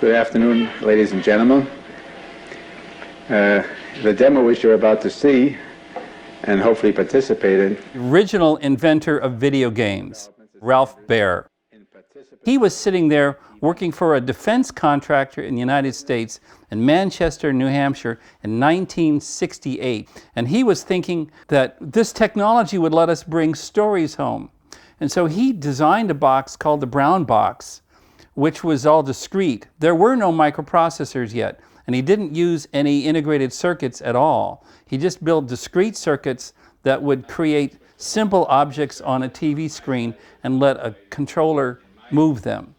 Good afternoon, ladies and gentlemen. The demo which you're about to see and hopefully participate in. The original inventor of video games, Ralph Baer. He was sitting there working for a defense contractor in the United States in Manchester, New Hampshire in 1968. And he was thinking that this technology would let us bring stories home. And so he designed a box called the Brown box, which was all discrete. There were no microprocessors yet, and he didn't use any integrated circuits at all. He just built discrete circuits that would create simple objects on a TV screen and let a controller move them.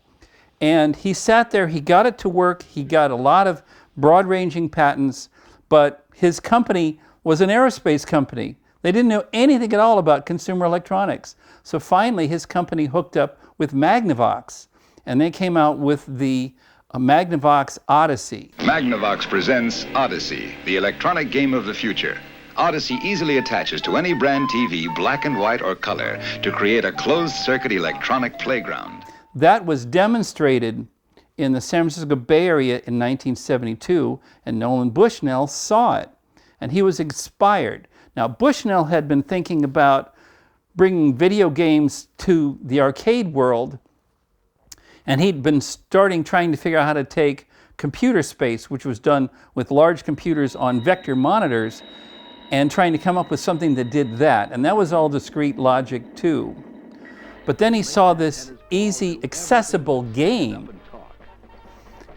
And he sat there, he got it to work, he got a lot of broad-ranging patents, but his company was an aerospace company. They didn't know anything at all about consumer electronics. So finally his company hooked up with Magnavox, and they came out with the Magnavox Odyssey. Magnavox presents Odyssey, the electronic game of the future. Odyssey easily attaches to any brand TV, black and white or color, to create a closed-circuit electronic playground. That was demonstrated in the San Francisco Bay Area in 1972, and Nolan Bushnell saw it, and he was inspired. Now, Bushnell had been thinking about bringing video games to the arcade world, and he'd been trying to figure out how to take computer space, which was done with large computers on vector monitors, and trying to come up with something that did that. And that was all discrete logic too. But then he saw this easy, accessible game.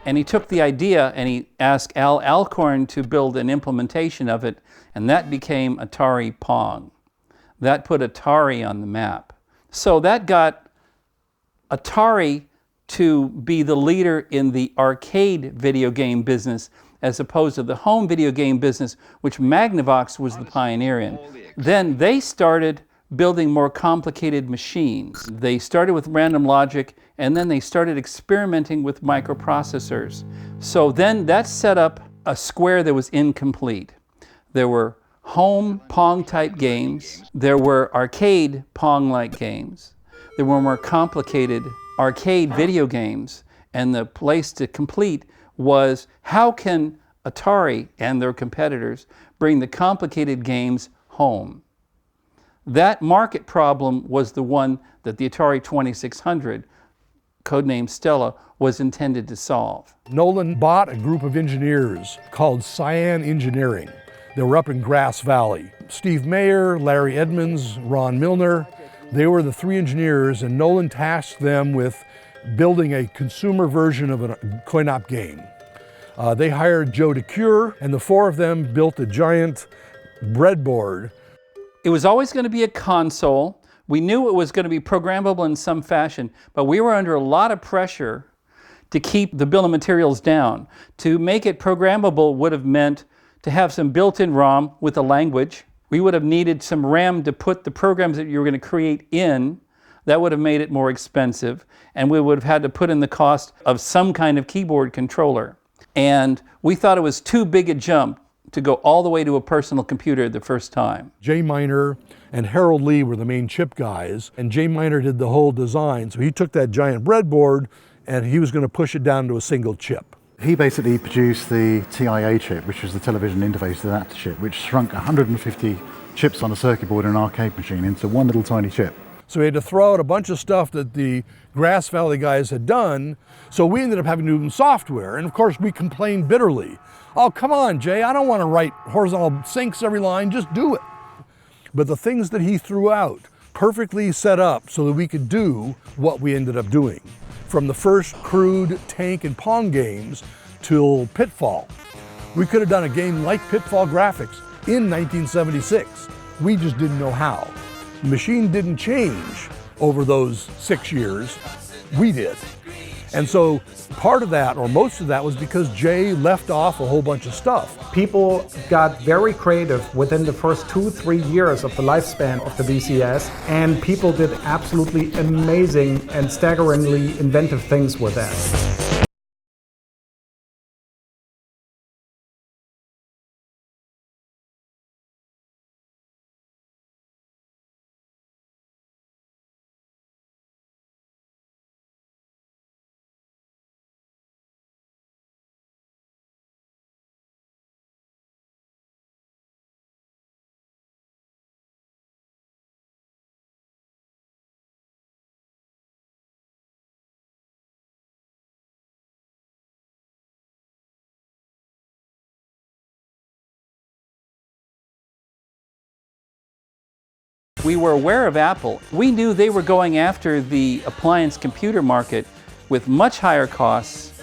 And he took the idea and he asked Al Alcorn to build an implementation of it, and that became Atari Pong. That put Atari on the map. So that got Atari to be the leader in the arcade video game business as opposed to the home video game business, which Magnavox was the pioneer in. Then they started building more complicated machines. They started with random logic, and then they started experimenting with microprocessors. So then that set up a square that was incomplete. There were home Pong-type games. There were arcade Pong-like games. There were more complicated arcade video games, and the place to complete was how can Atari and their competitors bring the complicated games home? That market problem was the one that the Atari 2600, codenamed Stella, was intended to solve. Nolan bought a group of engineers called Cyan Engineering. They were up in Grass Valley. Steve Mayer, Larry Edmonds, Ron Milner, they were the three engineers, and Nolan tasked them with building a consumer version of a coin-op game. They hired Joe DeCure, and the four of them built a giant breadboard. It was always going to be a console. We knew it was going to be programmable in some fashion, but we were under a lot of pressure to keep the bill of materials down. To make it programmable would have meant to have some built-in ROM with a language. We would have needed some RAM to put the programs that you were going to create in. That would have made it more expensive, and we would have had to put in the cost of some kind of keyboard controller. And we thought it was too big a jump to go all the way to a personal computer the first time. Jay Miner and Harold Lee were the main chip guys, and Jay Miner did the whole design. So he took that giant breadboard and he was going to push it down to a single chip. He basically produced the TIA chip, which was the television interface to that chip, which shrunk 150 chips on a circuit board in an arcade machine into one little tiny chip. So we had to throw out a bunch of stuff that the Grass Valley guys had done, so we ended up having to do software, and of course we complained bitterly. Oh, come on, Jay, I don't want to write horizontal sinks every line, just do it. But the things that he threw out perfectly set up so that we could do what we ended up doing. From the first crude tank and Pong games till Pitfall. We could have done a game like Pitfall graphics in 1976. We just didn't know how. The machine didn't change over those 6 years. We did. And so part of that, or most of that, was because Jay left off a whole bunch of stuff. People got very creative within the first 2-3 years of the lifespan of the VCS, and people did absolutely amazing and staggeringly inventive things with that. We were aware of Apple. We knew they were going after the appliance computer market with much higher costs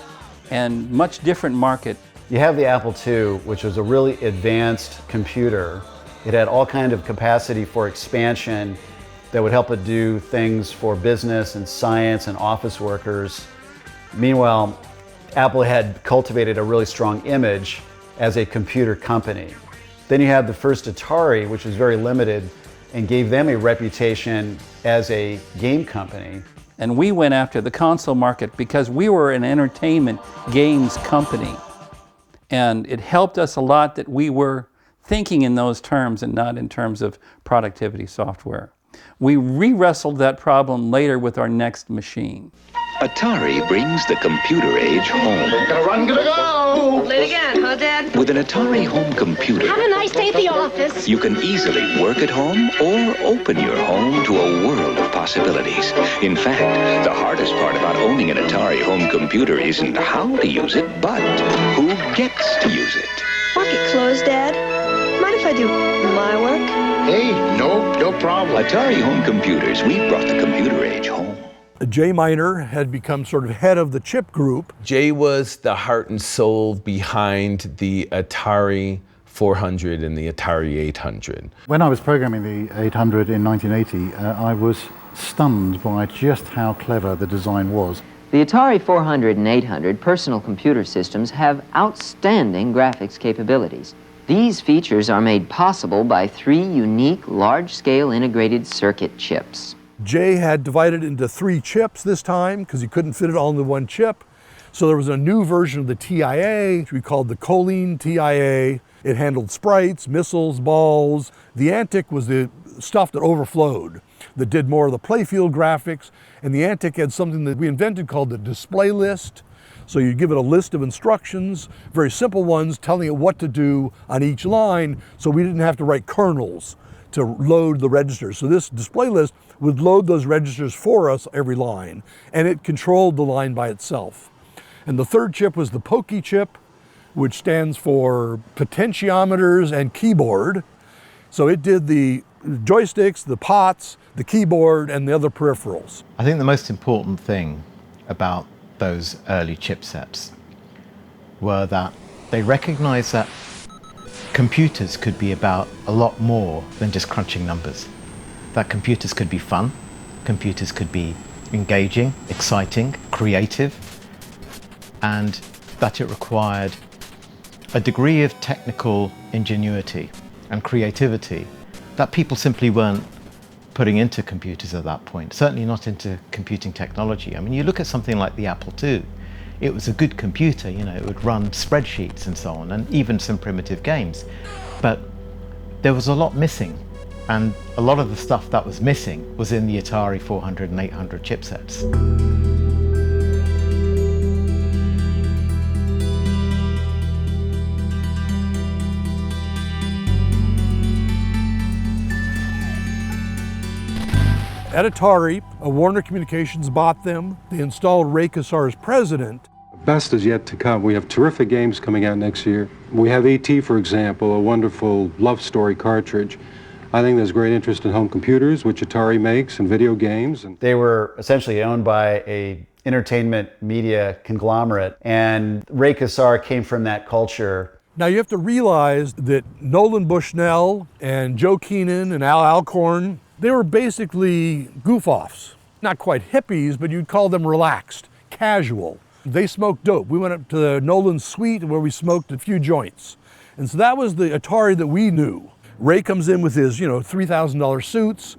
and much different market. You have the Apple II, which was a really advanced computer. It had all kind of capacity for expansion that would help it do things for business and science and office workers. Meanwhile, Apple had cultivated a really strong image as a computer company. Then you have the first Atari, which was very limited and gave them a reputation as a game company. And we went after the console market because we were an entertainment games company. And it helped us a lot that we were thinking in those terms and not in terms of productivity software. We re-wrestled that problem later with our next machine. Atari brings the computer age home. Gotta run, gotta go! Late again, huh, Dad? With an Atari home computer, Have a nice day at the office. you can easily work at home or open your home to a world of possibilities. In fact, the hardest part about owning an Atari home computer isn't how to use it, but who gets to use it. Lock it closed, Dad. Mind if I do my work? Hey, no problem. Atari home computers, we brought the computer age home. Jay Miner had become sort of head of the chip group. Jay was the heart and soul behind the Atari 400 and the Atari 800. When I was programming the 800 in 1980, I was stunned by just how clever the design was. The Atari 400 and 800 personal computer systems have outstanding graphics capabilities. These features are made possible by 3 unique large-scale integrated circuit chips. Jay had divided into 3 chips this time because he couldn't fit it all into one chip. So there was a new version of the TIA, which we called the Choline TIA. It handled sprites, missiles, balls. The Antic was the stuff that overflowed, that did more of the playfield graphics. And the Antic had something that we invented called the display list. So you give it a list of instructions, very simple ones, telling it what to do on each line, so we didn't have to write kernels to load the registers. So this display list would load those registers for us every line, and it controlled the line by itself. And the third chip was the Pokey chip, which stands for potentiometers and keyboard. So it did the joysticks, the pots, the keyboard, and the other peripherals. I think the most important thing about those early chipsets were that they recognized that computers could be about a lot more than just crunching numbers. That computers could be fun, computers could be engaging, exciting, creative, and that it required a degree of technical ingenuity and creativity that people simply weren't putting into computers at that point, certainly not into computing technology. I mean, you look at something like the Apple II, it was a good computer, you know, it would run spreadsheets and so on, and even some primitive games. But there was a lot missing, and a lot of the stuff that was missing was in the Atari 400 and 800 chipsets. At Atari, Warner Communications bought them. They installed Ray Kassar as president. Best is yet to come. We have terrific games coming out next year. We have E.T., for example, a wonderful love story cartridge. I think there's great interest in home computers, which Atari makes, and video games. They were essentially owned by a entertainment media conglomerate, and Ray Kassar came from that culture. Now you have to realize that Nolan Bushnell and Joe Keenan and Al Alcorn, they were basically goof-offs. Not quite hippies, but you'd call them relaxed, casual. They smoked dope. We went up to Nolan's suite where we smoked a few joints. And so that was the Atari that we knew. Ray comes in with his, $3,000 suits.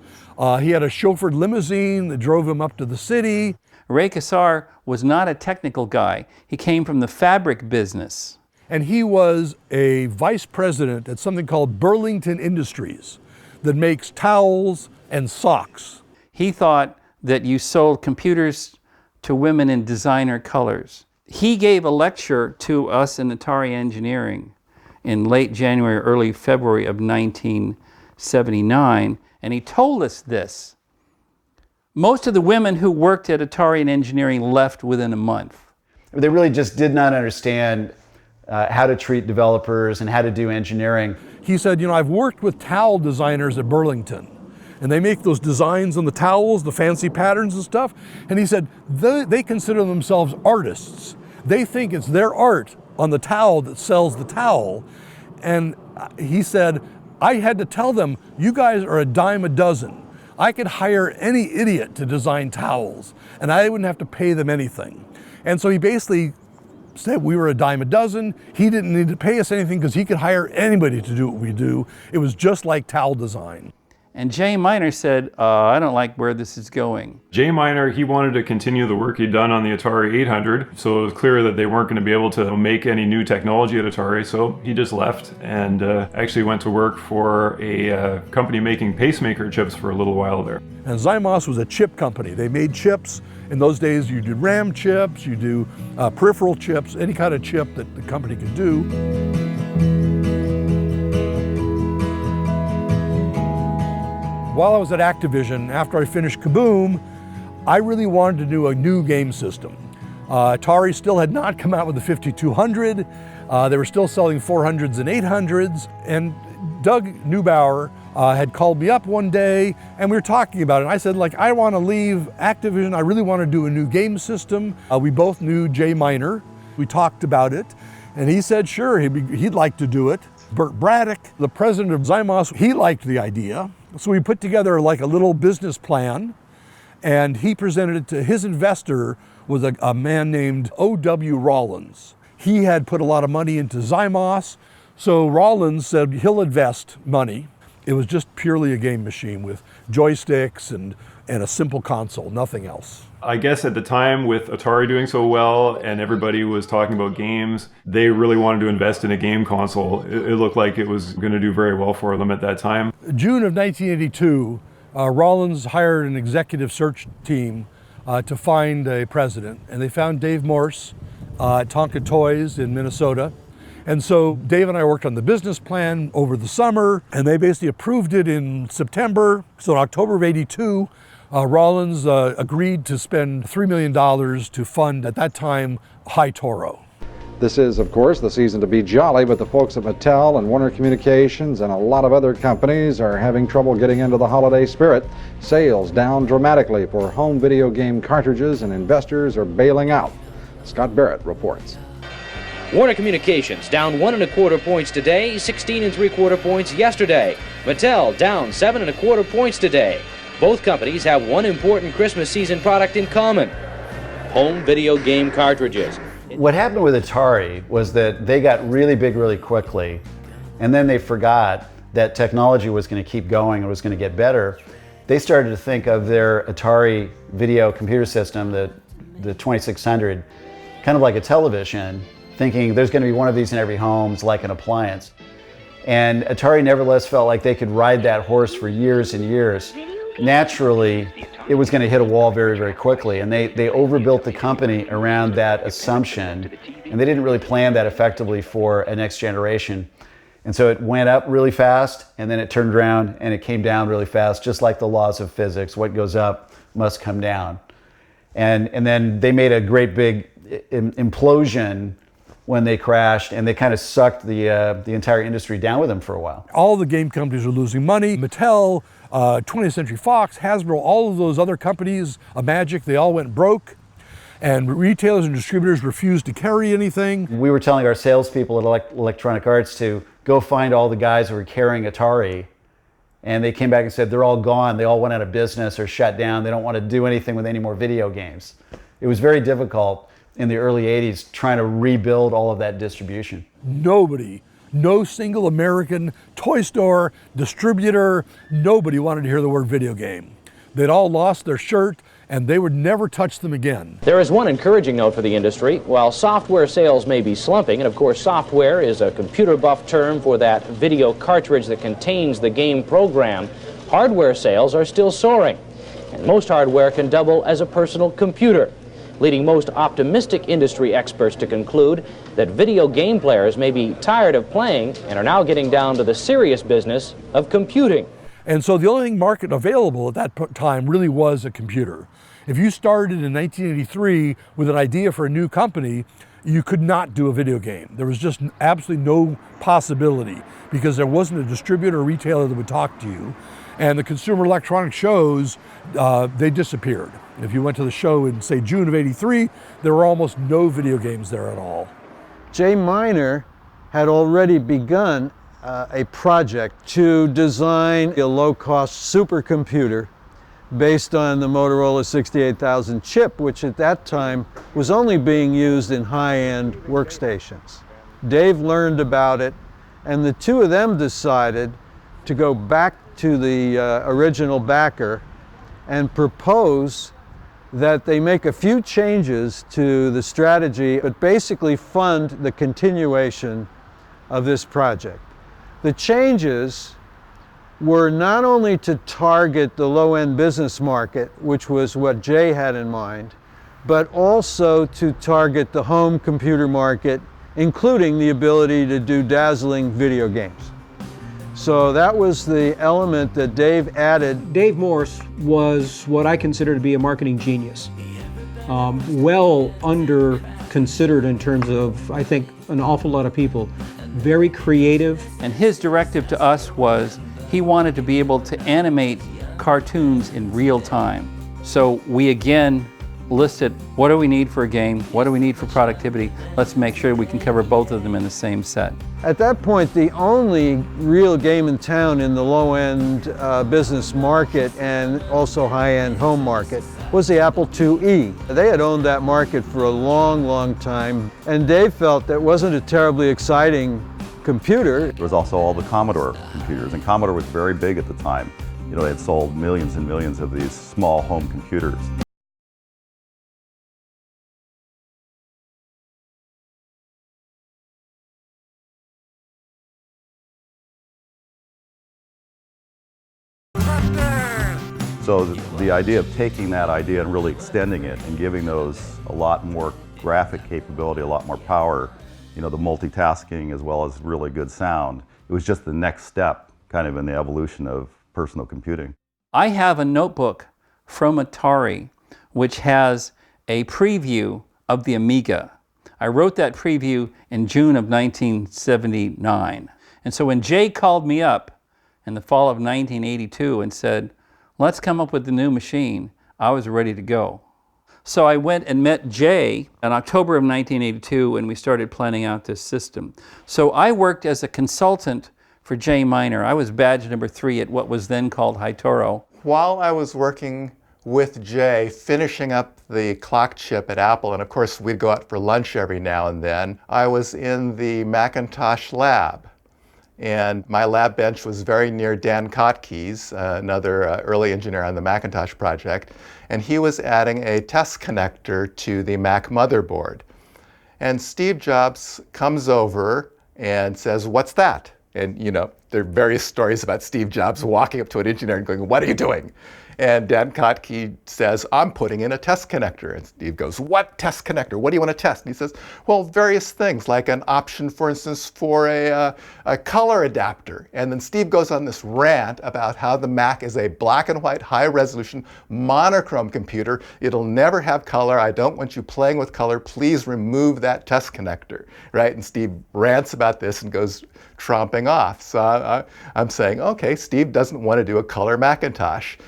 He had a chauffeured limousine that drove him up to the city. Ray Kassar was not a technical guy. He came from the fabric business. And he was a vice president at something called Burlington Industries that makes towels and socks. He thought that you sold computers to women in designer colors. He gave a lecture to us in Atari Engineering in late January, early February of 1979, and he told us this. Most of the women who worked at Atari and Engineering left within a month. They really just did not understand how to treat developers and how to do engineering. He said, I've worked with towel designers at Burlington. and they make those designs on the towels, the fancy patterns and stuff. And he said they consider themselves artists. They think it's their art on the towel that sells the towel. And he said, I had to tell them, you guys are a dime a dozen. I could hire any idiot to design towels, and I wouldn't have to pay them anything. And so he basically said we were a dime a dozen. He didn't need to pay us anything because he could hire anybody to do what we do. It was just like towel design. And Jay Miner said, I don't like where this is going. Jay Miner, he wanted to continue the work he'd done on the Atari 800, so it was clear that they weren't going to be able to make any new technology at Atari, so he just left and actually went to work for a company making pacemaker chips for a little while there. And Zymos was a chip company. They made chips. In those days, you did RAM chips, you do peripheral chips, any kind of chip that the company could do. While I was at Activision, after I finished Kaboom, I really wanted to do a new game system. Atari still had not come out with the 5200. They were still selling 400s and 800s. And Doug Neubauer had called me up one day and we were talking about it. And I said, I want to leave Activision. I really want to do a new game system. We both knew Jay Miner. We talked about it. And he said, sure, he'd like to do it. Burt Braddock, the president of Zymos, he liked the idea. So we put together a little business plan, and he presented it to his investor, was a man named O.W. Rollins. He had put a lot of money into Zymos, so Rollins said he'll invest money. It was just purely a game machine with joysticks and a simple console, nothing else. I guess at the time, with Atari doing so well and everybody was talking about games, they really wanted to invest in a game console. It looked like it was going to do very well for them at that time. June of 1982, Rollins hired an executive search team to find a president, and they found Dave Morse at Tonka Toys in Minnesota. And so Dave and I worked on the business plan over the summer, and they basically approved it in September. So in October of '82, Rollins agreed to spend $3 million to fund, at that time, High Toro. This is, of course, the season to be jolly, but the folks at Mattel and Warner Communications and a lot of other companies are having trouble getting into the holiday spirit. Sales down dramatically for home video game cartridges, and investors are bailing out. Scott Barrett reports. Warner Communications down 1¼ points today, 16¾ points yesterday. Mattel down 7¼ points today. Both companies have one important Christmas season product in common: home video game cartridges. What happened with Atari was that they got really big really quickly, and then they forgot that technology was going to keep going and was going to get better. They started to think of their Atari video computer system, the 2600, kind of like a television, thinking there's going to be one of these in every home, it's like an appliance. And Atari nevertheless felt like they could ride that horse for years and years. Naturally, it was going to hit a wall very, very quickly, and they overbuilt the company around that assumption, and they didn't really plan that effectively for a next generation. And so it went up really fast, and then it turned around and it came down really fast, just like the laws of physics. What goes up must come down. And then they made a great big implosion when they crashed, and they kind of sucked the entire industry down with them for a while. All the game companies were losing money. Mattel, 20th Century Fox, Hasbro, all of those other companies, Magic, they all went broke, and retailers and distributors refused to carry anything. We were telling our salespeople at Electronic Arts to go find all the guys who were carrying Atari, and they came back and said they're all gone, they all went out of business or shut down, they don't want to do anything with any more video games. It was very difficult in the early 80s trying to rebuild all of that distribution. Nobody, no single American toy store, distributor, nobody wanted to hear the word video game. They'd all lost their shirt, and they would never touch them again. There is one encouraging note for the industry. While software sales may be slumping, and of course software is a computer buff term for that video cartridge that contains the game program, hardware sales are still soaring. And most hardware can double as a personal computer, leading most optimistic industry experts to conclude that video game players may be tired of playing and are now getting down to the serious business of computing. And so the only market available at that time really was a computer. If you started in 1983 with an idea for a new company, you could not do a video game. There was just absolutely no possibility, because there wasn't a distributor or retailer that would talk to you. And the consumer electronics shows, they disappeared. If you went to the show in, say, June of '83, there were almost no video games there at all. Jay Miner had already begun a project to design a low-cost supercomputer based on the Motorola 68000 chip, which at that time was only being used in high-end workstations. Dave learned about it, and the two of them decided to go back to the original backer and propose that they make a few changes to the strategy, but basically fund the continuation of this project. The changes were not only to target the low-end business market, which was what Jay had in mind, but also to target the home computer market, including the ability to do dazzling video games. So that was the element that Dave added. Dave Morse was what I consider to be a marketing genius. Well under considered in terms of, I think, an awful lot of people. Very creative. And his directive to us was he wanted to be able to animate cartoons in real time. So we again listed, what do we need for a game? What do we need for productivity? Let's make sure we can cover both of them in the same set. At that point, the only real game in town in the low-end business market and also high-end home market was the Apple IIe. They had owned that market for a long, long time, and Dave felt that wasn't a terribly exciting computer. There was also all the Commodore computers, and Commodore was very big at the time. You know, they had sold millions and millions of these small home computers. So the idea of taking that idea and really extending it and giving those a lot more graphic capability, a lot more power, you know, the multitasking as well as really good sound, it was just the next step kind of in the evolution of personal computing. I have a notebook from Atari which has a preview of the Amiga. I wrote that preview in June of 1979. And so when Jay called me up in the fall of 1982 and said, let's come up with the new machine, I was ready to go. So I went and met Jay in October of 1982 and we started planning out this system. So I worked as a consultant for Jay Miner. I was badge number 3 at what was then called Hitoro. While I was working with Jay, finishing up the clock chip at Apple, and of course we'd go out for lunch every now and then, I was in the Macintosh lab. And my lab bench was very near Dan Kotke's, another early engineer on the Macintosh project, and he was adding a test connector to the Mac motherboard. And Steve Jobs comes over and says, "What's that?" And you know, there are various stories about Steve Jobs walking up to an engineer and going, "What are you doing?" And Dan Kotke says, "I'm putting in a test connector." And Steve goes, "What test connector? What do you want to test?" And he says, "Well, various things, like an option, for instance, for a color adapter." And then Steve goes on this rant about how the Mac is a black and white, high resolution, monochrome computer. It'll never have color. I don't want you playing with color. Please remove that test connector, right? And Steve rants about this and goes tromping off. So I'm saying, okay, Steve doesn't want to do a color Macintosh.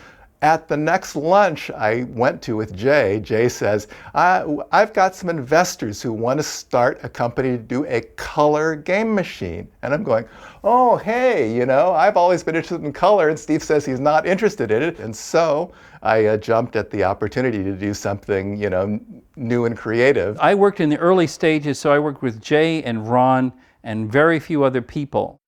At the next lunch I went to with Jay, Jay says, I've got some investors who want to start a company to do a color game machine. And I'm going, oh, hey, you know, I've always been interested in color, and Steve says he's not interested in it. And so I jumped at the opportunity to do something, you know, new and creative. I worked in the early stages, so I worked with Jay and Ron and very few other people.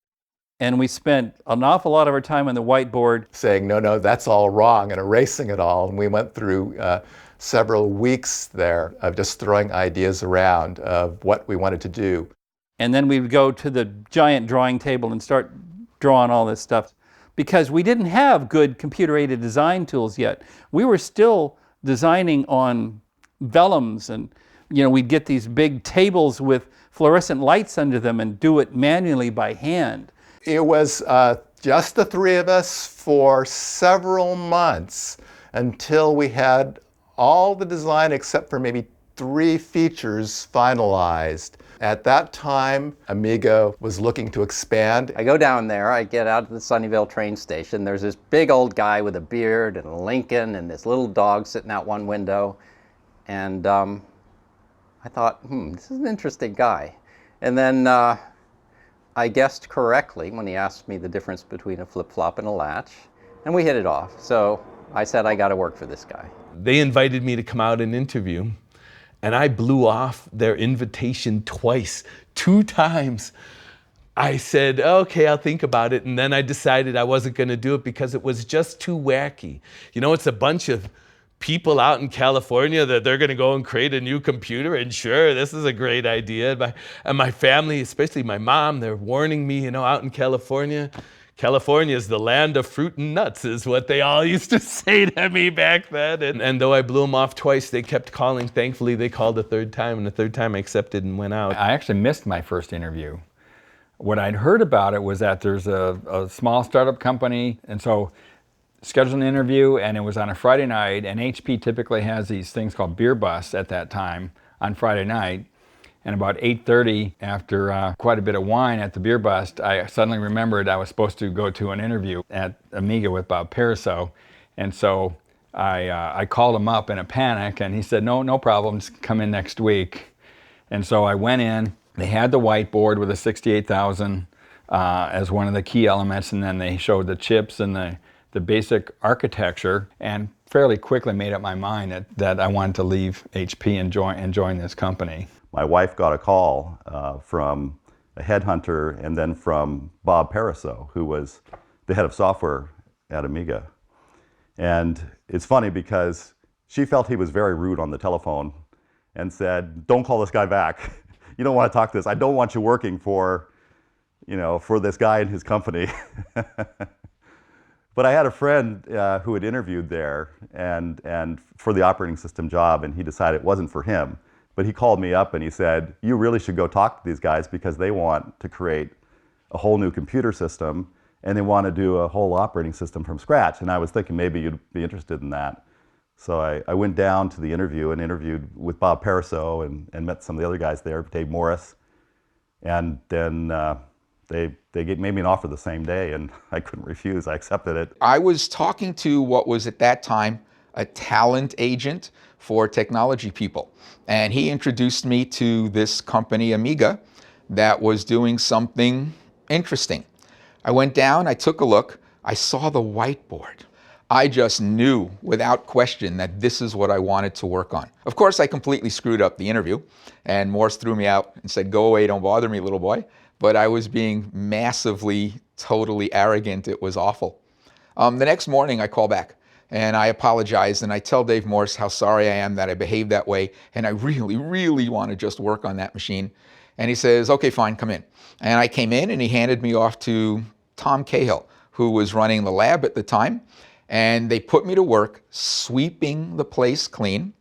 And we spent an awful lot of our time on the whiteboard saying, no, that's all wrong, and erasing it all. And we went through several weeks there of just throwing ideas around of what we wanted to do. And then we would go to the giant drawing table and start drawing all this stuff. Because we didn't have good computer-aided design tools yet. We were still designing on vellums, and you know, we'd get these big tables with fluorescent lights under them and do it manually by hand. It was just the three of us for several months until we had all the design except for maybe 3 features finalized. At that time, Amiga was looking to expand. I go down there, I get out to the Sunnyvale train station. There's this big old guy with a beard and a Lincoln and this little dog sitting out one window. And I thought, this is an interesting guy. And then I guessed correctly when he asked me the difference between a flip-flop and a latch, and we hit it off. So I said, I got to work for this guy. They invited me to come out and interview, and I blew off their invitation twice, 2 times. I said, okay, I'll think about it, and then I decided I wasn't going to do it because it was just too wacky. You know, it's a bunch of people out in California that they're going to go and create a new computer, and sure, this is a great idea. And my family, especially my mom, they're warning me, you know, out in California is the land of fruit and nuts, is what they all used to say to me back then. And though I blew them off twice, they kept calling. Thankfully, they called a 3rd time, and the 3rd time I accepted and went out. I actually missed my first interview. What I'd heard about it was that there's a small startup company, and so scheduled an interview, and it was on a Friday night, and HP typically has these things called beer busts at that time on Friday night. And about 8:30, after quite a bit of wine at the beer bust, I suddenly remembered I was supposed to go to an interview at Amiga with Bob Pariseau. And so I called him up in a panic, and he said, no problem, just come in next week. And so I went in. They had the whiteboard with the 68,000 as one of the key elements, and then they showed the chips and the basic architecture, and fairly quickly made up my mind that I wanted to leave HP and join this company. My wife got a call from a headhunter and then from Bob Pariseau, who was the head of software at Amiga. And it's funny because she felt he was very rude on the telephone and said, don't call this guy back. You don't want to talk to this. I don't want you working for this guy and his company. But I had a friend who had interviewed there and for the operating system job, and he decided it wasn't for him. But he called me up and he said, you really should go talk to these guys because they want to create a whole new computer system and they want to do a whole operating system from scratch. And I was thinking maybe you'd be interested in that. So I went down to the interview and interviewed with Bob Pariseau and met some of the other guys there, Dave Morris. And then they made me an offer the same day, and I couldn't refuse. I accepted it. I was talking to what was at that time a talent agent for technology people. And he introduced me to this company, Amiga, that was doing something interesting. I went down, I took a look, I saw the whiteboard. I just knew without question that this is what I wanted to work on. Of course, I completely screwed up the interview, and Morse threw me out and said, go away, don't bother me, little boy. But I was being massively, totally arrogant. It was awful. The next morning, I call back. And I apologize, and I tell Dave Morse how sorry I am that I behaved that way, and I really, really want to just work on that machine. And he says, okay, fine, come in. And I came in, and he handed me off to Tom Cahill, who was running the lab at the time, and they put me to work sweeping the place clean,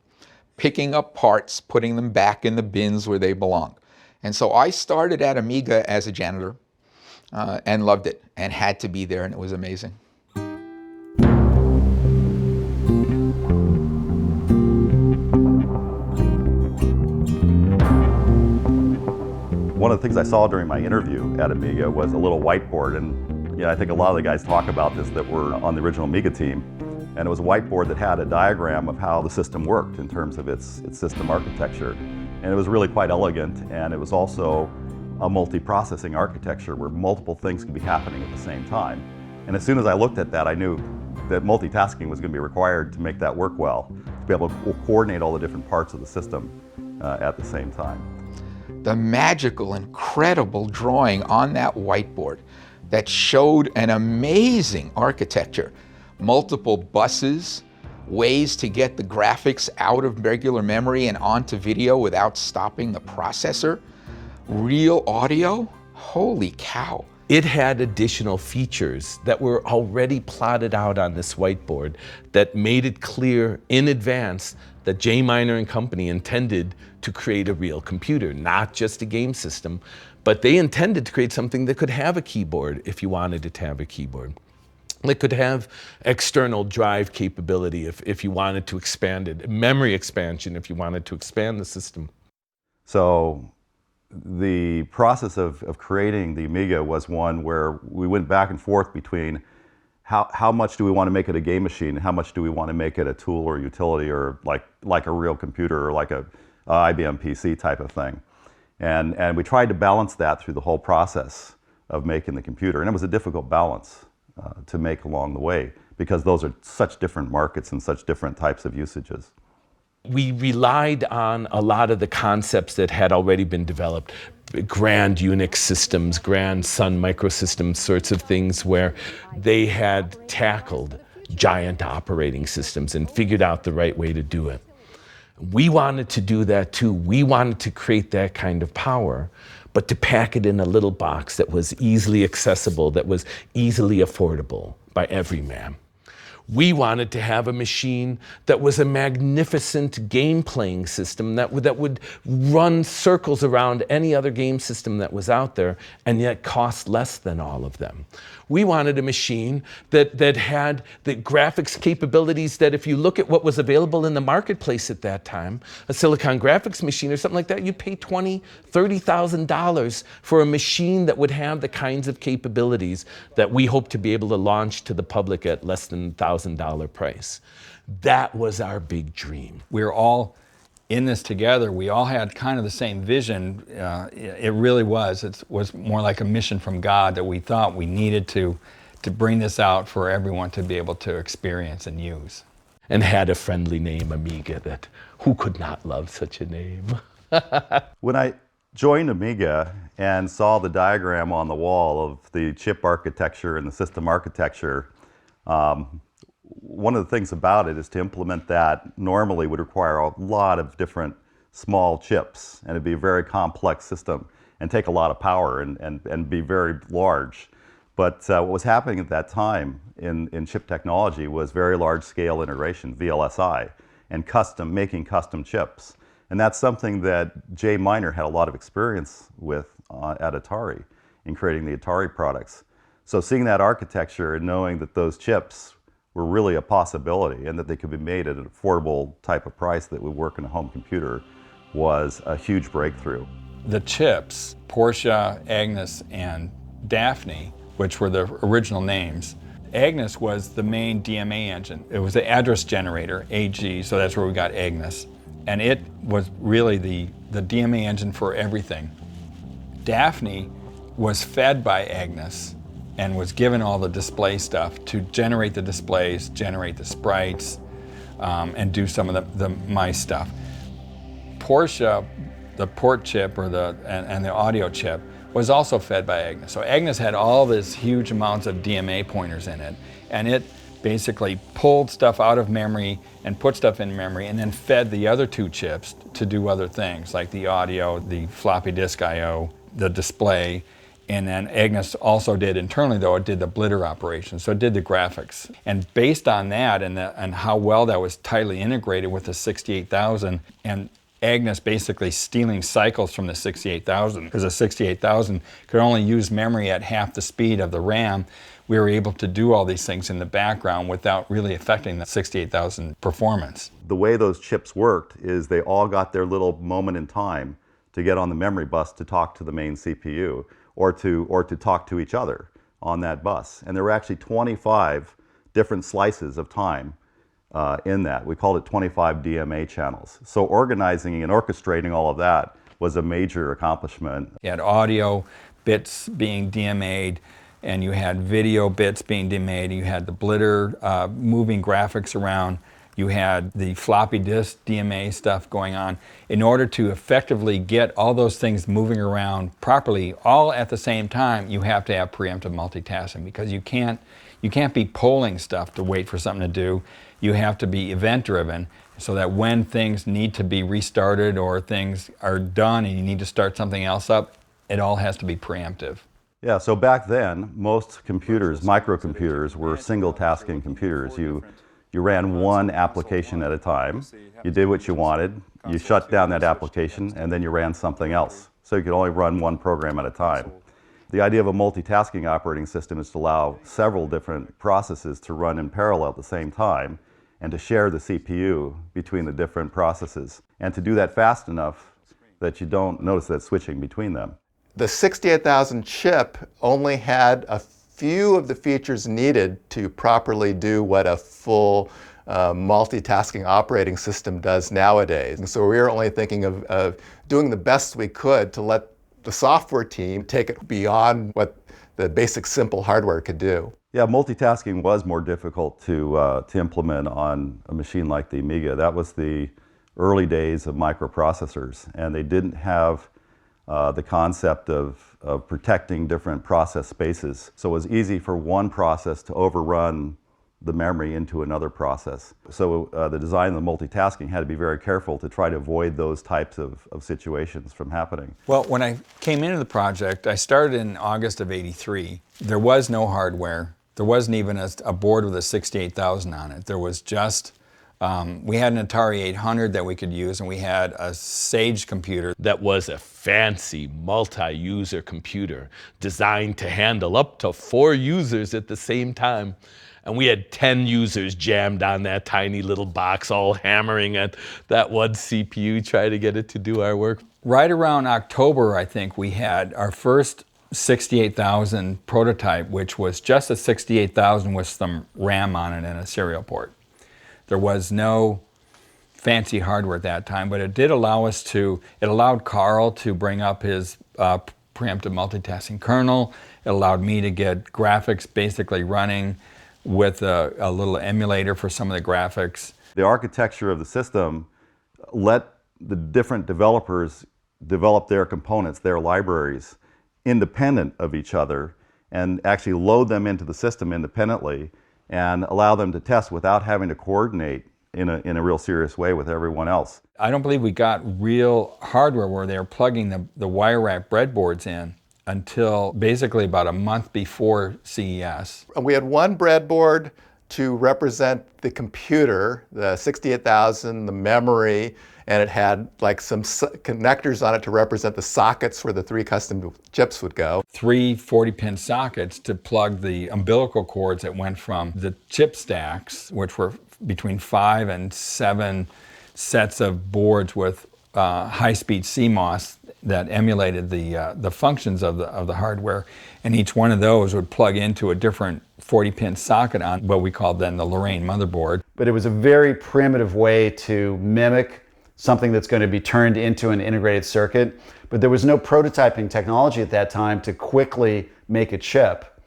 picking up parts, putting them back in the bins where they belonged. And so I started at Amiga as a janitor and loved it, and had to be there, and it was amazing. One of the things I saw during my interview at Amiga was a little whiteboard, and I think a lot of the guys talk about this that were on the original Amiga team. And it was a whiteboard that had a diagram of how the system worked in terms of its system architecture. And it was really quite elegant, and it was also a multi-processing architecture where multiple things could be happening at the same time. And as soon as I looked at that, I knew that multitasking was going to be required to make that work well, to be able to coordinate all the different parts of the system at the same time. The magical, incredible drawing on that whiteboard that showed an amazing architecture, multiple buses, ways to get the graphics out of regular memory and onto video without stopping the processor, real audio, holy cow. It had additional features that were already plotted out on this whiteboard that made it clear in advance that J. Miner and Company intended to create a real computer, not just a game system, but they intended to create something that could have a keyboard if you wanted it to have a keyboard. that could have external drive capability if you wanted to expand it, memory expansion if you wanted to expand the system. So the process of creating the Amiga was one where we went back and forth between how much do we want to make it a game machine, and how much do we want to make it a tool or utility, or like a real computer, or like a IBM PC type of thing. And we tried to balance that through the whole process of making the computer. And it was a difficult balance to make along the way, because those are such different markets and such different types of usages. We relied on a lot of the concepts that had already been developed, grand Unix systems, grand Sun Microsystems sorts of things, where they had tackled giant operating systems and figured out the right way to do it. We wanted to do that too. We wanted to create that kind of power, but to pack it in a little box that was easily accessible, that was easily affordable by every man. We wanted to have a machine that was a magnificent game-playing system that would run circles around any other game system that was out there, and yet cost less than all of them. We wanted a machine that had the graphics capabilities that, if you look at what was available in the marketplace at that time, a Silicon graphics machine or something like that, you'd pay $20,000, $30,000 for a machine that would have the kinds of capabilities that we hope to be able to launch to the public at less than $1,000 price. That was our big dream. We were all in this together. We all had kind of the same vision. It really was. It was more like a mission from God that we thought we needed to bring this out for everyone to be able to experience and use. And had a friendly name, Amiga, that who could not love such a name? When I joined Amiga and saw the diagram on the wall of the chip architecture and the system architecture, one of the things about it is to implement that normally would require a lot of different small chips, and it'd be a very complex system and take a lot of power and be very large. But what was happening at that time in chip technology was very large scale integration, VLSI, and making custom chips. And that's something that Jay Miner had a lot of experience with at Atari in creating the Atari products. So seeing that architecture and knowing that those chips were really a possibility and that they could be made at an affordable type of price that would work in a home computer was a huge breakthrough. The chips, Portia, Agnes, and Daphne, which were the original names, Agnes was the main DMA engine. It was the address generator, AG, so that's where we got Agnes. And it was really the DMA engine for everything. Daphne was fed by Agnes and was given all the display stuff to generate the displays, generate the sprites, and do some of the mice stuff. Portia, the port chip and the audio chip, was also fed by Agnes. So Agnes had all this huge amounts of DMA pointers in it, and it basically pulled stuff out of memory and put stuff in memory, and then fed the other two chips to do other things, like the audio, the floppy disk I/O, the display. And then Agnes also did internally, though, it did the blitter operation, so it did the graphics. And based on that and how well that was tightly integrated with the 68,000, and Agnes basically stealing cycles from the 68,000, because the 68,000 could only use memory at half the speed of the RAM, we were able to do all these things in the background without really affecting the 68,000 performance. The way those chips worked is they all got their little moment in time to get on the memory bus to talk to the main CPU. Or to talk to each other on that bus. And there were actually 25 different slices of time in that. We called it 25 DMA channels. So organizing and orchestrating all of that was a major accomplishment. You had audio bits being DMA'd, and you had video bits being DMA'd, you had the blitter moving graphics around, you had the floppy disk DMA stuff going on. In order to effectively get all those things moving around properly, all at the same time, you have to have preemptive multitasking, because you can't be polling stuff to wait for something to do. You have to be event-driven, so that when things need to be restarted or things are done and you need to start something else up, it all has to be preemptive. Yeah, so back then, most computers, microcomputers, were single-tasking computers. You ran one application at a time, you did what you wanted, you shut down that application, and then you ran something else. So you could only run one program at a time. The idea of a multitasking operating system is to allow several different processes to run in parallel at the same time and to share the CPU between the different processes, and to do that fast enough that you don't notice that switching between them. The 68,000 chip only had a few of the features needed to properly do what a full multitasking operating system does nowadays. And so we were only thinking of doing the best we could to let the software team take it beyond what the basic simple hardware could do. Yeah, multitasking was more difficult to implement on a machine like the Amiga. That was the early days of microprocessors, and they didn't have the concept of protecting different process spaces. So it was easy for one process to overrun the memory into another process. So the design of the multitasking had to be very careful to try to avoid those types of situations from happening. Well, when I came into the project, I started in August of '83. There was no hardware. There wasn't even a board with a 68,000 on it. There was just, we had an Atari 800 that we could use, and we had a Sage computer. That was a fancy multi-user computer designed to handle up to 4 users at the same time. And we had 10 users jammed on that tiny little box, all hammering at that one CPU, trying to get it to do our work. Right around October, I think, we had our first 68,000 prototype, which was just a 68,000 with some RAM on it and a serial port. There was no fancy hardware at that time, but it did allow us to, it allowed Carl to bring up his preemptive multitasking kernel. It allowed me to get graphics basically running with a little emulator for some of the graphics. The architecture of the system let the different developers develop their components, their libraries, independent of each other, and actually load them into the system independently and allow them to test without having to coordinate in a real serious way with everyone else. I don't believe we got real hardware where they were plugging the wire rack breadboards in until basically about a month before CES. We had one breadboard to represent the computer, the 68,000, the memory, and it had like some connectors on it to represent the sockets where the 3 custom chips would go. 3 40-pin sockets to plug the umbilical cords that went from the chip stacks, which were between 5 and 7 sets of boards with high-speed CMOS that emulated the functions of the hardware, and each one of those would plug into a different 40-pin socket on what we called then the Lorraine motherboard. But it was a very primitive way to mimic something that's going to be turned into an integrated circuit. But there was no prototyping technology at that time to quickly make a chip.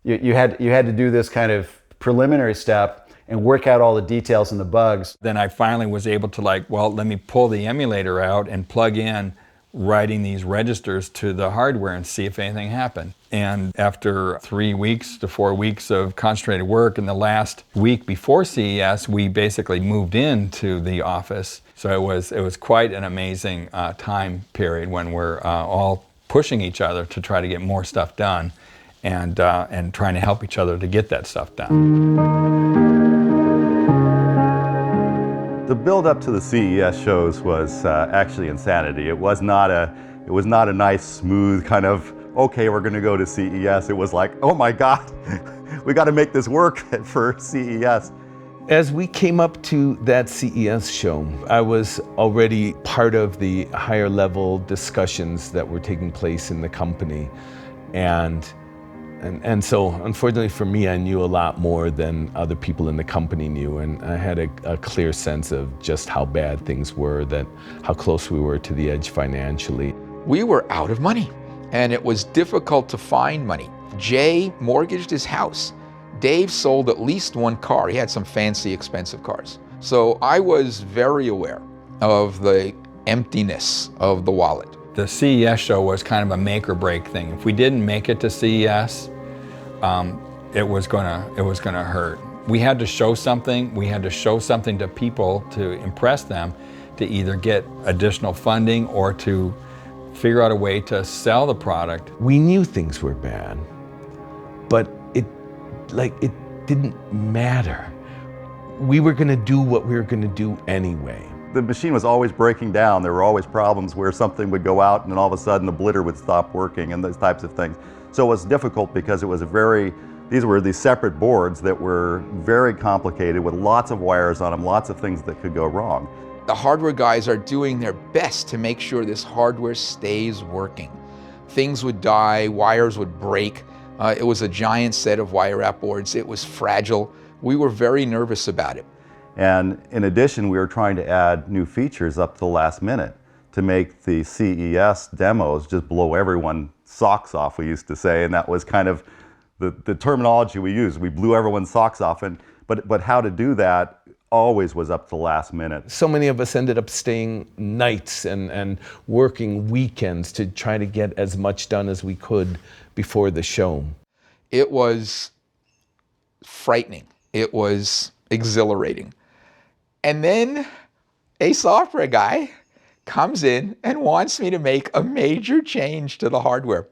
You had to do this kind of preliminary step and work out all the details and the bugs. Then I finally was able to let me pull the emulator out and plug in writing these registers to the hardware and see if anything happened. And after 3 weeks to 4 weeks of concentrated work, in the last week before CES, we basically moved into the office. So it was quite an amazing time period when we're all pushing each other to try to get more stuff done and trying to help each other to get that stuff done. The build up to the CES shows was actually insanity. It was not a nice, smooth kind of, okay, we're going to go to CES. It was like, oh my God, we got to make this work for CES. As we came up to that CES show, I was already part of the higher level discussions that were taking place in the company. And so, unfortunately for me, I knew a lot more than other people in the company knew, and I had a clear sense of just how bad things were, how close we were to the edge financially. We were out of money, and it was difficult to find money. Jay mortgaged his house. Dave sold at least 1 car. He had some fancy, expensive cars. So I was very aware of the emptiness of the wallet. The CES show was kind of a make or break thing. If we didn't make it to CES, it was gonna hurt. We had to show something. We had to show something to people to impress them, to either get additional funding or to figure out a way to sell the product. We knew things were bad, but it didn't matter. We were gonna do what we were gonna do anyway. the machine was always breaking down. There were always problems where something would go out and then all of a sudden the blitter would stop working and those types of things. So it was difficult because it was these were these separate boards that were very complicated with lots of wires on them, lots of things that could go wrong. The hardware guys are doing their best to make sure this hardware stays working. Things would die, wires would break. It was a giant set of wire wrap boards. It was fragile. We were very nervous about it. And in addition, we were trying to add new features up to the last minute to make the CES demos just blow everyone's socks off, we used to say, and that was kind of the terminology we used. We blew everyone's socks off, but how to do that always was up to the last minute. So many of us ended up staying nights and working weekends to try to get as much done as we could before the show. It was frightening. It was exhilarating. And then a software guy comes in and wants me to make a major change to the hardware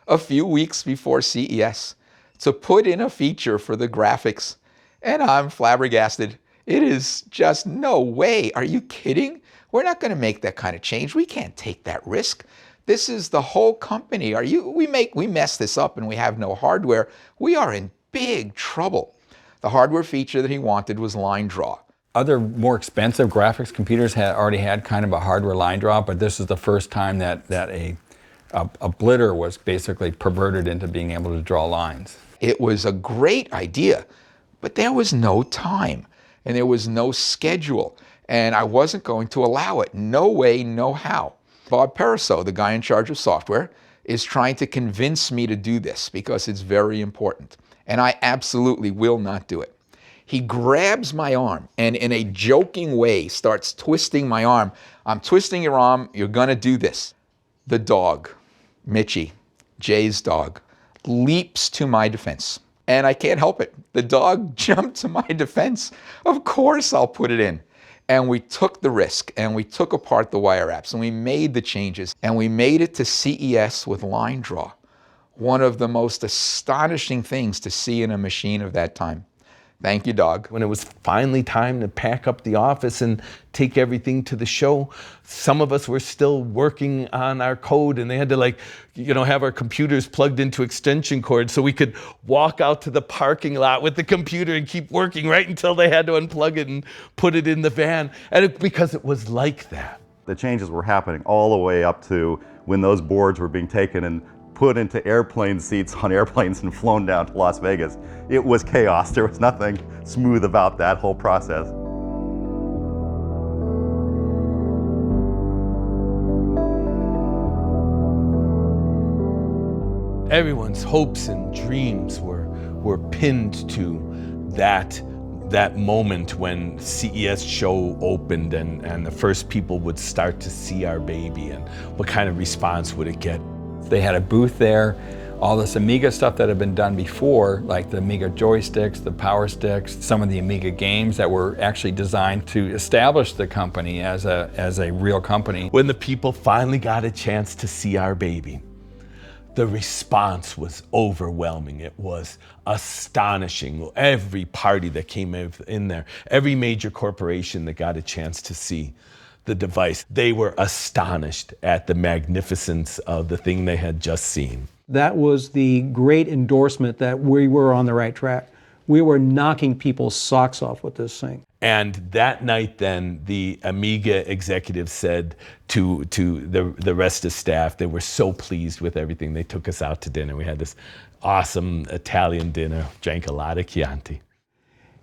a few weeks before CES to put in a feature for the graphics. And I'm flabbergasted. It is just no way. Are you kidding? We're not going to make that kind of change. We can't take that risk. This is the whole company. We mess this up and we have no hardware. We are in big trouble. The hardware feature that he wanted was line draw. Other more expensive graphics computers already had kind of a hardware line draw, but this is the first time that a blitter was basically perverted into being able to draw lines. It was a great idea, but there was no time and there was no schedule, and I wasn't going to allow it. No way, no how. Bob Pariseau, the guy in charge of software, is trying to convince me to do this because it's very important, and I absolutely will not do it. He grabs my arm and in a joking way starts twisting my arm. I'm twisting your arm, you're gonna do this. The dog, Mitchie, Jay's dog, leaps to my defense. And I can't help it. The dog jumped to my defense. Of course I'll put it in. And we took the risk and we took apart the wire wraps and we made the changes and we made it to CES with line draw. One of the most astonishing things to see in a machine of that time. Thank you, dog. When it was finally time to pack up the office and take everything to the show, some of us were still working on our code and they had to have our computers plugged into extension cords so we could walk out to the parking lot with the computer and keep working right until they had to unplug it and put it in the van. And because it was like that. The changes were happening all the way up to when those boards were being taken and put into airplane seats on airplanes and flown down to Las Vegas. It was chaos. There was nothing smooth about that whole process. Everyone's hopes and dreams were pinned to that moment when CES show opened and the first people would start to see our baby and what kind of response would it get. They had a booth there, all this Amiga stuff that had been done before, like the Amiga joysticks, the power sticks, some of the Amiga games that were actually designed to establish the company as a real company. When the people finally got a chance to see our baby, the response was overwhelming. It was astonishing. Every party that came in there, every major corporation that got a chance to see the device, they were astonished at the magnificence of the thing they had just seen. That was the great endorsement that we were on the right track. We were knocking people's socks off with this thing. And that night then, the Amiga executives said to the rest of staff, they were so pleased with everything. They took us out to dinner. We had this awesome Italian dinner, drank a lot of Chianti.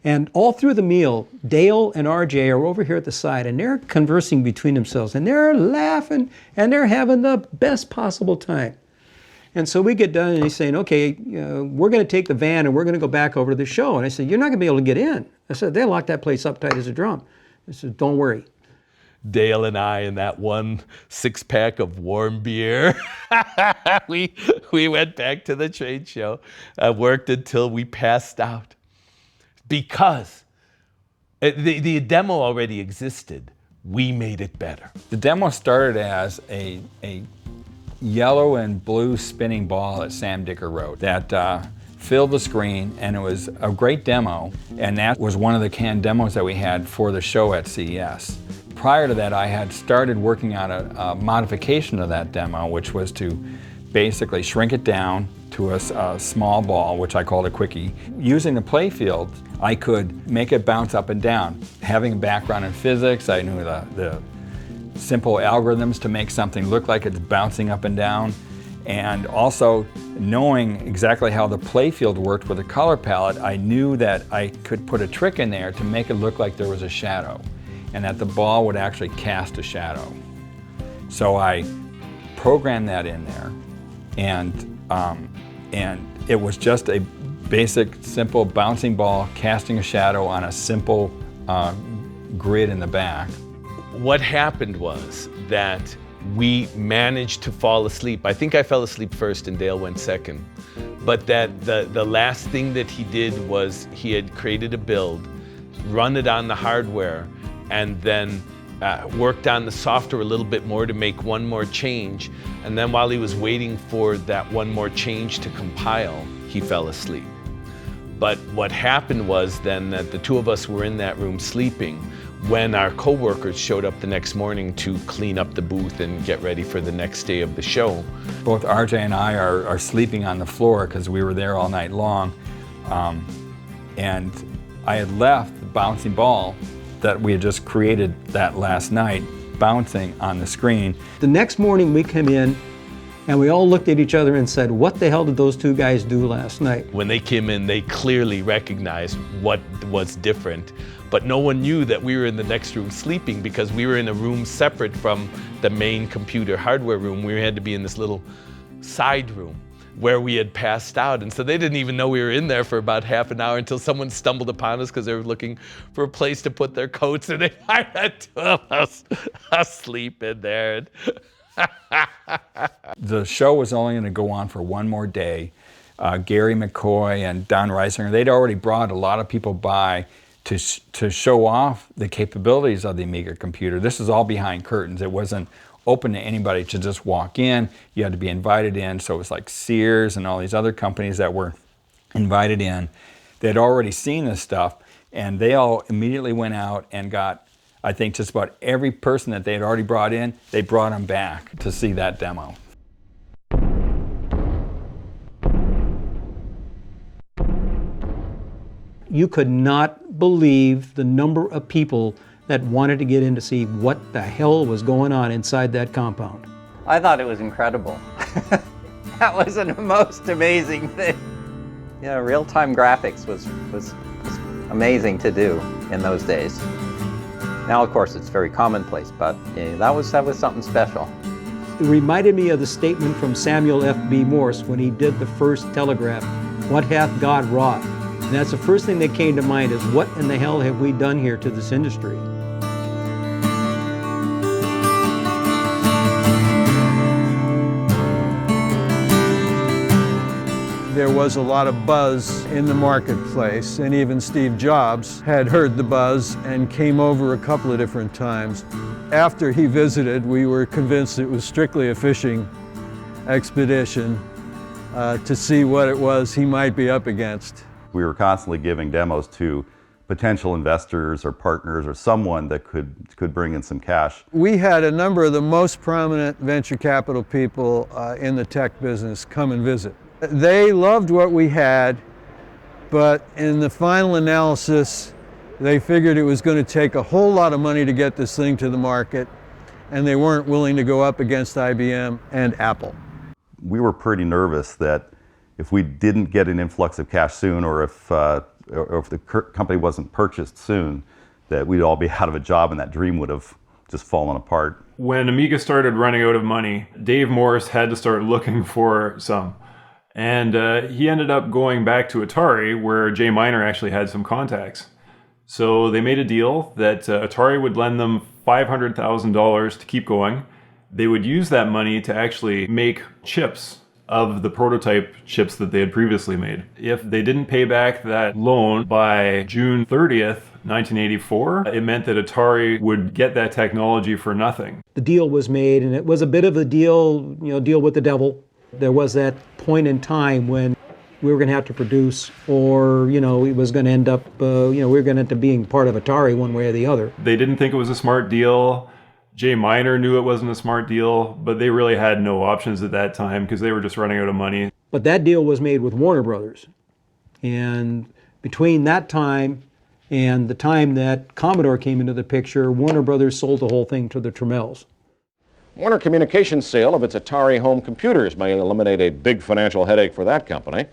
And all through the meal, Dale and RJ are over here at the side and they're conversing between themselves and they're laughing and they're having the best possible time. And so we get done and he's saying, okay, we're going to take the van and we're going to go back over to the show. And I said, you're not going to be able to get in. I said, they locked that place up tight as a drum. I said, don't worry. Dale and I and that one 6-pack of warm beer, we went back to the trade show. I worked until we passed out. Because the demo already existed, we made it better. The demo started as a yellow and blue spinning ball that Sam Dicker wrote that filled the screen, and it was a great demo, and that was one of the canned demos that we had for the show at CES. prior to that, I had started working on a modification of that demo, which was to basically shrink it down to a small ball, which I called a quickie. Using the playfield, I could make it bounce up and down. Having a background in physics, I knew the simple algorithms to make something look like it's bouncing up and down. And also knowing exactly how the playfield worked with the color palette, I knew that I could put a trick in there to make it look like there was a shadow and that the ball would actually cast a shadow. So I programmed that in there, and it was just a basic, simple bouncing ball casting a shadow on a simple grid in the back. What happened was that we managed to fall asleep. I think I fell asleep first and Dale went second. But that the last thing that he did was he had created a build, run it on the hardware, and then worked on the software a little bit more to make one more change. And then while he was waiting for that one more change to compile, he fell asleep. But what happened was then that the two of us were in that room sleeping when our co-workers showed up the next morning to clean up the booth and get ready for the next day of the show. Both RJ and I are sleeping on the floor because we were there all night long. And I had left the bouncing ball that we had just created that last night bouncing on the screen. The next morning we came in and we all looked at each other and said, what the hell did those two guys do last night? When they came in, they clearly recognized what was different, but no one knew that we were in the next room sleeping because we were in a room separate from the main computer hardware room. We had to be in this little side room where we had passed out. And so they didn't even know we were in there for about half an hour until someone stumbled upon us because they were looking for a place to put their coats, and they find that two of us asleep in there. The show was only going to go on for one more day. Gary McCoy and Don Reisinger, they'd already brought a lot of people by to show off the capabilities of the Amiga computer. This is all behind curtains. It wasn't open to anybody to just walk in. You had to be invited in, so it was like Sears and all these other companies that were invited in. They'd already seen this stuff, and they all immediately went out and got, I think, just about every person that they had already brought in, they brought them back to see that demo. You could not believe the number of people that wanted to get in to see what the hell was going on inside that compound. I thought it was incredible. That was the most amazing thing. Yeah, real-time graphics was amazing to do in those days. Now, of course, it's very commonplace, but yeah, that was something special. It reminded me of the statement from Samuel F.B. Morse when he did the first telegraph, "What hath God wrought?" And that's the first thing that came to mind is, what in the hell have we done here to this industry? There was a lot of buzz in the marketplace, and even Steve Jobs had heard the buzz and came over a couple of different times. After he visited, we were convinced it was strictly a fishing expedition to see what it was he might be up against. We were constantly giving demos to potential investors or partners or someone that could bring in some cash. We had a number of the most prominent venture capital people in the tech business come and visit. They loved what we had, but in the final analysis, they figured it was going to take a whole lot of money to get this thing to the market, and they weren't willing to go up against IBM and Apple. We were pretty nervous that if we didn't get an influx of cash soon, or if the company wasn't purchased soon, that we'd all be out of a job and that dream would have just fallen apart. When Amiga started running out of money, Dave Morris had to start looking for some. And he ended up going back to Atari, where Jay Miner actually had some contacts. So they made a deal that Atari would lend them $500,000 to keep going. They would use that money to actually make chips of the prototype chips that they had previously made. If they didn't pay back that loan by June 30th, 1984, it meant that Atari would get that technology for nothing. The deal was made, and it was a bit of a deal, deal with the devil. There was that point in time when we were going to have to produce, or, you know, it was going to end up, we were going to end up being part of Atari one way or the other. They didn't think it was a smart deal. Jay Miner knew it wasn't a smart deal, but they really had no options at that time because they were just running out of money. But that deal was made with Warner Brothers. And between that time and the time that Commodore came into the picture, Warner Brothers sold the whole thing to the Trammels. Warner Communications' sale of its Atari home computers may eliminate a big financial headache for that company,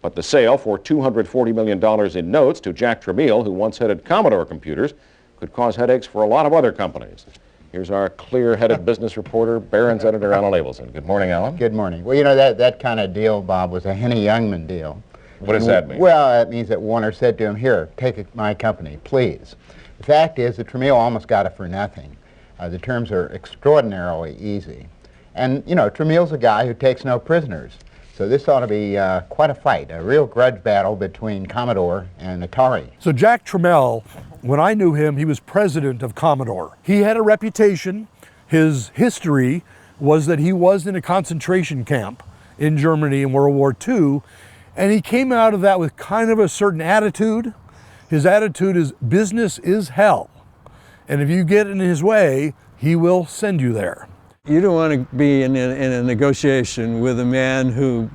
but the sale for $240 million in notes to Jack Tramiel, who once headed Commodore Computers, could cause headaches for a lot of other companies. Here's our clear-headed business reporter, Barron's editor, Alan Abelson. Good morning, Alan. Good morning. Well, you know, that kind of deal, Bob, was a Henny Youngman deal. What does that mean? Well, it means that Warner said to him, here, take my company, please. The fact is that Tramiel almost got it for nothing. The terms are extraordinarily easy. And, you know, Tramiel's a guy who takes no prisoners. So this ought to be quite a fight, a real grudge battle between Commodore and Atari. So Jack Tramiel, when I knew him, he was president of Commodore. He had a reputation. His history was that he was in a concentration camp in Germany in World War II, and he came out of that with kind of a certain attitude. His attitude is business is hell. And if you get in his way, he will send you there. You don't want to be in a negotiation with a man who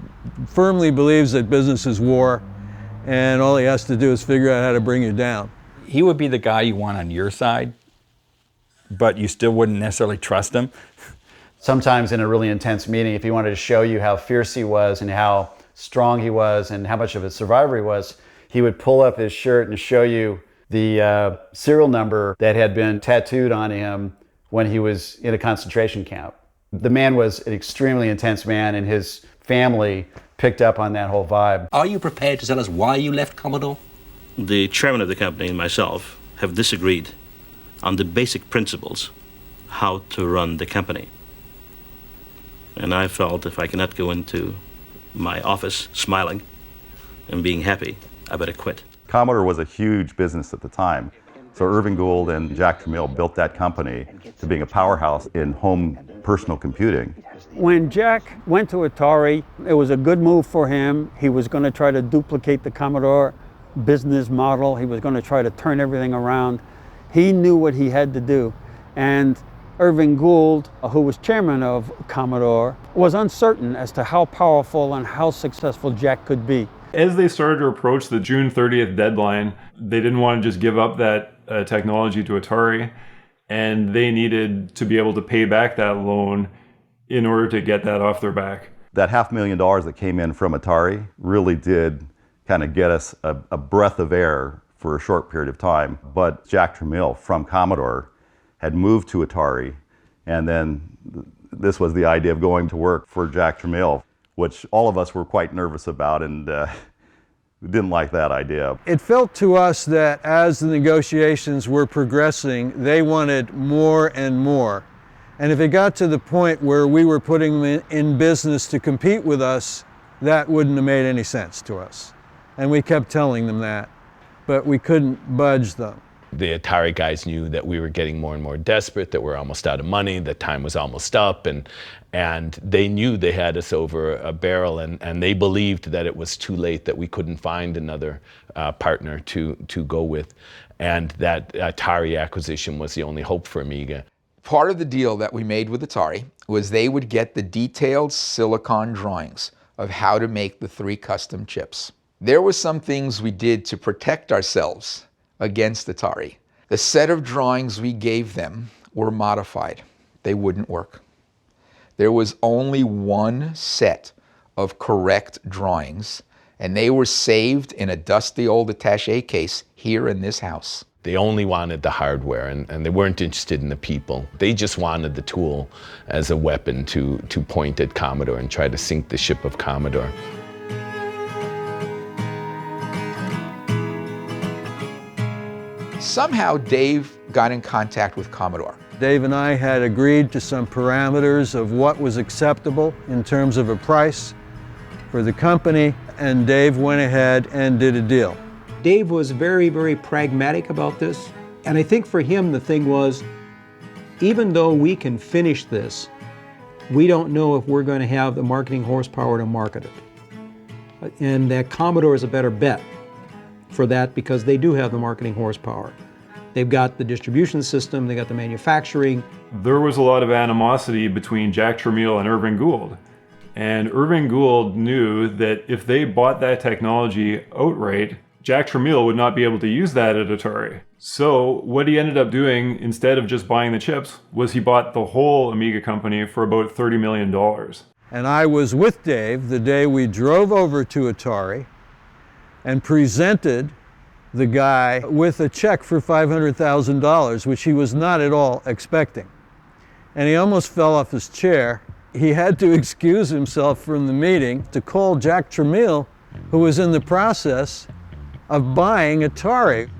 firmly believes that business is war, and all he has to do is figure out how to bring you down. He would be the guy you want on your side, but you still wouldn't necessarily trust him. Sometimes in a really intense meeting, if he wanted to show you how fierce he was and how strong he was and how much of a survivor he was, he would pull up his shirt and show you the serial number that had been tattooed on him when he was in a concentration camp. The man was an extremely intense man, and his family picked up on that whole vibe. Are you prepared to tell us why you left Commodore? The chairman of the company and myself have disagreed on the basic principles how to run the company. And I felt if I cannot go into my office smiling and being happy, I better quit. Commodore was a huge business at the time. So Irving Gould and Jack Tramiel built that company to being a powerhouse in home personal computing. When Jack went to Atari, it was a good move for him. He was going to try to duplicate the Commodore business model. He was going to try to turn everything around. He knew what he had to do. And Irving Gould, who was chairman of Commodore, was uncertain as to how powerful and how successful Jack could be. As they started to approach the June 30th deadline, they didn't want to just give up that technology to Atari, and they needed to be able to pay back that loan in order to get that off their back. That $500,000 that came in from Atari really did kind of get us a breath of air for a short period of time. But Jack Tramiel from Commodore had moved to Atari, and then this was the idea of going to work for Jack Tramiel, which all of us were quite nervous about, and we didn't like that idea. It felt to us that as the negotiations were progressing, they wanted more and more. And if it got to the point where we were putting them in business to compete with us, that wouldn't have made any sense to us. And we kept telling them that, but we couldn't budge them. The Atari guys knew that we were getting more and more desperate, that we're almost out of money, that time was almost up, and they knew they had us over a barrel, and they believed that it was too late, that we couldn't find another partner to go with, and that Atari acquisition was the only hope for Amiga. Part of the deal that we made with Atari was they would get the detailed silicon drawings of how to make the 3 custom chips. There were some things we did to protect ourselves against Atari. The set of drawings we gave them were modified. They wouldn't work. There was only one set of correct drawings, and they were saved in a dusty old attaché case here in this house. They only wanted the hardware, and they weren't interested in the people. They just wanted the tool as a weapon to point at Commodore and try to sink the ship of Commodore. Somehow Dave got in contact with Commodore. Dave and I had agreed to some parameters of what was acceptable in terms of a price for the company, and Dave went ahead and did a deal. Dave was very, very pragmatic about this, and I think for him the thing was, even though we can finish this, we don't know if we're going to have the marketing horsepower to market it. and that Commodore is a better bet for that because they do have the marketing horsepower. They've got the distribution system, they got the manufacturing. There was a lot of animosity between Jack Tramiel and Irving Gould. And Irving Gould knew that if they bought that technology outright, Jack Tramiel would not be able to use that at Atari. So what he ended up doing, instead of just buying the chips, was he bought the whole Amiga company for about $30 million. And I was with Dave the day we drove over to Atari and presented the guy with a check for $500,000, which he was not at all expecting. And he almost fell off his chair. He had to excuse himself from the meeting to call Jack Tramiel, who was in the process of buying Atari.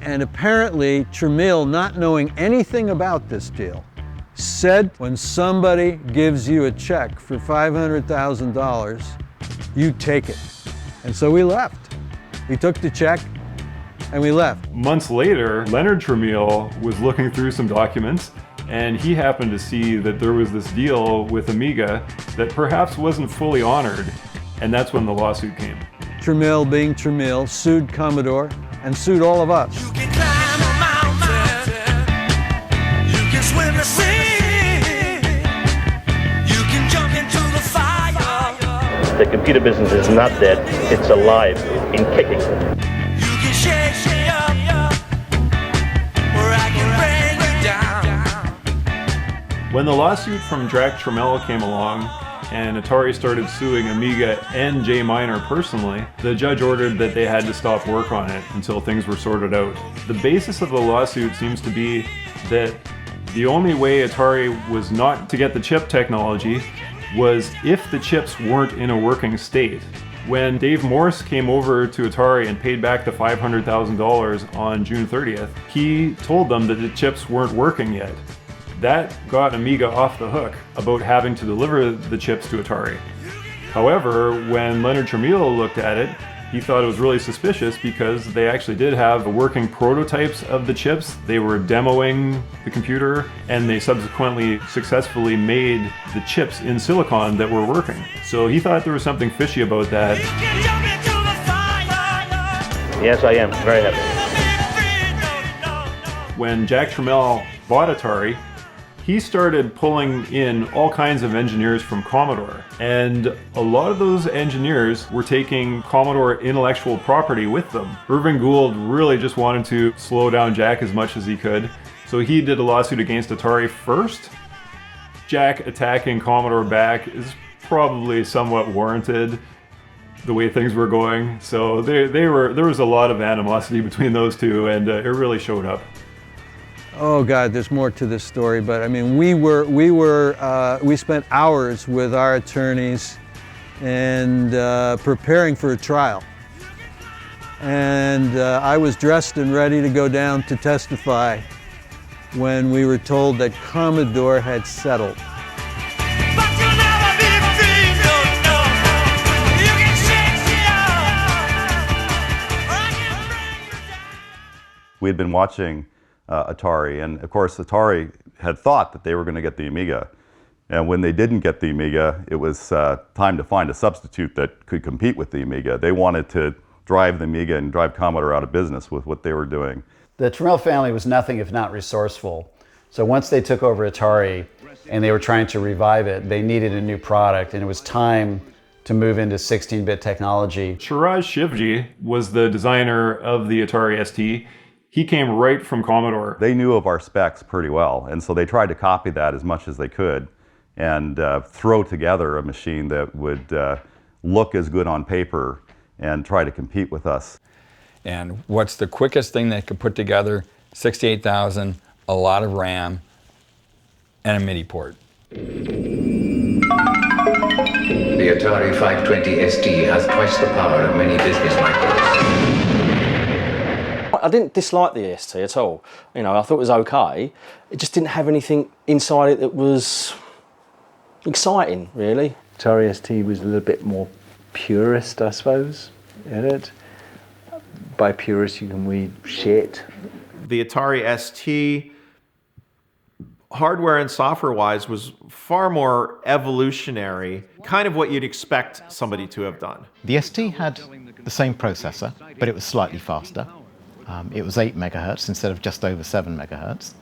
And apparently Tramiel, not knowing anything about this deal, said, when somebody gives you a check for $500,000, you take it. And so we left. He took the check and we left. Months later, Leonard Tramiel was looking through some documents and he happened to see that there was this deal with Amiga that perhaps wasn't fully honored, and that's when the lawsuit came. Tramiel, being Tramiel, sued Commodore and sued all of us. You can climb a mountain, you can swim the sea, you can jump into the fire. The computer business is not dead, it's alive and kicking. You can shake me up, or I can bring you down. When the lawsuit from Jack Tramiel came along, and Atari started suing Amiga and J Miner personally, the judge ordered that they had to stop work on it until things were sorted out. The basis of the lawsuit seems to be that the only way Atari was not to get the chip technology was if the chips weren't in a working state. When Dave Morse came over to Atari and paid back the $500,000 on June 30th, he told them that the chips weren't working yet. That got Amiga off the hook about having to deliver the chips to Atari. However, when Leonard Tramiel looked at it, he thought it was really suspicious because they actually did have working prototypes of the chips. They were demoing the computer, and they subsequently successfully made the chips in silicon that were working. So he thought there was something fishy about that. Yes, I am. Very happy. When Jack Tramiel bought Atari, he started pulling in all kinds of engineers from Commodore. And a lot of those engineers were taking Commodore intellectual property with them. Irving Gould really just wanted to slow down Jack as much as he could. So he did a lawsuit against Atari first. Jack attacking Commodore back is probably somewhat warranted, the way things were going. So there was a lot of animosity between those two, and it really showed up. Oh God, there's more to this story, but I mean, we spent hours with our attorneys and preparing for a trial. And I was dressed and ready to go down to testify when we were told that Commodore had settled. We had been watching Atari, and of course Atari had thought that they were going to get the Amiga, and when they didn't get the Amiga, it was time to find a substitute that could compete with the Amiga. They wanted to drive the Amiga and drive Commodore out of business with what they were doing. The Tramiel family was nothing if not resourceful. So once they took over Atari and they were trying to revive it, they needed a new product, and it was time to move into 16-bit technology. Shiraj Shivji was the designer of the Atari ST. He came right from Commodore. They knew of our specs pretty well, and so they tried to copy that as much as they could and throw together a machine that would look as good on paper and try to compete with us. And what's the quickest thing they could put together? 68,000, a lot of RAM, and a MIDI port. The Atari 520 ST has twice the power of many business micros. I didn't dislike the ST at all. You know, I thought it was okay. It just didn't have anything inside it that was exciting, really. Atari ST was a little bit more purist, I suppose, in it. By purist, you can read shit. The Atari ST hardware and software-wise was far more evolutionary, kind of what you'd expect somebody to have done. The ST had the same processor, but it was slightly faster. It was 8 megahertz instead of just over 7 megahertz.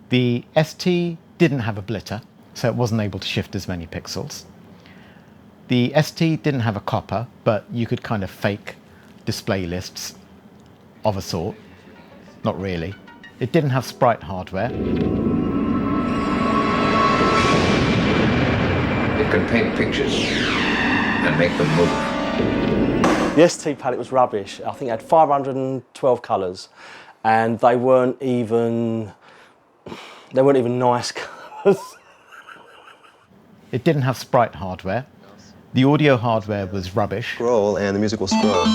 The ST didn't have a blitter, so it wasn't able to shift as many pixels. The ST didn't have a copper, but you could kind of fake display lists of a sort. Not really. It didn't have sprite hardware. It can paint pictures and make them move. The ST palette was rubbish. I think it had 512 colours, and they weren't even nice colours. It didn't have sprite hardware. The audio hardware was rubbish. Scroll and the music will scroll.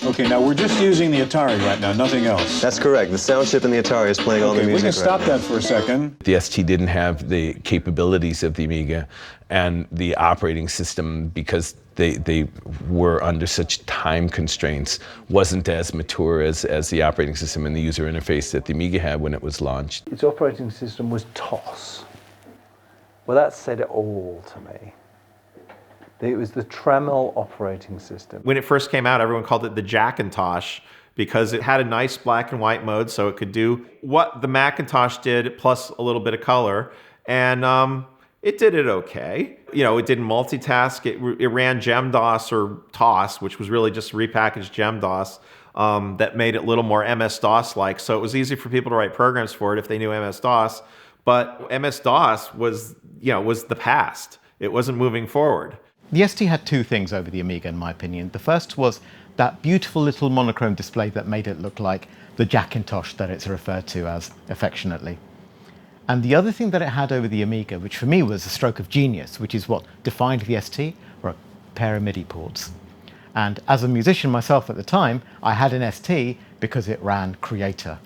Okay, now we're just using the Atari right now, nothing else. That's correct. The sound chip in the Atari is playing all the music. We can stop that for a second. The ST didn't have the capabilities of the Amiga and the operating system, because they were under such time constraints, wasn't as mature as the operating system and the user interface that the Amiga had when it was launched. Its operating system was TOS. Well, that said it all to me. It was the Tremel operating system. When it first came out, everyone called it the Jackintosh because it had a nice black and white mode, so it could do what the Macintosh did plus a little bit of color, and it did it okay. You know, it didn't multitask. It ran GemDOS or TOS, which was really just repackaged GemDOS. That made it a little more MS-DOS-like, so it was easy for people to write programs for it if they knew MS-DOS. But MS-DOS was the past. It wasn't moving forward. The ST had two things over the Amiga, in my opinion. The first was that beautiful little monochrome display that made it look like the Jackintosh that it's referred to as affectionately. And the other thing that it had over the Amiga, which for me was a stroke of genius, which is what defined the ST, were a pair of MIDI ports. And as a musician myself at the time, I had an ST because it ran Creator,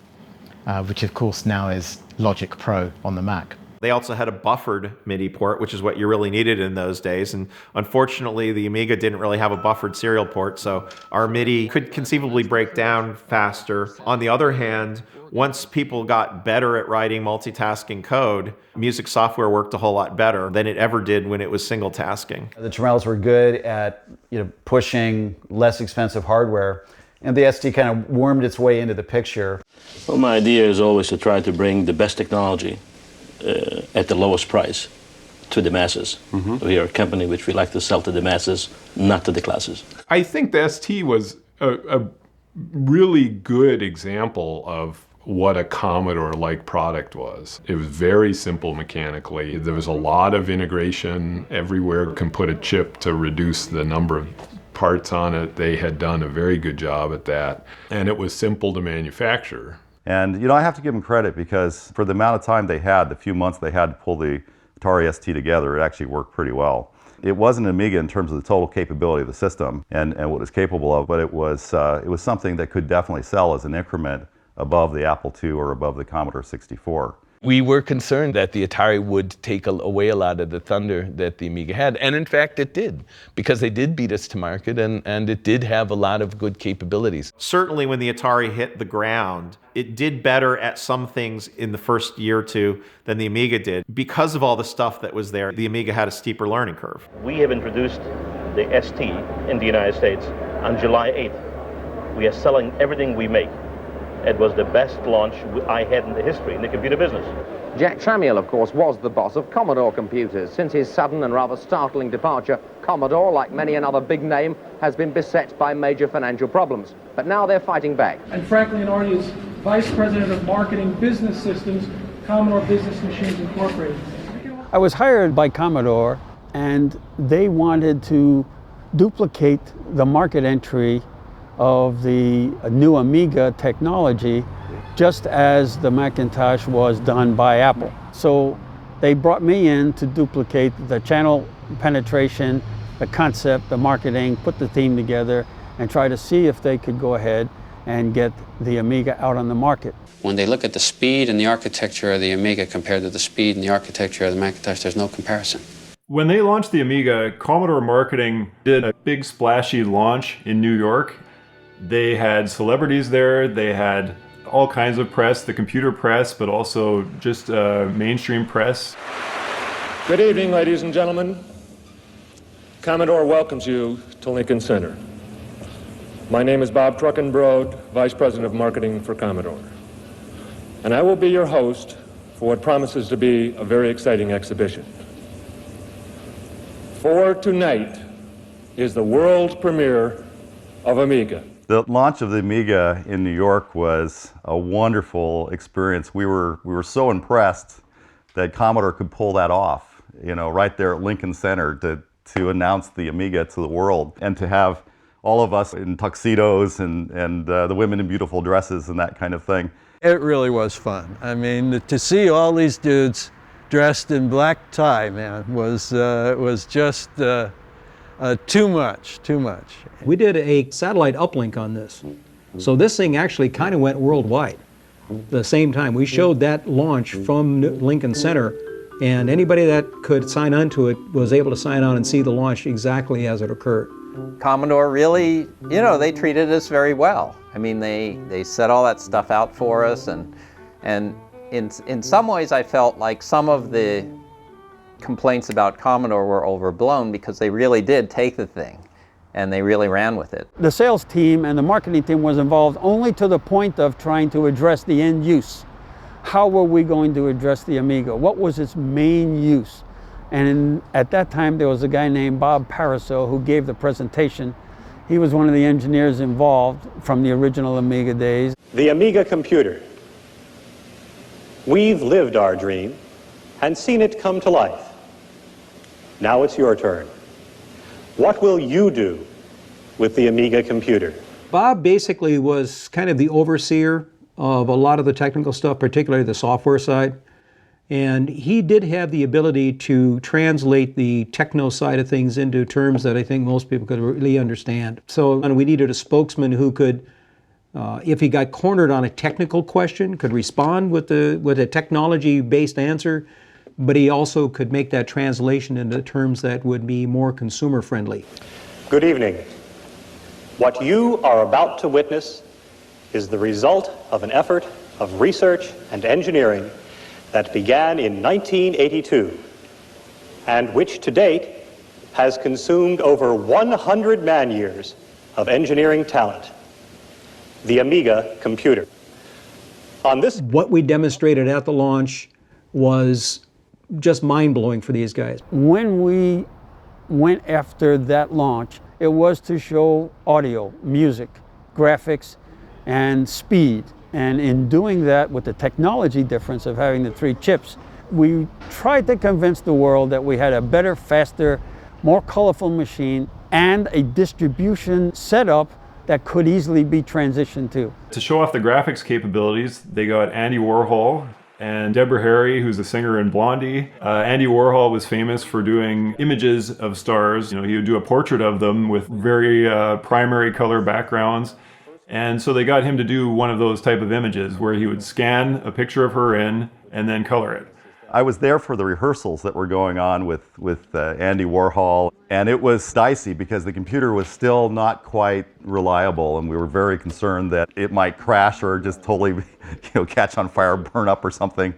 which of course now is Logic Pro on the Mac. They also had a buffered MIDI port, which is what you really needed in those days. And unfortunately, the Amiga didn't really have a buffered serial port, so our MIDI could conceivably break down faster. On the other hand, once people got better at writing multitasking code, music software worked a whole lot better than it ever did when it was single tasking. The Tremels were good at pushing less expensive hardware, and the ST kind of wormed its way into the picture. Well, my idea is always to try to bring the best technology at the lowest price to the masses. We are a company which we like to sell to the masses, not to the classes. I think the ST was a really good example of what a Commodore-like product was. It was very simple mechanically. There was a lot of integration. Everywhere can put a chip to reduce the number of parts on it. They had done a very good job at that. And it was simple to manufacture. And I have to give them credit because for the amount of time they had, the few months they had to pull the Atari ST together, it actually worked pretty well. It wasn't an Amiga in terms of the total capability of the system and what it was capable of, but it was something that could definitely sell as an increment above the Apple II or above the Commodore 64. We were concerned that the Atari would take away a lot of the thunder that the Amiga had, and in fact it did, because they did beat us to market and it did have a lot of good capabilities. Certainly when the Atari hit the ground, it did better at some things in the first year or two than the Amiga did. Because of all the stuff that was there, the Amiga had a steeper learning curve. We have introduced the ST in the United States on July 8th. We are selling everything we make. It was the best launch I had in the history in the computer business. Jack Tramiel, of course, was the boss of Commodore Computers. Since his sudden and rather startling departure, Commodore, like many another big name, has been beset by major financial problems. But now they're fighting back. And Frank Leonardi is Vice President of Marketing Business Systems, Commodore Business Machines Incorporated. I was hired by Commodore, and they wanted to duplicate the market entry of the new Amiga technology, just as the Macintosh was done by Apple. So they brought me in to duplicate the channel penetration, the concept, the marketing, put the team together, and try to see if they could go ahead and get the Amiga out on the market. When they look at the speed and the architecture of the Amiga compared to the speed and the architecture of the Macintosh, there's no comparison. When they launched the Amiga, Commodore marketing did a big splashy launch in New York. They had celebrities there, they had all kinds of press, the computer press, but also just mainstream press. Good evening, ladies and gentlemen. Commodore welcomes you to Lincoln Center. My name is Bob Truckenbrode, Vice President of Marketing for Commodore. And I will be your host for what promises to be a very exciting exhibition. For tonight is the world premiere of Amiga. The launch of the Amiga in New York was a wonderful experience. We were so impressed that Commodore could pull that off, you know, right there at Lincoln Center to announce the Amiga to the world, and to have all of us in tuxedos and the women in beautiful dresses and that kind of thing. It really was fun. I mean, to see all these dudes dressed in black tie, man, was just too much. We did a satellite uplink on this. So this thing actually kind of went worldwide. At the same time, we showed that launch from Lincoln Center, and anybody that could sign on to it was able to sign on and see the launch exactly as it occurred. Commodore really, you know, they treated us very well. I mean, they set all that stuff out for us, and in some ways I felt like some of the complaints about Commodore were overblown, because they really did take the thing and they really ran with it. The sales team and the marketing team was involved only to the point of trying to address the end use. How were we going to address the Amiga? What was its main use? And at that time, there was a guy named Bob Paraso who gave the presentation. He was one of the engineers involved from the original Amiga days. The Amiga computer. We've lived our dream and seen it come to life. Now it's your turn. What will you do with the Amiga computer? Bob basically was kind of the overseer of a lot of the technical stuff, particularly the software side. And he did have the ability to translate the techno side of things into terms that I think most people could really understand. So we needed a spokesman who could, if he got cornered on a technical question, could respond with a technology-based answer, but he also could make that translation into terms that would be more consumer-friendly. Good evening. What you are about to witness is the result of an effort of research and engineering that began in 1982 and which to date has consumed over 100 man-years of engineering talent. The Amiga computer. What we demonstrated at the launch was just mind-blowing for these guys. When we went after that launch, it was to show audio, music, graphics, and speed. And in doing that, with the technology difference of having the 3 chips, we tried to convince the world that we had a better, faster, more colorful machine and a distribution setup that could easily be transitioned to. To show off the graphics capabilities, they got Andy Warhol and Deborah Harry, who's a singer in Blondie. Andy Warhol was famous for doing images of stars. You know, he would do a portrait of them with very primary color backgrounds. And so they got him to do one of those type of images where he would scan a picture of her in and then color it. I was there for the rehearsals that were going on with Andy Warhol, and it was dicey because the computer was still not quite reliable, and we were very concerned that it might crash or just totally catch on fire, burn up or something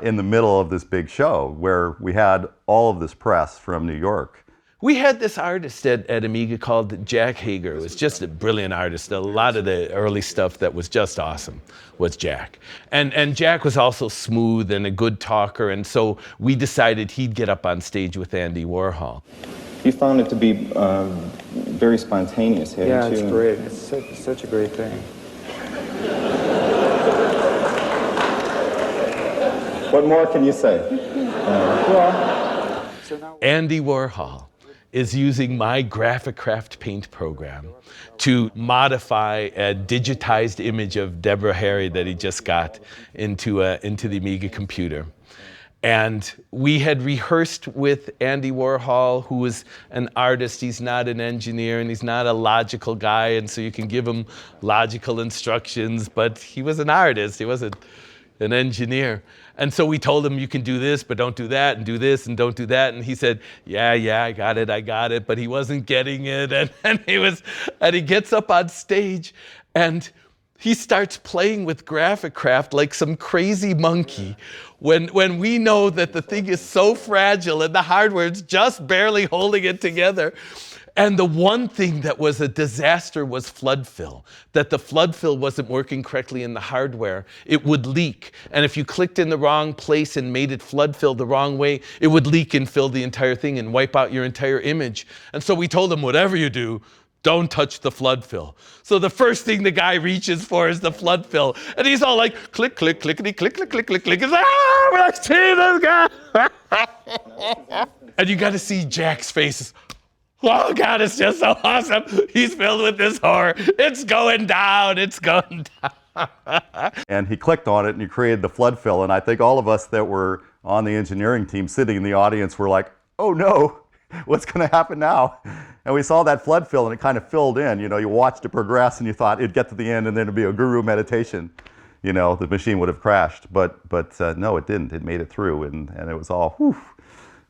in the middle of this big show where we had all of this press from New York. We had this artist at Amiga called Jack Hager. It was just a brilliant artist. A lot of the early stuff that was just awesome was Jack. And Jack was also smooth and a good talker, and so we decided he'd get up on stage with Andy Warhol. You found it to be very spontaneous, hadn't you? Yeah, it's great. It's such a great thing. What more can you say? Andy Warhol is using my GraphicCraft Paint program to modify a digitized image of Deborah Harry that he just got into the Amiga computer. And we had rehearsed with Andy Warhol, who is an artist. He's not an engineer and he's not a logical guy, and so you can give him logical instructions, but he was an artist. He wasn't, an engineer. And so we told him, you can do this, but don't do that, and do this, and don't do that. And he said, yeah, I got it. But he wasn't getting it. And he gets up on stage, and he starts playing with Graphicraft like some crazy monkey. When we know that the thing is so fragile and the hardware's just barely holding it together. And the one thing that was a disaster was flood fill, that the flood fill wasn't working correctly in the hardware. It would leak. And if you clicked in the wrong place and made it flood fill the wrong way, it would leak and fill the entire thing and wipe out your entire image. And so we told him, whatever you do, don't touch the flood fill. So the first thing the guy reaches for is the flood fill. And he's all like, click, click, clickety, click, click, click, click, click. He's like, I see this guy. And you got to see Jack's face. Oh God, it's just so awesome. He's filled with this horror. It's going down, it's going down. And he clicked on it and he created the flood fill. And I think all of us that were on the engineering team sitting in the audience were like, oh no, what's gonna happen now? And we saw that flood fill and it kind of filled in. You know, you watched it progress and you thought it'd get to the end and then it'd be a guru meditation. You know, the machine would have crashed. But no, it didn't. It made it through and it was all whew.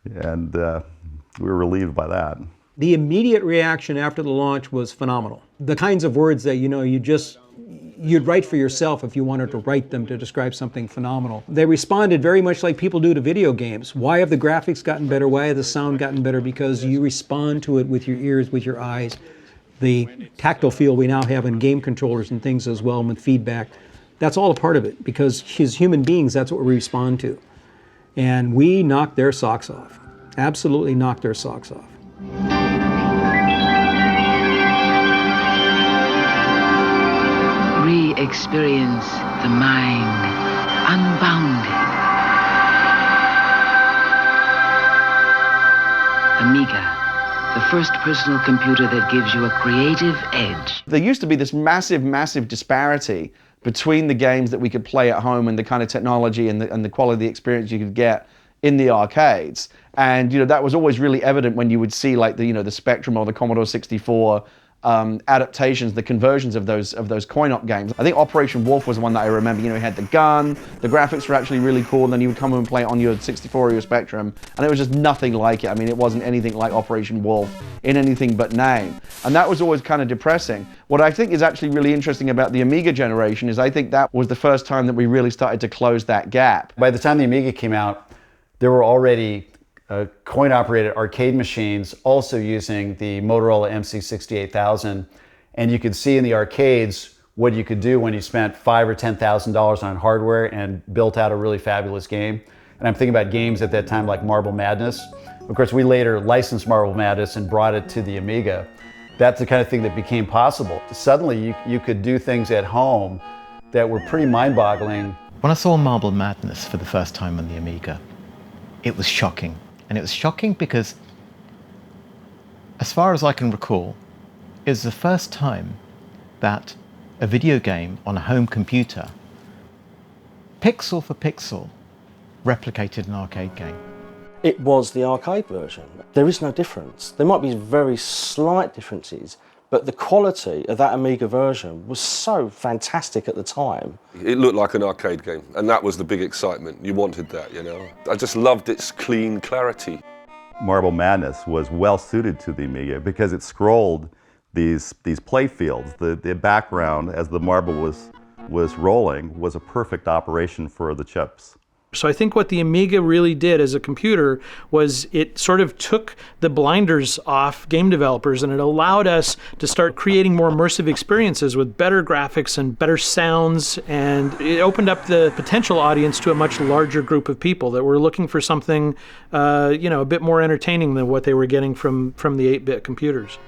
And we were relieved by that. The immediate reaction after the launch was phenomenal. The kinds of words that, you know, you'd write for yourself if you wanted to write them to describe something phenomenal. They responded very much like people do to video games. Why have the graphics gotten better? Why have the sound gotten better? Because you respond to it with your ears, with your eyes. The tactile feel we now have in game controllers and things as well, and with feedback, that's all a part of it, because as human beings, that's what we respond to. And we knocked their socks off. Absolutely knocked their socks off. Re-experience the mind unbounded. Amiga, the first personal computer that gives you a creative edge. There used to be this massive disparity between the games that we could play at home and the kind of technology and the quality experience you could get in the arcades. And you know, that was always really evident when you would see like the Spectrum or the Commodore 64 adaptations, the conversions of those coin-op games. I think Operation Wolf was one that I remember. You know, you had the gun, the graphics were actually really cool, and then you would come home and play it on your 64 or your Spectrum, and it was just nothing like it. I mean, it wasn't anything like Operation Wolf in anything but name. And that was always kind of depressing. What I think is actually really interesting about the Amiga generation is I think that was the first time that we really started to close that gap. By the time the Amiga came out, there were already coin-operated arcade machines also using the Motorola MC68000, and you could see in the arcades what you could do when you spent $5,000 or $10,000 on hardware and built out a really fabulous game. And I'm thinking about games at that time like Marble Madness. Of course, we later licensed Marble Madness and brought it to the Amiga. That's the kind of thing that became possible. Suddenly, you could do things at home that were pretty mind-boggling. When I saw Marble Madness for the first time on the Amiga, it was shocking. And it was shocking because, as far as I can recall, it was the first time that a video game on a home computer, pixel for pixel, replicated an arcade game. It was the arcade version. There is no difference. There might be very slight differences, but the quality of that Amiga version was so fantastic at the time. It looked like an arcade game, and that was the big excitement. You wanted that, you know. I just loved its clean clarity. Marble Madness was well suited to the Amiga because it scrolled these play fields. The background as the marble was rolling was a perfect operation for the chips. So I think what the Amiga really did as a computer was it sort of took the blinders off game developers, and it allowed us to start creating more immersive experiences with better graphics and better sounds, and it opened up the potential audience to a much larger group of people that were looking for something a bit more entertaining than what they were getting from the 8-bit computers.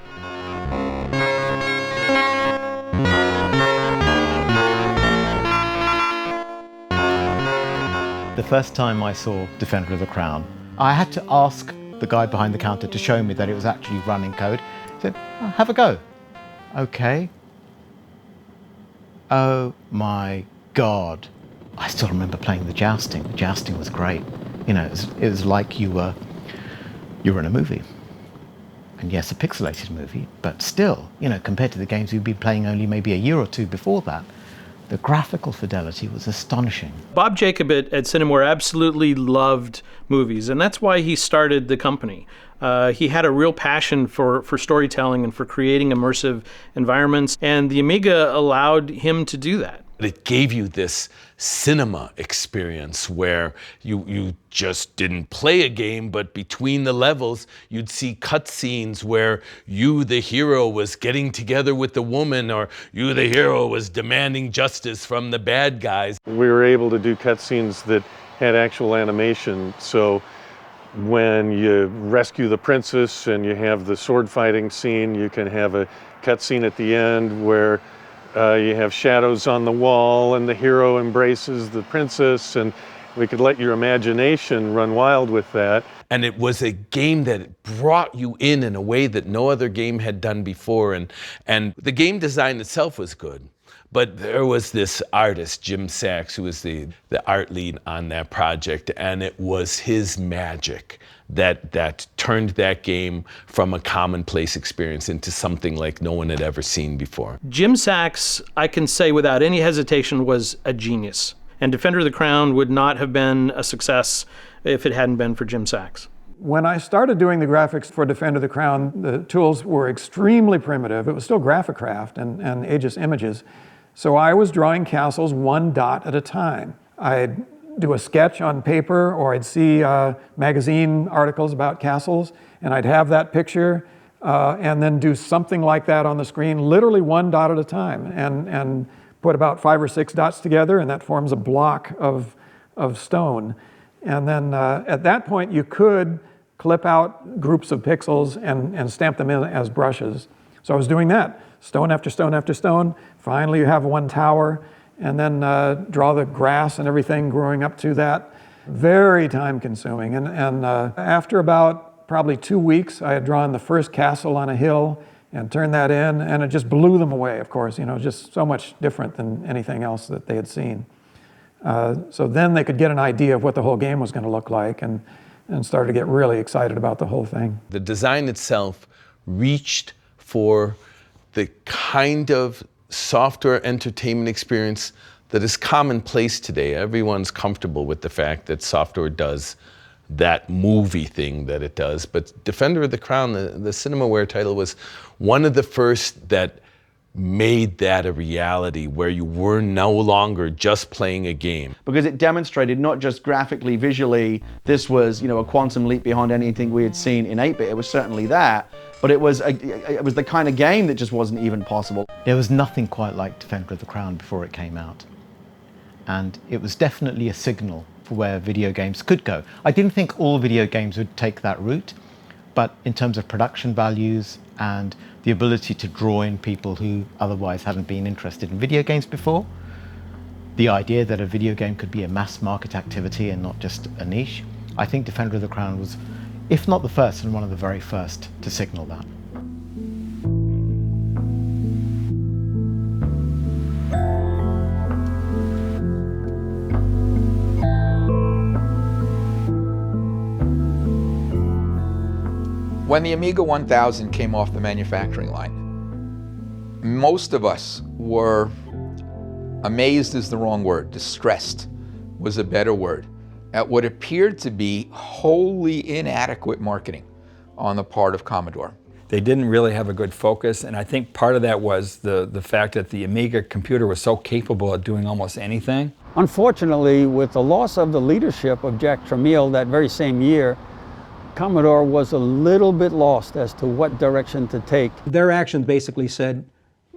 The first time I saw Defender of the Crown, I had to ask the guy behind the counter to show me that it was actually running code. He said, oh, have a go. Okay. Oh my God. I still remember playing the jousting. The jousting was great. You know, it was like you were in a movie. And yes, a pixelated movie, but still, you know, compared to the games we'd been playing only maybe a year or two before that, the graphical fidelity was astonishing. Bob Jacob at Cinemore absolutely loved movies, and that's why he started the company. He had a real passion for storytelling and for creating immersive environments, and the Amiga allowed him to do that. It gave you this cinema experience where you just didn't play a game, but between the levels, you'd see cutscenes where you, the hero, was getting together with the woman, or you, the hero, was demanding justice from the bad guys. We were able to do cutscenes that had actual animation, so when you rescue the princess and you have the sword fighting scene, you can have a cutscene at the end where you have shadows on the wall and the hero embraces the princess, and we could let your imagination run wild with that. And it was a game that brought you in a way that no other game had done before. And the game design itself was good. But there was this artist, Jim Sachs, who was the art lead on that project, and it was his magic that turned that game from a commonplace experience into something like no one had ever seen before. Jim Sachs, I can say without any hesitation, was a genius. And Defender of the Crown would not have been a success if it hadn't been for Jim Sachs. When I started doing the graphics for Defender of the Crown, the tools were extremely primitive. It was still Graphicraft and Aegis images. So I was drawing castles one dot at a time. I'd do a sketch on paper, or I'd see magazine articles about castles, and I'd have that picture, and then do something like that on the screen, literally one dot at a time, and put about 5 or 6 dots together, and that forms a block of stone. And then at that point, you could clip out groups of pixels and stamp them in as brushes. So I was doing that, stone after stone after stone. Finally, you have one tower, and then draw the grass and everything growing up to that. Very time consuming. And after about probably 2 weeks, I had drawn the first castle on a hill and turned that in, and it just blew them away, of course, just so much different than anything else that they had seen. So then they could get an idea of what the whole game was going to look like, and started to get really excited about the whole thing. The design itself reached for the kind of software entertainment experience that is commonplace today. Everyone's comfortable with the fact that software does that movie thing that it does. But Defender of the Crown, the Cinemaware title, was one of the first that made that a reality, where you were no longer just playing a game. Because it demonstrated not just graphically, visually, this was a quantum leap beyond anything we had seen in 8-bit. It was certainly that, but it was the kind of game that just wasn't even possible. There was nothing quite like Defender of the Crown before it came out. And it was definitely a signal for where video games could go. I didn't think all video games would take that route, but in terms of production values and the ability to draw in people who otherwise hadn't been interested in video games before, the idea that a video game could be a mass market activity and not just a niche, I think Defender of the Crown was, if not the first, and one of the very first to signal that. When the Amiga 1000 came off the manufacturing line, most of us were amazed is the wrong word, distressed was a better word, at what appeared to be wholly inadequate marketing on the part of Commodore. They didn't really have a good focus, and I think part of that was the fact that the Amiga computer was so capable of doing almost anything. Unfortunately, with the loss of the leadership of Jack Tramiel that very same year, Commodore was a little bit lost as to what direction to take. Their actions basically said,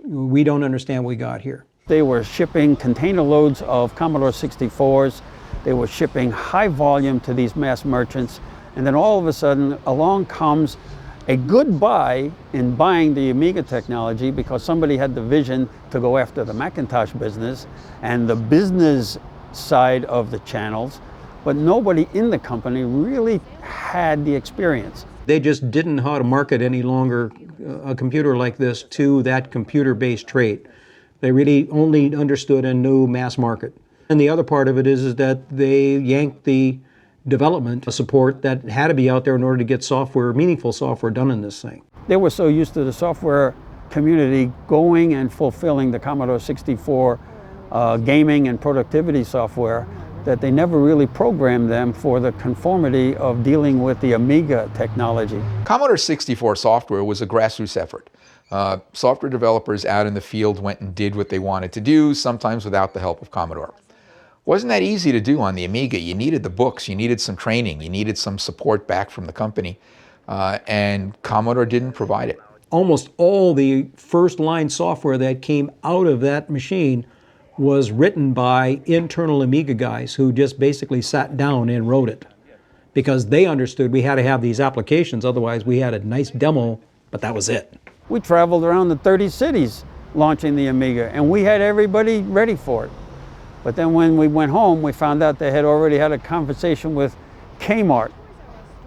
we don't understand what we got here. They were shipping container loads of Commodore 64s. They were shipping high volume to these mass merchants. And then all of a sudden, along comes a good buy in buying the Amiga technology, because somebody had the vision to go after the Macintosh business and the business side of the channels. But nobody in the company really had the experience. They just didn't know how to market any longer a computer like this to that computer-based trade. They really only understood and knew mass market. And the other part of it is that they yanked the development support that had to be out there in order to get software, meaningful software done in this thing. They were so used to the software community going and fulfilling the Commodore 64 gaming and productivity software, that they never really programmed them for the conformity of dealing with the Amiga technology. Commodore 64 software was a grassroots effort. Software developers out in the field went and did what they wanted to do, sometimes without the help of Commodore. Wasn't that easy to do on the Amiga? You needed the books, you needed some training, you needed some support back from the company, and Commodore didn't provide it. Almost all the first line software that came out of that machine was written by internal Amiga guys who just basically sat down and wrote it, because they understood we had to have these applications, otherwise we had a nice demo, but that was it. We traveled around the 30 cities launching the Amiga, and we had everybody ready for it. But then when we went home, we found out they had already had a conversation with Kmart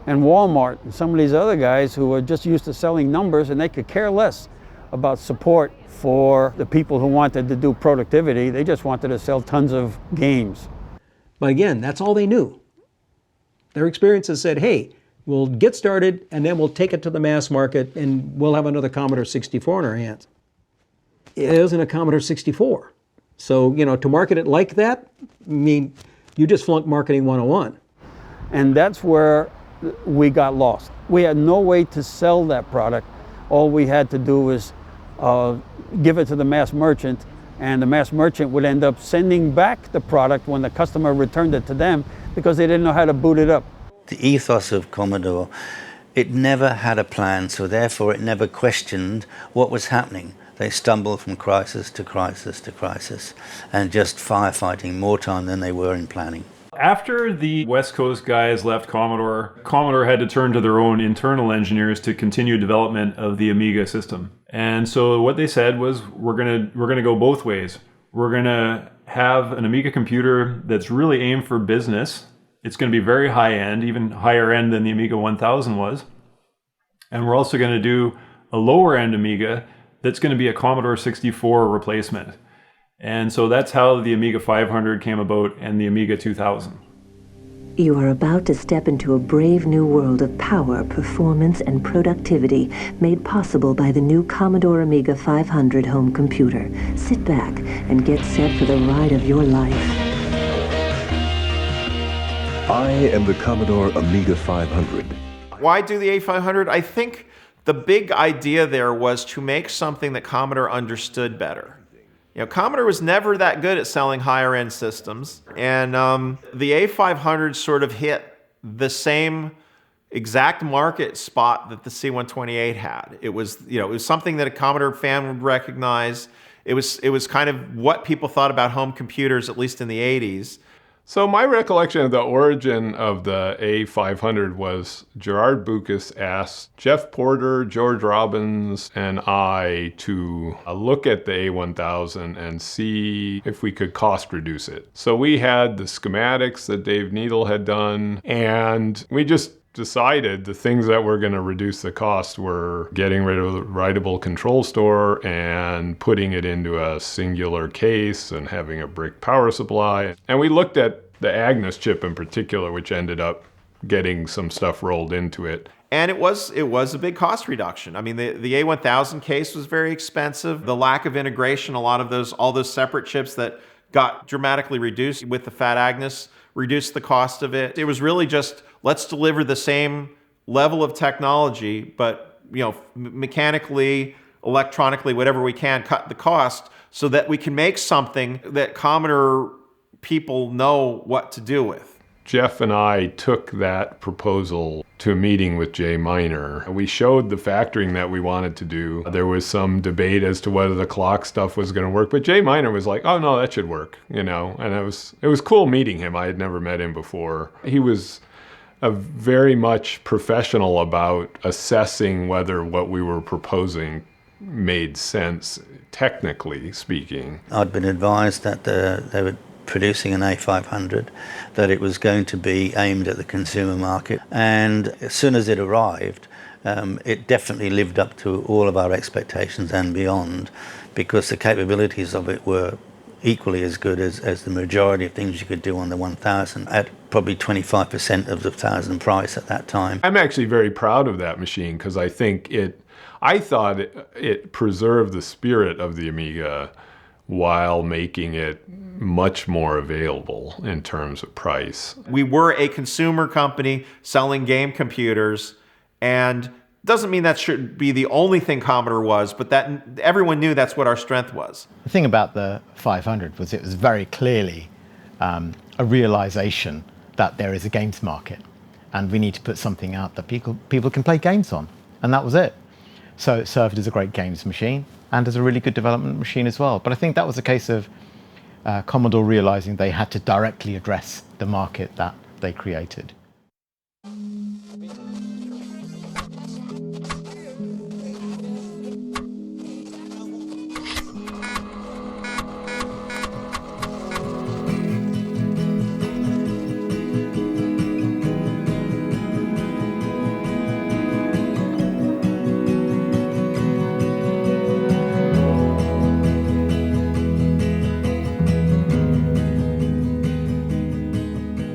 and Walmart and some of these other guys who were just used to selling numbers, and they could care less about support for the people who wanted to do productivity. They just wanted to sell tons of games. But again, that's all they knew. Their experiences said, hey, we'll get started and then we'll take it to the mass market and we'll have another Commodore 64 in our hands. It wasn't a Commodore 64. So, to market it like that, I mean, you just flunked marketing 101. And that's where we got lost. We had no way to sell that product. All we had to do was give it to the mass merchant, and the mass merchant would end up sending back the product when the customer returned it to them because they didn't know how to boot it up. The ethos of Commodore, it never had a plan, so therefore it never questioned what was happening. They stumbled from crisis to crisis to crisis, and just firefighting more time than they were in planning. After the West Coast guys left Commodore, Commodore had to turn to their own internal engineers to continue development of the Amiga system. And so what they said was, we're gonna go both ways. We're gonna have an Amiga computer that's really aimed for business. It's gonna be very high end, even higher end than the Amiga 1000 was. And we're also gonna do a lower end Amiga that's gonna be a Commodore 64 replacement. And so that's how the Amiga 500 came about and the Amiga 2000. You are about to step into a brave new world of power, performance, and productivity made possible by the new Commodore Amiga 500 home computer. Sit back and get set for the ride of your life. I am the Commodore Amiga 500. Why do the A500? I think the big idea there was to make something that Commodore understood better. Commodore was never that good at selling higher end systems, and the A500 sort of hit the same exact market spot that the C128 had. It was, it was something that a Commodore fan would recognize. It was kind of what people thought about home computers, at least in the 80s. So my recollection of the origin of the A500 was Gerard Boucus asked Jeff Porter, George Robbins, and I to look at the A1000 and see if we could cost reduce it. So we had the schematics that Dave Needle had done, and we just decided the things that were going to reduce the cost were getting rid of the writable control store and putting it into a singular case and having a brick power supply. And we looked at the Agnes chip in particular, which ended up getting some stuff rolled into it. And it was a big cost reduction. I mean, the A1000 case was very expensive. The lack of integration, all those separate chips that got dramatically reduced with the Fat Agnes reduced the cost of it. It was really just, let's deliver the same level of technology, but mechanically, electronically, whatever we can, cut the cost so that we can make something that Commodore people know what to do with. Jeff and I took that proposal to a meeting with Jay Miner. We showed the factoring that we wanted to do. There was some debate as to whether the clock stuff was going to work, but Jay Miner was like, oh no, that should work, and it was cool meeting him. I had never met him before. He was very much professional about assessing whether what we were proposing made sense, technically speaking. I'd been advised that they were producing an A500, that it was going to be aimed at the consumer market. And as soon as it arrived, it definitely lived up to all of our expectations and beyond, because the capabilities of it were equally as good as the majority of things you could do on the 1000 at probably 25% of the 1000 price at that time. I'm actually very proud of that machine because I thought it preserved the spirit of the Amiga while making it much more available in terms of price. We were a consumer company selling game computers, and doesn't mean that should be the only thing Commodore was, but that everyone knew that's what our strength was. The thing about the 500 was it was very clearly a realization that there is a games market and we need to put something out that people can play games on. And that was it. So it served as a great games machine and as a really good development machine as well. But I think that was a case of Commodore realizing they had to directly address the market that they created.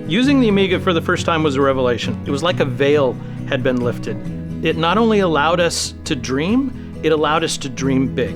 Using the Amiga for the first time was a revelation. It was like a veil had been lifted. It not only allowed us to dream, it allowed us to dream big.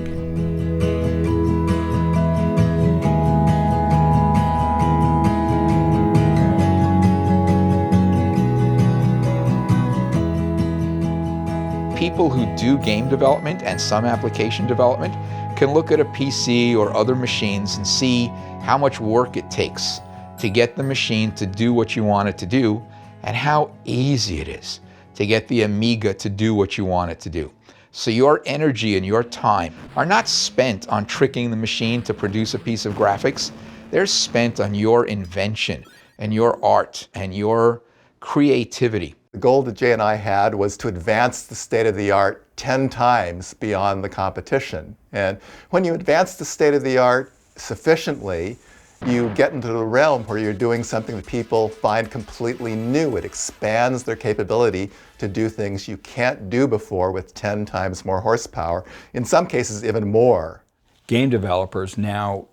People who do game development and some application development can look at a PC or other machines and see how much work it takes to get the machine to do what you want it to do, and how easy it is to get the Amiga to do what you want it to do. So your energy and your time are not spent on tricking the machine to produce a piece of graphics. They're spent on your invention and your art and your creativity. The goal that Jay and I had was to advance the state of the art 10 times beyond the competition. And when you advance the state of the art sufficiently, you get into the realm where you're doing something that people find completely new. It expands their capability to do things you can't do before with 10 times more horsepower, in some cases even more. Game developers now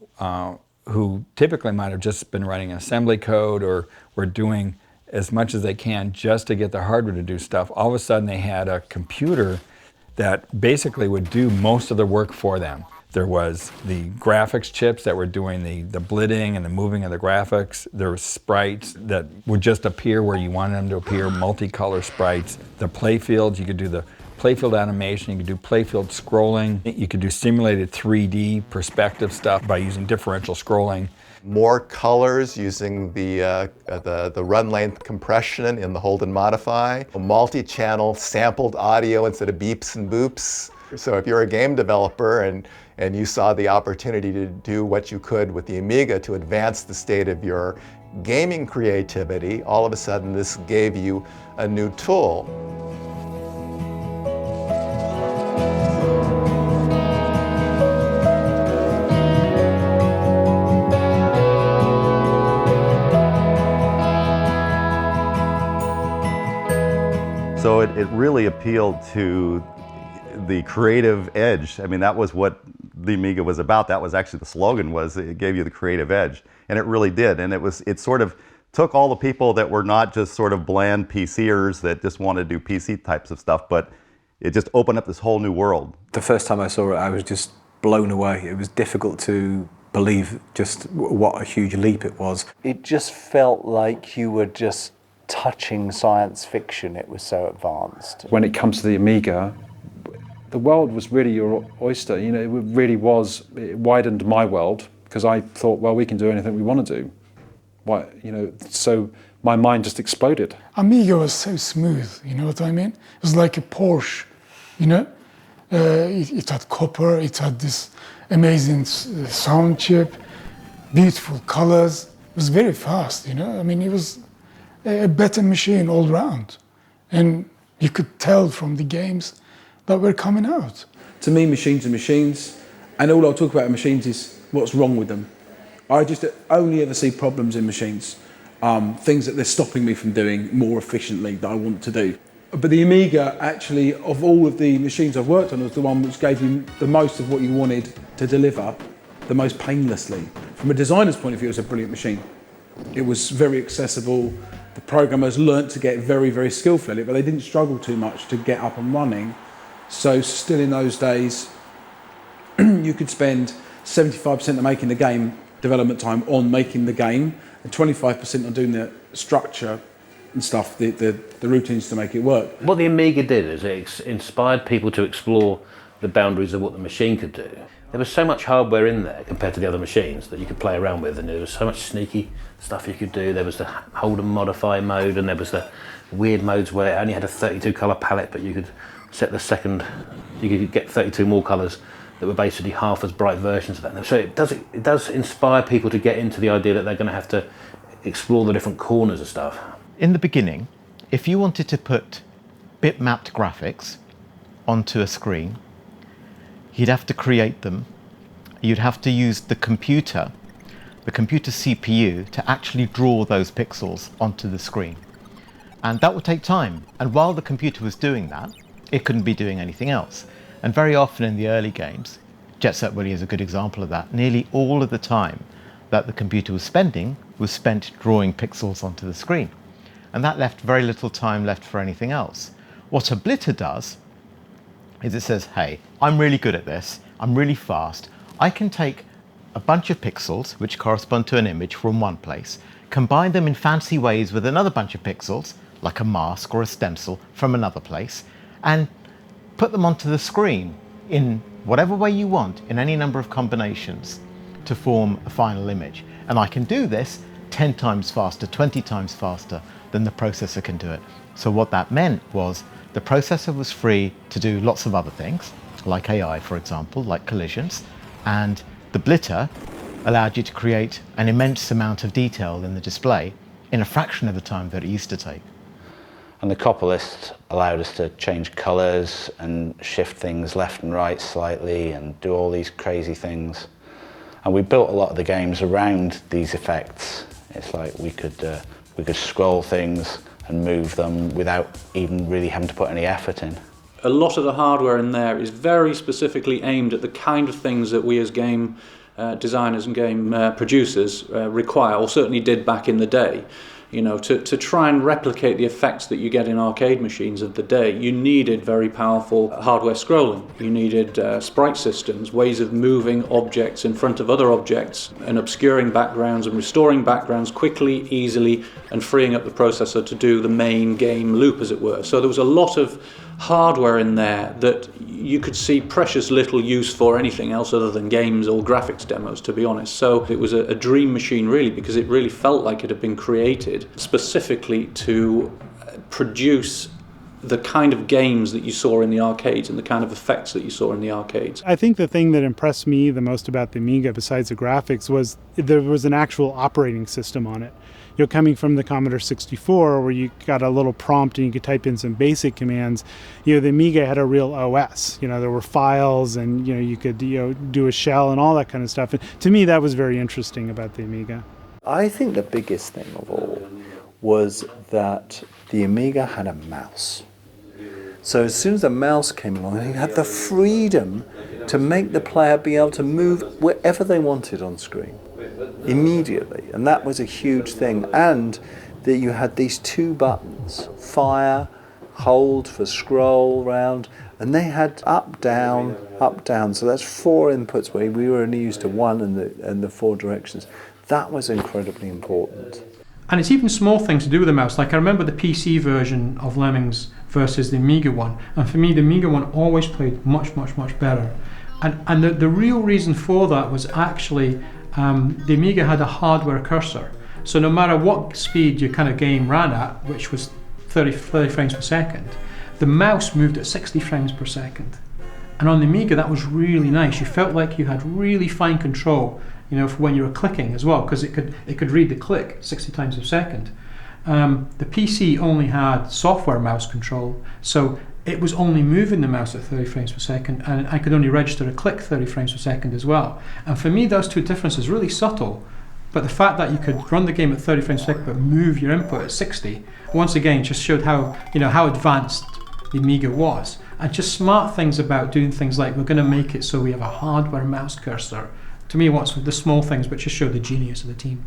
who typically might have just been writing assembly code or were doing as much as they can just to get the hardware to do stuff, all of a sudden they had a computer that basically would do most of the work for them. There was the graphics chips that were doing the blitting and the moving of the graphics. There were sprites that would just appear where you wanted them to appear, multicolor sprites. The playfields, you could do the playfield animation, you could do playfield scrolling. You could do simulated 3D perspective stuff by using differential scrolling. More colors using the run length compression in the hold and modify. Multi-channel sampled audio instead of beeps and boops. So if you're a game developer and you saw the opportunity to do what you could with the Amiga to advance the state of your gaming creativity, all of a sudden this gave you a new tool. So it really appealed to the creative edge. I mean, that was what the Amiga was about. That was actually the slogan, was it gave you the creative edge. And it really did. And it sort of took all the people that were not just sort of bland PCers that just wanted to do PC types of stuff, but it just opened up this whole new world. The first time I saw it, I was just blown away. It was difficult to believe just what a huge leap it was. It just felt like you were just touching science fiction. It was so advanced. When it comes to the Amiga, the world was really your oyster. You know, it really was. It widened my world because I thought, well, we can do anything we want to do. Why, you know, so my mind just exploded. Amiga was so smooth. You know what I mean? It was like a Porsche. You know, it had copper. It had this amazing sound chip, beautiful colors. It was very fast. You know, I mean, it was a better machine all round, and you could tell from the games that were coming out. To me, machines are machines, and all I'll talk about machines is what's wrong with them. I just only ever see problems in machines, things that they're stopping me from doing more efficiently that I want to do. But the Amiga, actually, of all of the machines I've worked on, was the one which gave you the most of what you wanted to deliver, the most painlessly. From a designer's point of view, it was a brilliant machine. It was very accessible. The programmers learnt to get very, very skillful at it, but they didn't struggle too much to get up and running. So still in those days, you could spend 75% of making the game development time on making the game, and 25% on doing the structure and stuff, the routines to make it work. What the Amiga did is it inspired people to explore the boundaries of what the machine could do. There was so much hardware in there compared to the other machines that you could play around with, and there was so much sneaky stuff you could do. There was the hold and modify mode, and there was the weird modes where it only had a 32 colour palette, but you could set the second, you could get 32 more colours that were basically half as bright versions of that. So it does inspire people to get into the idea that they're going to have to explore the different corners of stuff. In the beginning, if you wanted to put bitmapped graphics onto a screen, you'd have to create them. You'd have to use the computer CPU to actually draw those pixels onto the screen. And that would take time. And while the computer was doing that, it couldn't be doing anything else. And very often in the early games, Jet Set Willy is a good example of that, nearly all of the time that the computer was spending was spent drawing pixels onto the screen. And that left very little time left for anything else. What a blitter does is it says, hey, I'm really good at this, I'm really fast, I can take a bunch of pixels which correspond to an image from one place, combine them in fancy ways with another bunch of pixels, like a mask or a stencil from another place, and put them onto the screen in whatever way you want, in any number of combinations, to form a final image. And I can do this 10 times faster, 20 times faster than the processor can do it. So what that meant was the processor was free to do lots of other things, like AI, for example, like collisions, and the blitter allowed you to create an immense amount of detail in the display in a fraction of the time that it used to take. And the copper list allowed us to change colours and shift things left and right slightly and do all these crazy things. And we built a lot of the games around these effects. It's like we could scroll things and move them without even really having to put any effort in. A lot of the hardware in there is very specifically aimed at the kind of things that we as game designers and game producers require, or certainly did back in the day. You know, to try and replicate the effects that you get in arcade machines of the day, you needed very powerful hardware scrolling. You needed sprite systems, ways of moving objects in front of other objects and obscuring backgrounds and restoring backgrounds quickly, easily, and freeing up the processor to do the main game loop, as it were. So there was a lot of hardware in there that you could see precious little use for anything else other than games or graphics demos, to be honest. So it was a dream machine, really, because it really felt like it had been created specifically to produce the kind of games that you saw in the arcades and the kind of effects that you saw in the arcades. I think the thing that impressed me the most about the Amiga, besides the graphics, was there was an actual operating system on it. You know, coming from the Commodore 64, where you got a little prompt and you could type in some basic commands, you know, the Amiga had a real OS. You know, there were files, and you could do a shell and all that kind of stuff. And to me, that was very interesting about the Amiga. I think the biggest thing of all was that the Amiga had a mouse. So as soon as the mouse came along, you had the freedom to make the player be able to move wherever they wanted on screen immediately, and that was a huge thing. And that you had these two buttons, fire, hold for scroll round, and they had up, down, so that's 4 inputs where we were only used to 1 and the 4 directions. That was incredibly important. And it's even small things to do with the mouse. Like I remember the PC version of Lemmings versus the Amiga one, and for me the Amiga one always played much, much, much better. And the real reason for that was actually the Amiga had a hardware cursor. So no matter what speed your kind of game ran at, which was 30 frames per second, the mouse moved at 60 frames per second. And on the Amiga that was really nice. You felt like you had really fine control, you know, for when you were clicking as well, because it could read the click 60 times a second. The PC only had software mouse control, so it was only moving the mouse at 30 frames per second, and I could only register a click 30 frames per second as well. And for me, those two differences are really subtle, but the fact that you could run the game at 30 frames per second but move your input at 60, once again, just showed how advanced the Amiga was. And just smart things about doing things like, we're going to make it so we have a hardware mouse cursor. To me, what's the small things, but just show the genius of the team.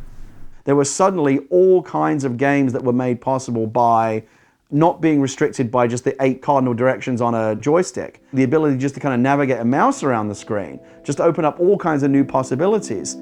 There were suddenly all kinds of games that were made possible by not being restricted by just the 8 cardinal directions on a joystick. The ability just to kind of navigate a mouse around the screen, just open up all kinds of new possibilities.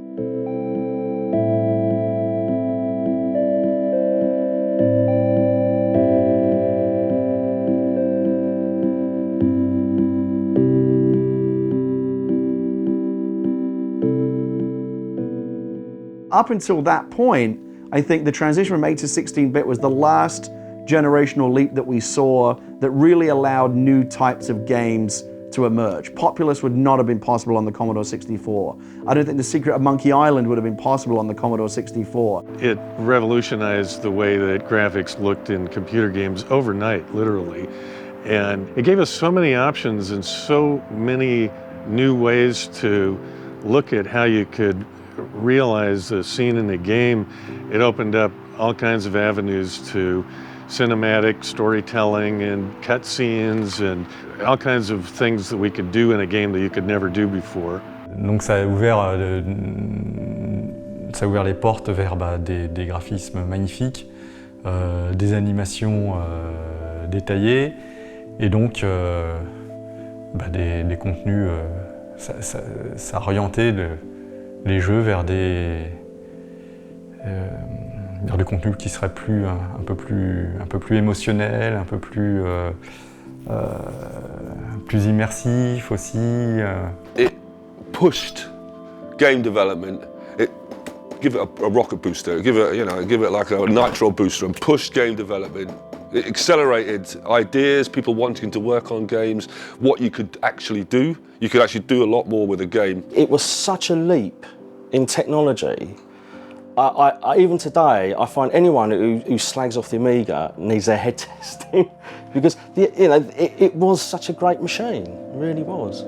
Up until that point, I think the transition from 8 to 16-bit was the last generational leap that we saw that really allowed new types of games to emerge. Populous would not have been possible on the Commodore 64. I don't think The Secret of Monkey Island would have been possible on the Commodore 64. It revolutionized the way that graphics looked in computer games overnight, literally. And it gave us so many options and so many new ways to look at how you could realize a scene in a game. It opened up all kinds of avenues to cinematic storytelling and cutscenes and all kinds of things that we could do in a game that you could never do before. Donc ça a ouvert les portes vers des graphismes magnifiques, des animations détaillées et donc des contenus. Ça a orienté les jeux vers des contenus qui seraient un peu plus émotionnels, un peu plus immersifs aussi. It pushed game development. It give it a rocket booster. Give it like a nitro booster and pushed game development. It accelerated ideas, people wanting to work on games, what you could actually do. You could actually do a lot more with a game. It was such a leap in technology. I even today, I find anyone who slags off the Amiga needs their head testing because it was such a great machine, it really was.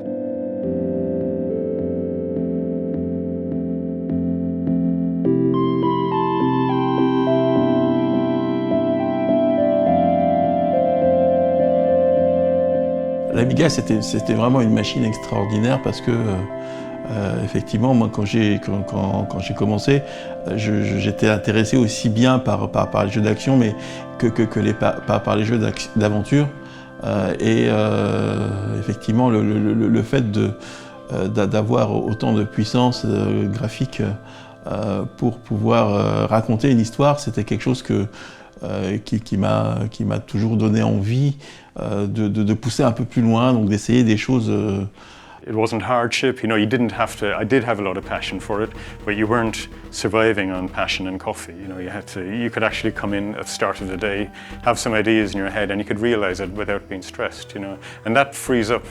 L'Amiga, c'était vraiment une machine extraordinaire parce que, effectivement, moi, quand j'ai commencé, j'étais intéressé aussi bien par les jeux d'action, mais par les jeux d'aventure. Effectivement, le fait d'avoir autant de puissance graphique pour pouvoir raconter une histoire, c'était quelque chose qui m'a toujours donné envie de pousser un peu plus loin, donc d'essayer des choses. It wasn't hardship, you didn't have to. I did have a lot of passion for it, but you weren't surviving on passion and coffee. You could actually come in at the start of the day, have some ideas in your head, and you could realize it without being stressed. And that frees up,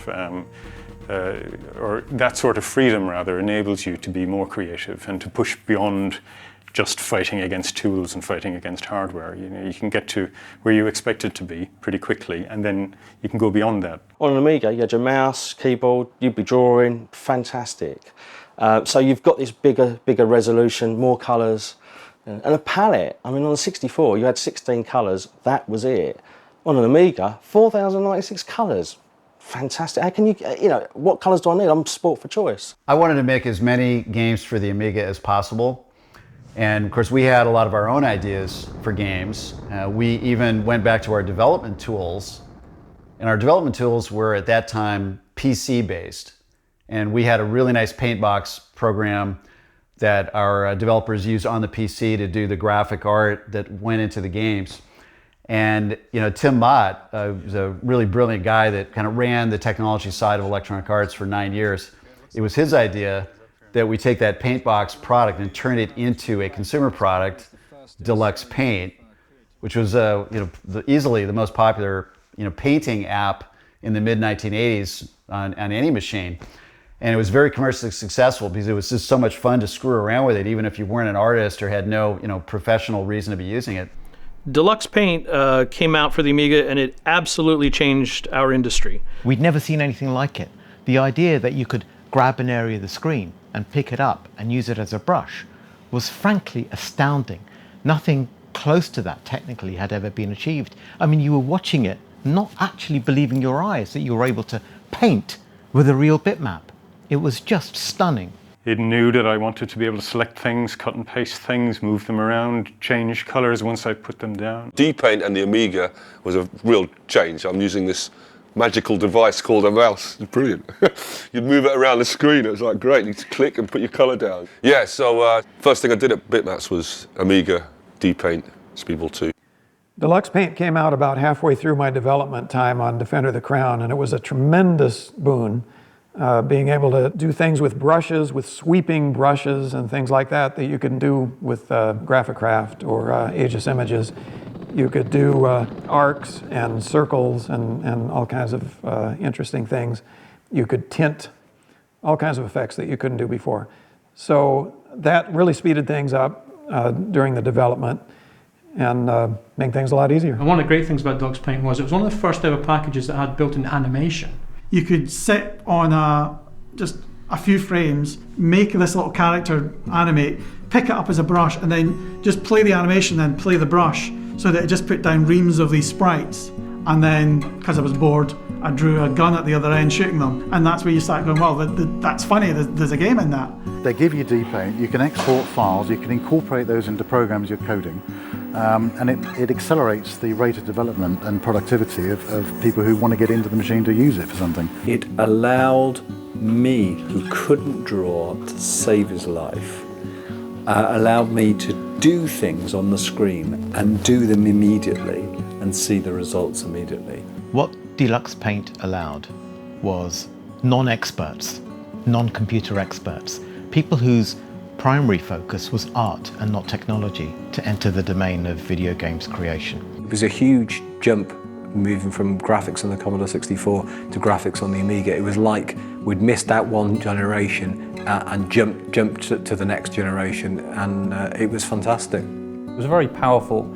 or that sort of freedom rather, enables you to be more creative and to push beyond just fighting against tools and fighting against hardware. You can get to where you expect it to be pretty quickly, and then you can go beyond that. On an Amiga, you had your mouse, keyboard, you'd be drawing, fantastic. So you've got this bigger resolution, more colours, and a palette. I mean, on the 64, you had 16 colours, that was it. On an Amiga, 4,096 colours. Fantastic. How can you what colours do I need? I'm sport for choice. I wanted to make as many games for the Amiga as possible. And of course, we had a lot of our own ideas for games. We even went back to our development tools. And our development tools were at that time PC based. And we had a really nice Paintbox program that our developers used on the PC to do the graphic art that went into the games. And Tim Mott was a really brilliant guy that kind of ran the technology side of Electronic Arts for 9 years. It was his idea that we take that Paintbox product and turn it into a consumer product, Deluxe Paint, which was easily the most popular painting app in the mid-1980s on any machine. And it was very commercially successful because it was just so much fun to screw around with it, even if you weren't an artist or had no professional reason to be using it. Deluxe Paint came out for the Amiga, and it absolutely changed our industry. We'd never seen anything like it. The idea that you could grab an area of the screen and pick it up and use it as a brush was frankly astounding. Nothing close to that technically had ever been achieved. I mean, you were watching it, not actually believing your eyes that you were able to paint with a real bitmap. It was just stunning. It knew that I wanted to be able to select things, cut and paste things, move them around, change colors once I put them down. D-Paint and the Amiga was a real change. I'm using this magical device called a mouse. It's brilliant. You'd move it around the screen. It was like great. You'd click and put your color down. Yeah, so first thing I did at Bitmaps was Amiga, D-Paint, Speedball 2. Deluxe Paint came out about halfway through my development time on Defender of the Crown, and it was a tremendous boon. Being able to do things with brushes, with sweeping brushes and things like that you can do with Graphicraft or Aegis Images. You could do arcs and circles and all kinds of interesting things. You could tint, all kinds of effects that you couldn't do before. So that really speeded things up during the development and made things a lot easier. And one of the great things about Deluxe Paint was it was one of the first ever packages that had built-in animation. You could sit on just a few frames, make this little character animate, pick it up as a brush, and then just play the animation, then play the brush, so that it just put down reams of these sprites. And then, because I was bored, I drew a gun at the other end shooting them. And that's where you start going, well, that's funny, there's a game in that. They give you D-Paint, you can export files, you can incorporate those into programs you're coding, and it accelerates the rate of development and productivity of people who want to get into the machine to use it for something. It allowed me, who couldn't draw, to save his life. Allowed me to do things on the screen and do them immediately and see the results immediately. What Deluxe Paint allowed was non-experts, non-computer experts, people whose primary focus was art and not technology, to enter the domain of video games creation. It was a huge jump moving from graphics on the Commodore 64 to graphics on the Amiga. It was like we'd missed out one generation and jumped to the next generation, and it was fantastic. It was a very powerful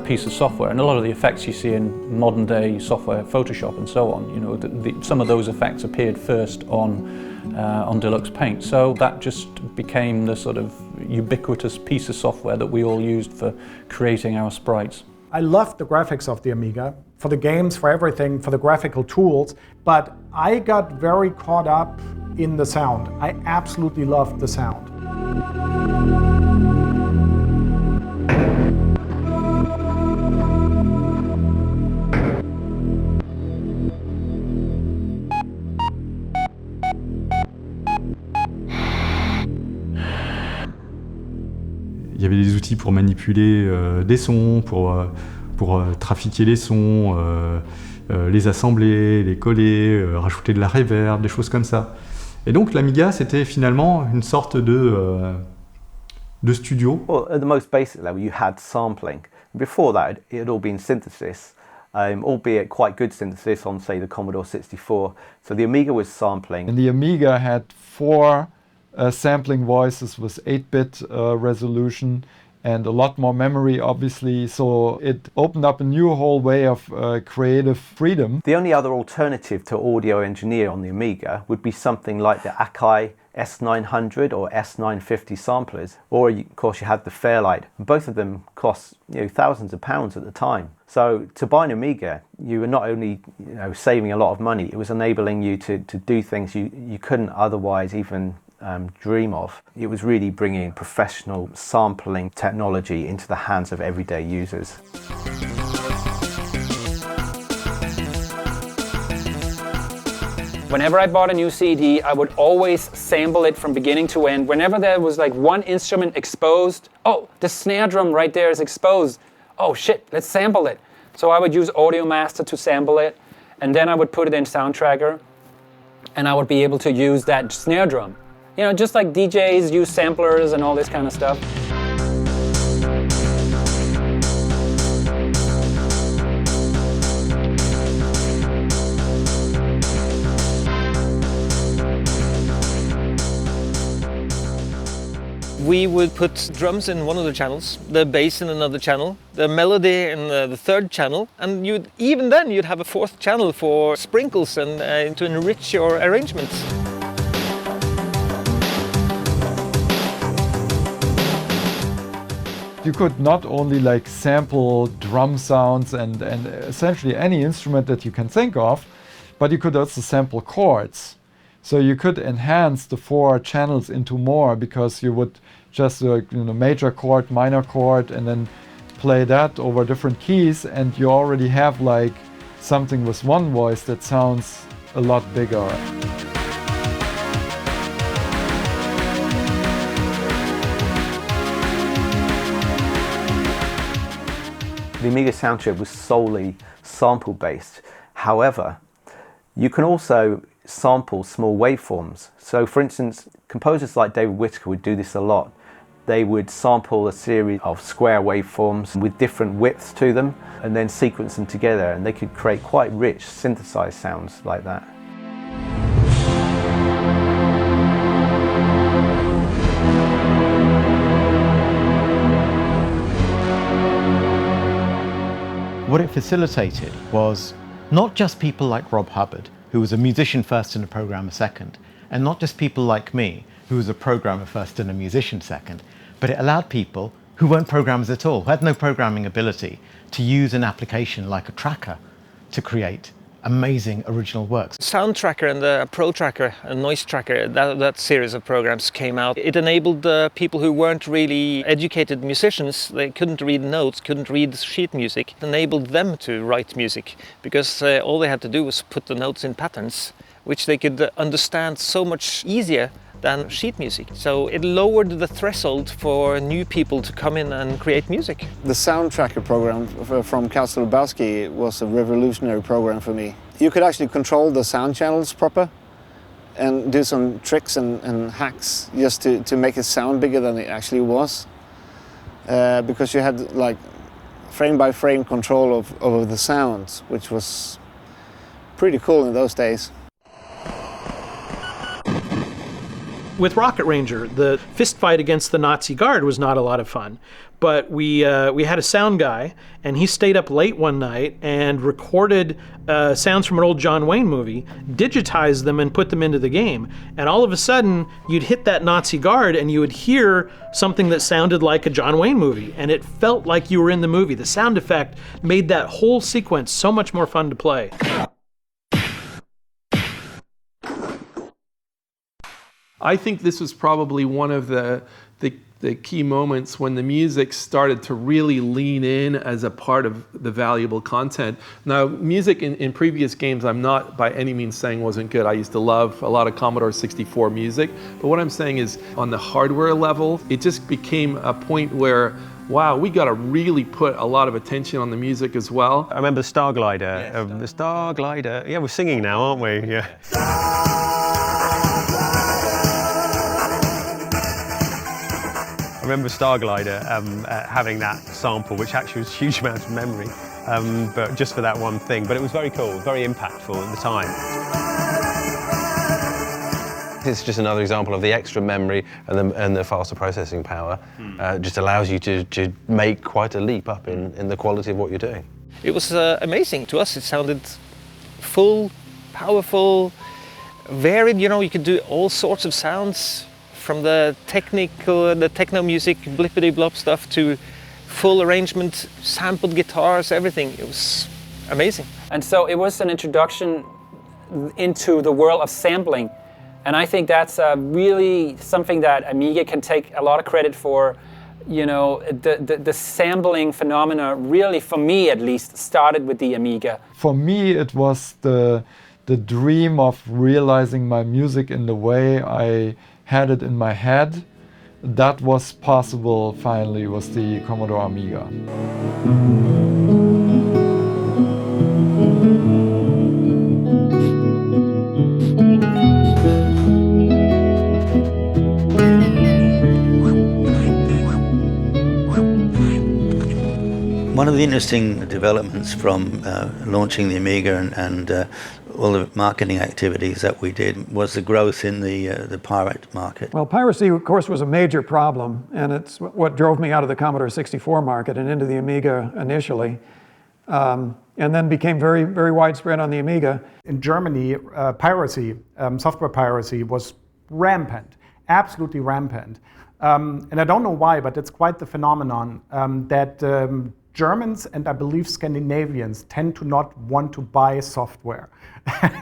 piece of software, and a lot of the effects you see in modern day software, Photoshop and so on, you know, some of those effects appeared first on Deluxe Paint, so that just became the sort of ubiquitous piece of software that we all used for creating our sprites. I loved the graphics of the Amiga, for the games, for everything, for the graphical tools, but I got very caught up in the sound. I absolutely loved the sound. Il y avait des outils pour manipuler des sons, pour trafiquer les sons, les assembler, les coller, rajouter de la reverb, des choses comme ça. Et donc l'Amiga, c'était finalement une sorte de studio. Well, at the most basic level, you had sampling. Before that, it had all been synthesis, albeit quite good synthesis on, say, the Commodore 64. So the Amiga was sampling. And the Amiga had 4 sampling voices with 8-bit resolution and a lot more memory, obviously, so it opened up a new whole way of creative freedom. The only other alternative to audio engineer on the Amiga would be something like the Akai S900 or S950 samplers, or of course you had the Fairlight. Both of them cost thousands of pounds at the time. So to buy an Amiga, you were not only saving a lot of money, it was enabling you to do things you couldn't otherwise even dream of. It was really bringing professional sampling technology into the hands of everyday users. Whenever I bought a new CD, I would always sample it from beginning to end. Whenever there was like one instrument exposed, oh, the snare drum right there is exposed. Oh shit, let's sample it. So I would use Audio Master to sample it, and then I would put it in Soundtracker, and I would be able to use that snare drum. You know, just like DJs use samplers and all this kind of stuff. We would put drums in one of the channels, the bass in another channel, the melody in the third channel, and even then you'd have a fourth channel for sprinkles and to enrich your arrangements. You could not only sample drum sounds and essentially any instrument that you can think of, but you could also sample chords. So you could enhance the 4 channels into more, because you would just major chord, minor chord, and then play that over different keys, and you already have like something with one voice that sounds a lot bigger. The Amiga sound chip was solely sample based. However, you can also sample small waveforms. So for instance, composers like David Whittaker would do this a lot. They would sample a series of square waveforms with different widths to them and then sequence them together, and they could create quite rich synthesized sounds like that. What it facilitated was not just people like Rob Hubbard, who was a musician first and a programmer second, and not just people like me, who was a programmer first and a musician second, but it allowed people who weren't programmers at all, who had no programming ability, to use an application like a tracker to create amazing original works. Sound Tracker and the Pro Tracker and Noise Tracker, that series of programs came out. It enabled people who weren't really educated musicians, they couldn't read notes, couldn't read sheet music. It enabled them to write music, because all they had to do was put the notes in patterns, which they could understand so much easier than sheet music. So it lowered the threshold for new people to come in and create music. The Sound Tracker program from Kállstal Lebowski was a revolutionary program for me. You could actually control the sound channels proper and do some tricks and hacks just to make it sound bigger than it actually was. Because you had like frame by frame control of the sounds, which was pretty cool in those days. With Rocket Ranger, the fist fight against the Nazi guard was not a lot of fun, but we had a sound guy, and he stayed up late one night and recorded sounds from an old John Wayne movie, digitized them and put them into the game, and all of a sudden you'd hit that Nazi guard and you would hear something that sounded like a John Wayne movie, and it felt like you were in the movie. The sound effect made that whole sequence so much more fun to play. I think this was probably one of the key moments when the music started to really lean in as a part of the valuable content. Now, music in previous games, I'm not by any means saying wasn't good. I used to love a lot of Commodore 64 music, but what I'm saying is on the hardware level, it just became a point where, wow, we got to really put a lot of attention on the music as well. I remember Star Glider. The Star Glider. Yeah, we're singing now, aren't we? Yeah. I remember Star Glider having that sample, which actually was a huge amount of memory, but just for that one thing. But it was very cool, very impactful at the time. It's just another example of the extra memory and the faster processing power. Just allows you to make quite a leap up in the quality of what you're doing. It was amazing. To us it sounded full, powerful, varied. You know, you could do all sorts of sounds, from the techno music, blippity blop stuff, to full arrangement, sampled guitars, everything. It was amazing. And so it was an introduction into the world of sampling. And I think that's really something that Amiga can take a lot of credit for. You know, the sampling phenomena really, for me at least, started with the Amiga. For me, it was the dream of realizing my music in the way I had it in my head. That was possible finally with the Commodore Amiga. One of the interesting developments from launching the Amiga and all the marketing activities that we did was the growth in the pirate market. Well, piracy, of course, was a major problem, and it's what drove me out of the Commodore 64 market and into the Amiga initially, and then became very, very widespread on the Amiga. In Germany, piracy, software piracy, was rampant, absolutely rampant. And I don't know why, but it's quite the phenomenon that Germans and I believe Scandinavians tend to not want to buy software.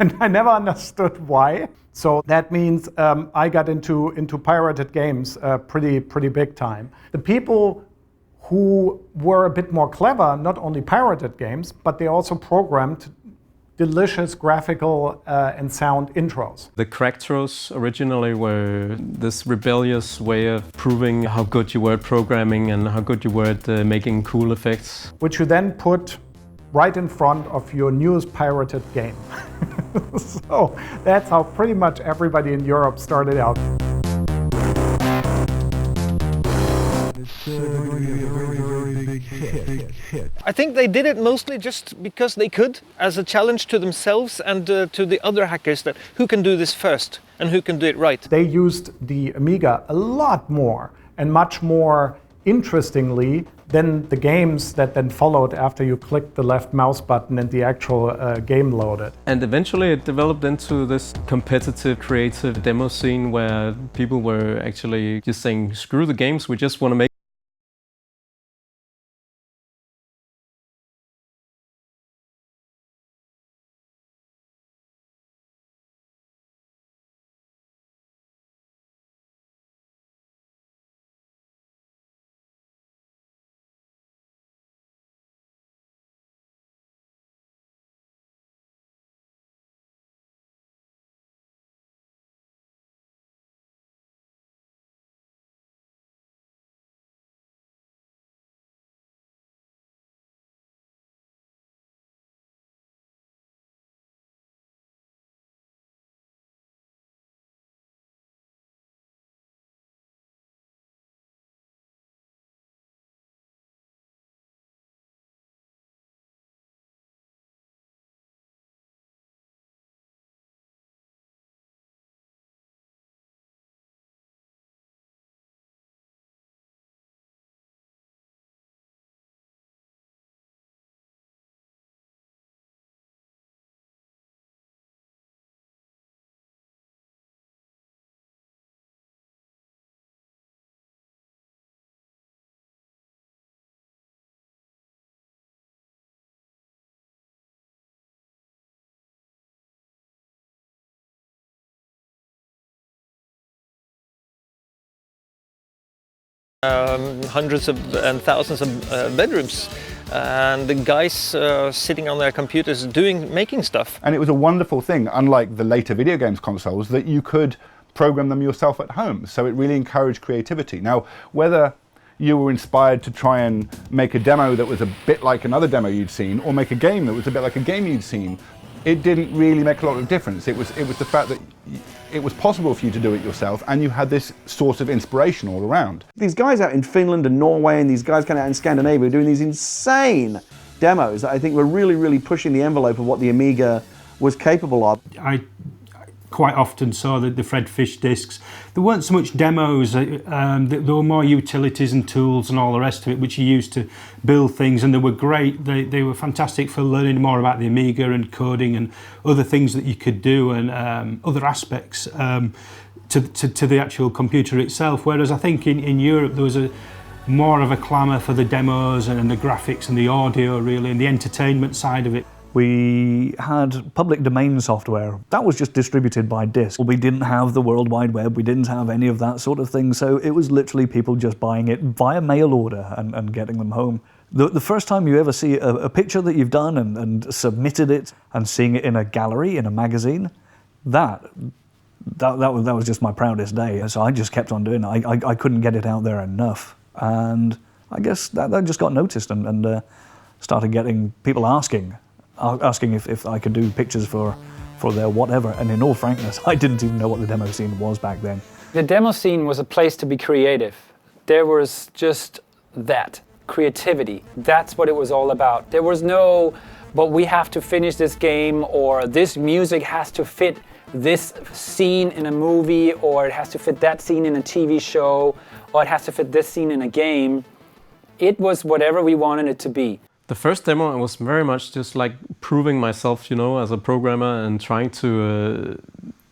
And I never understood why. So that means I got into pirated games pretty big time. The people who were a bit more clever, not only pirated games, but they also programmed delicious graphical and sound intros. The Cracktros originally were this rebellious way of proving how good you were at programming and how good you were at making cool effects. Which you then put right in front of your newest pirated game. So that's how pretty much everybody in Europe started out. I think they did it mostly just because they could, as a challenge to themselves and to the other hackers, that who can do this first and who can do it right. They used the Amiga a lot more and much more interestingly than the games that then followed after you clicked the left mouse button and the actual game loaded. And eventually it developed into this competitive, creative demo scene where people were actually just saying, screw the games, we just want to make Hundreds and thousands of bedrooms, and the guys sitting on their computers making stuff. And it was a wonderful thing, unlike the later video games consoles, that you could program them yourself at home. So it really encouraged creativity. Now, whether you were inspired to try and make a demo that was a bit like another demo you'd seen, or make a game that was a bit like a game you'd seen, it didn't really make a lot of difference. It was the fact that it was possible for you to do it yourself, and you had this source of inspiration all around. These guys out in Finland and Norway and these guys kind of out in Scandinavia were doing these insane demos that I think were really pushing the envelope of what the Amiga was capable of. I quite often saw the Fred Fish discs. There weren't so much demos, there were more utilities and tools and all the rest of it, which you used to build things, and they were great. They were fantastic for learning more about the Amiga and coding and other things that you could do, and other aspects to the actual computer itself. Whereas I think in Europe there was more of a clamour for the demos and the graphics and the audio really, and the entertainment side of it. We had public domain software that was just distributed by disk. We didn't have the World Wide Web, we didn't have any of that sort of thing, so it was literally people just buying it via mail order and getting them home. The first time you ever see a picture that you've done and submitted it and seeing it in a gallery, in a magazine, that was just my proudest day. So I just kept on doing it. I couldn't get it out there enough. And I guess that just got noticed and started getting people asking if I could do pictures for their whatever, and in all frankness, I didn't even know what the demo scene was back then. The demo scene was a place to be creative. There was just that, creativity. That's what it was all about. There was no, but we have to finish this game, or this music has to fit this scene in a movie, or it has to fit that scene in a TV show, or it has to fit this scene in a game. It was whatever we wanted it to be. The first demo, I was very much just like proving myself, you know, as a programmer and trying to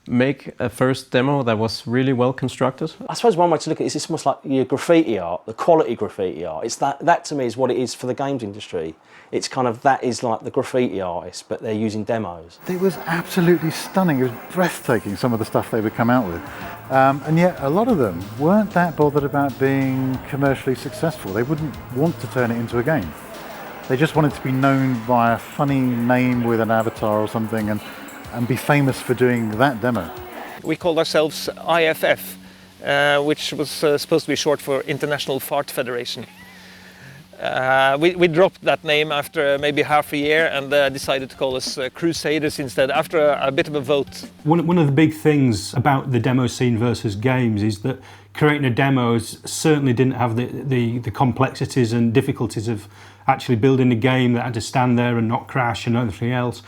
make a first demo that was really well constructed. I suppose one way to look at it is it's almost like your graffiti art, the quality graffiti art. It's that to me is what it is for the games industry. It's kind of, that is like the graffiti artist, but they're using demos. It was absolutely stunning. It was breathtaking, some of the stuff they would come out with. And yet a lot of them weren't that bothered about being commercially successful. They wouldn't want to turn it into a game. They just wanted to be known by a funny name with an avatar or something and be famous for doing that demo. We called ourselves IFF, which was supposed to be short for International Fart Federation. We dropped that name after maybe half a year and decided to call us Crusaders instead, after a bit of a vote. One of the big things about the demo scene versus games is that creating a demo certainly didn't have the complexities and difficulties of actually building a game that had to stand there and not crash and everything else.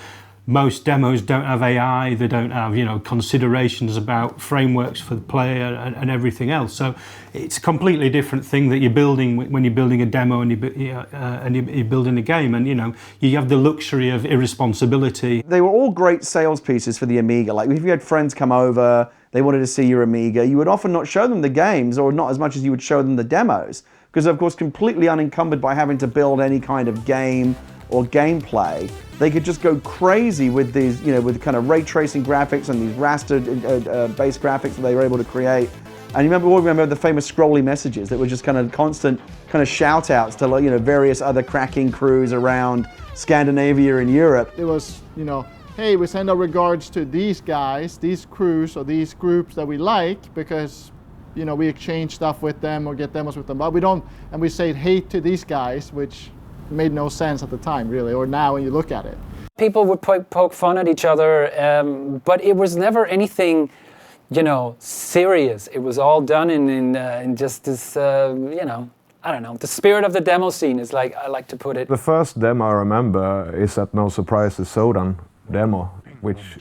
Most demos don't have AI, they don't have, you know, considerations about frameworks for the player and everything else. So it's a completely different thing that you're building when you're building a demo and you're building a game. And, you know, you have the luxury of irresponsibility. They were all great sales pieces for the Amiga. Like if you had friends come over, they wanted to see your Amiga, you would often not show them the games, or not as much as you would show them the demos. Because of course, completely unencumbered by having to build any kind of game or gameplay, they could just go crazy with these, you know, with kind of ray tracing graphics and these raster based graphics that they were able to create. And you remember the famous scrolly messages that were just kind of constant kind of shout outs to, you know, various other cracking crews around Scandinavia and Europe. It was, you know, hey, we send our regards to these guys, these crews or these groups that we like, because, you know, we exchange stuff with them or get demos with them, but we don't, and we say hate to these guys, which made no sense at the time, really, or now when you look at it. People would poke fun at each other, but it was never anything, you know, serious. It was all done in just this, you know, I don't know. The spirit of the demo scene is like, I like to put it. The first demo I remember is at No Surprise the Sodan demo, which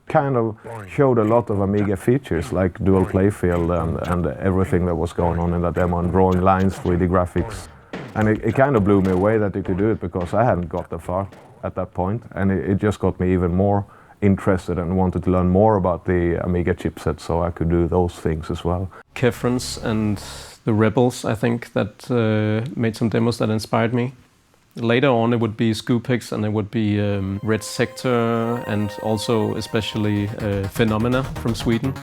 kind of showed a lot of Amiga features like dual playfield and everything that was going on in that demo, and drawing lines, 3D graphics. And it kind of blew me away that you could do it, because I hadn't got that far at that point, and it just got me even more interested and wanted to learn more about the Amiga chipset so I could do those things as well. Kefrons and the Rebels, I think, that made some demos that inspired me. Later on it would be Scoopix, and it would be Red Sector, and also especially Phenomena from Sweden.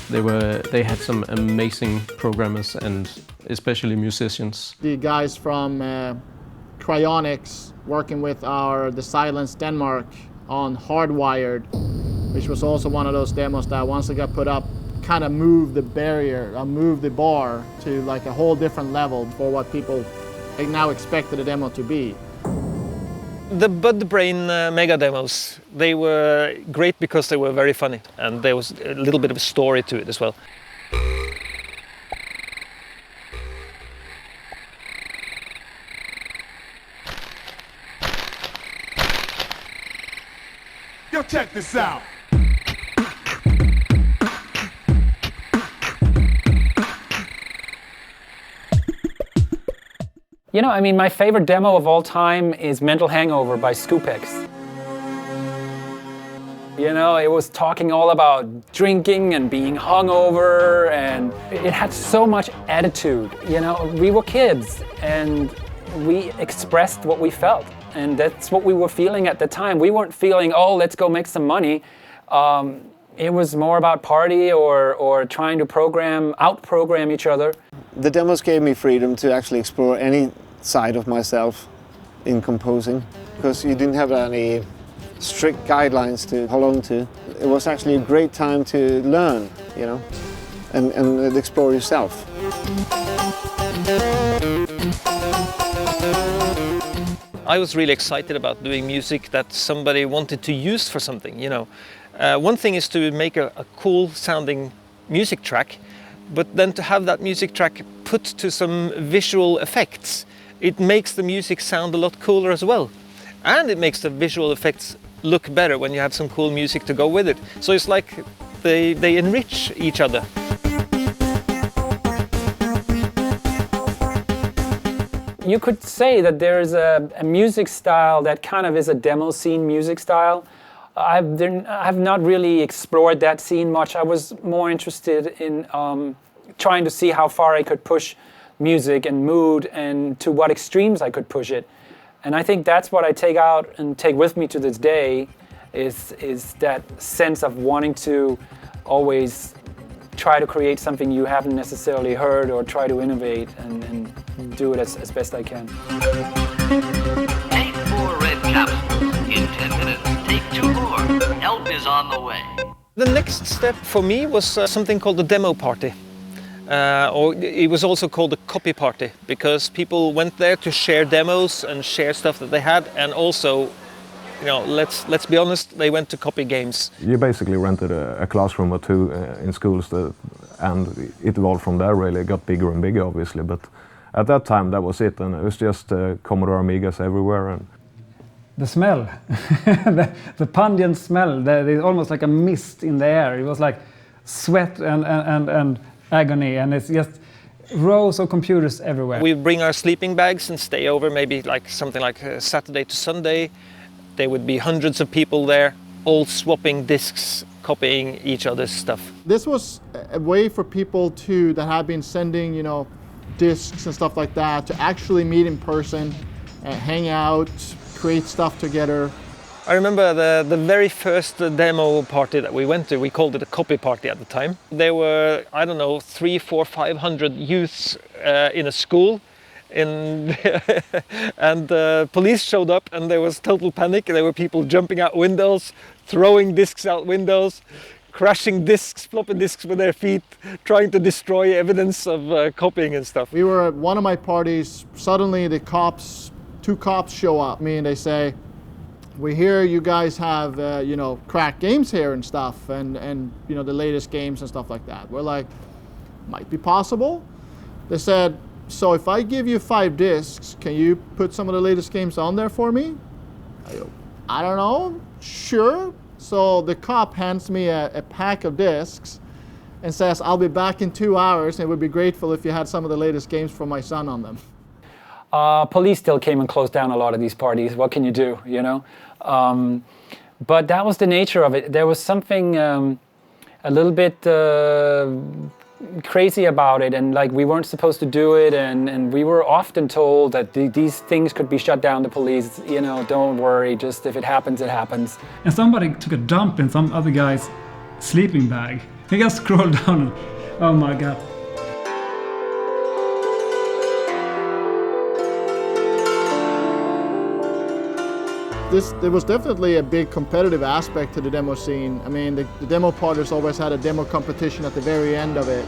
They had some amazing programmers and especially musicians. The guys from Cryonics working with the Silence Denmark on Hardwired, which was also one of those demos that once it got put up, kind of moved the barrier, moved the bar to like a whole different level for what people now expected a demo to be. The Bud Brain mega demos, they were great because they were very funny, and there was a little bit of a story to it as well. Yo, check this out. You know, I mean, my favorite demo of all time is Mental Hangover by Scoopix. You know, it was talking all about drinking and being hungover, and it had so much attitude. You know, we were kids and we expressed what we felt, and that's what we were feeling at the time. We weren't feeling, oh, let's go make some money. It was more about party or trying to out-program each other. The demos gave me freedom to actually explore any side of myself in composing, because you didn't have any strict guidelines to hold on to. It was actually a great time to learn, you know, and explore yourself. I was really excited about doing music that somebody wanted to use for something, you know. One thing is to make a cool sounding music track, but then to have that music track put to some visual effects, it makes the music sound a lot cooler as well. And it makes the visual effects look better when you have some cool music to go with it. So it's like they enrich each other. You could say that there's a music style that kind of is a demo scene music style. I've not really explored that scene much. I was more interested in trying to see how far I could push music and mood and to what extremes I could push it. And I think that's what I take out and take with me to this day is that sense of wanting to always try to create something you haven't necessarily heard or try to innovate and do it as best I can. Take 4 red capsules. In 10 minutes, take 2 more. Help is on the way. The next step for me was something called the demo party. Or it was also called the copy party, because people went there to share demos and share stuff that they had, and also, you know, let's be honest, they went to copy games. You basically rented a classroom or two in schools, and it evolved from there really. It got bigger and bigger, obviously, but at that time that was it, and it was just Commodore Amigas everywhere. And the smell, the pungent smell, there's almost like a mist in the air. It was like sweat and agony, and it's just rows of computers everywhere. We bring our sleeping bags and stay over, maybe like something like Saturday to Sunday. There would be hundreds of people there, all swapping discs, copying each other's stuff. This was a way for people that have been sending, discs and stuff like that, to actually meet in person, hang out, create stuff together. I remember the very first demo party that we went to, we called it a copy party at the time. There were, I don't know, 300, 400, 500 youths in a school. And police showed up and there was total panic. There were people jumping out windows, throwing discs out windows, crashing discs, floppy discs with their feet, trying to destroy evidence of copying and stuff. We were at one of my parties, suddenly the two cops show up. And they say, we hear you guys have, cracked games here and stuff, and the latest games and stuff like that. We're like, might be possible. They said, so if I give you 5 discs, can you put some of the latest games on there for me? I go, I don't know, sure. So the cop hands me a pack of discs and says, I'll be back in 2 hours, and would be grateful if you had some of the latest games for my son on them. Police still came and closed down a lot of these parties. What can you do, But that was the nature of it. There was something a little bit crazy about it, and like we weren't supposed to do it, and we were often told that these things could be shut down to police. Don't worry, just if it happens, it happens. And somebody took a dump in some other guy's sleeping bag. He just scrolled down and, oh my God. There was definitely a big competitive aspect to the demo scene. I mean, the demo parties always had a demo competition at the very end of it,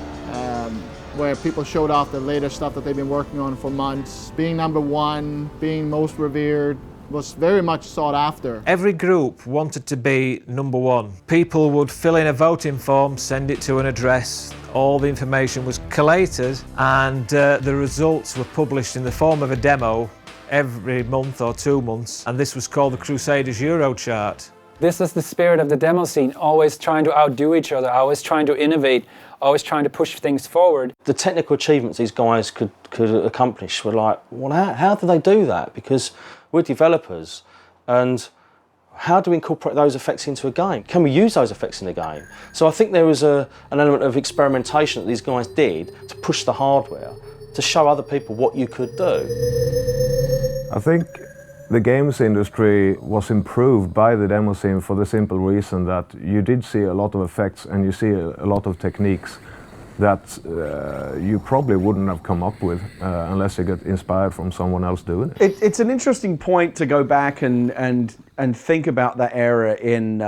where people showed off the latest stuff that they've been working on for months. Being number one, being most revered, was very much sought after. Every group wanted to be number one. People would fill in a voting form, send it to an address. All the information was collated, and the results were published in the form of a demo every month or 2 months, and this was called the Crusaders Euro chart. This is the spirit of the demo scene, always trying to outdo each other, always trying to innovate, always trying to push things forward. The technical achievements these guys could accomplish were like, well, how do they do that? Because we're developers, and how do we incorporate those effects into a game? Can we use those effects in a game? So I think there was an element of experimentation that these guys did to push the hardware, to show other people what you could do. I think the games industry was improved by the demo scene for the simple reason that you did see a lot of effects and you see a lot of techniques that you probably wouldn't have come up with unless you get inspired from someone else doing it. It's an interesting point to go back and think about that era in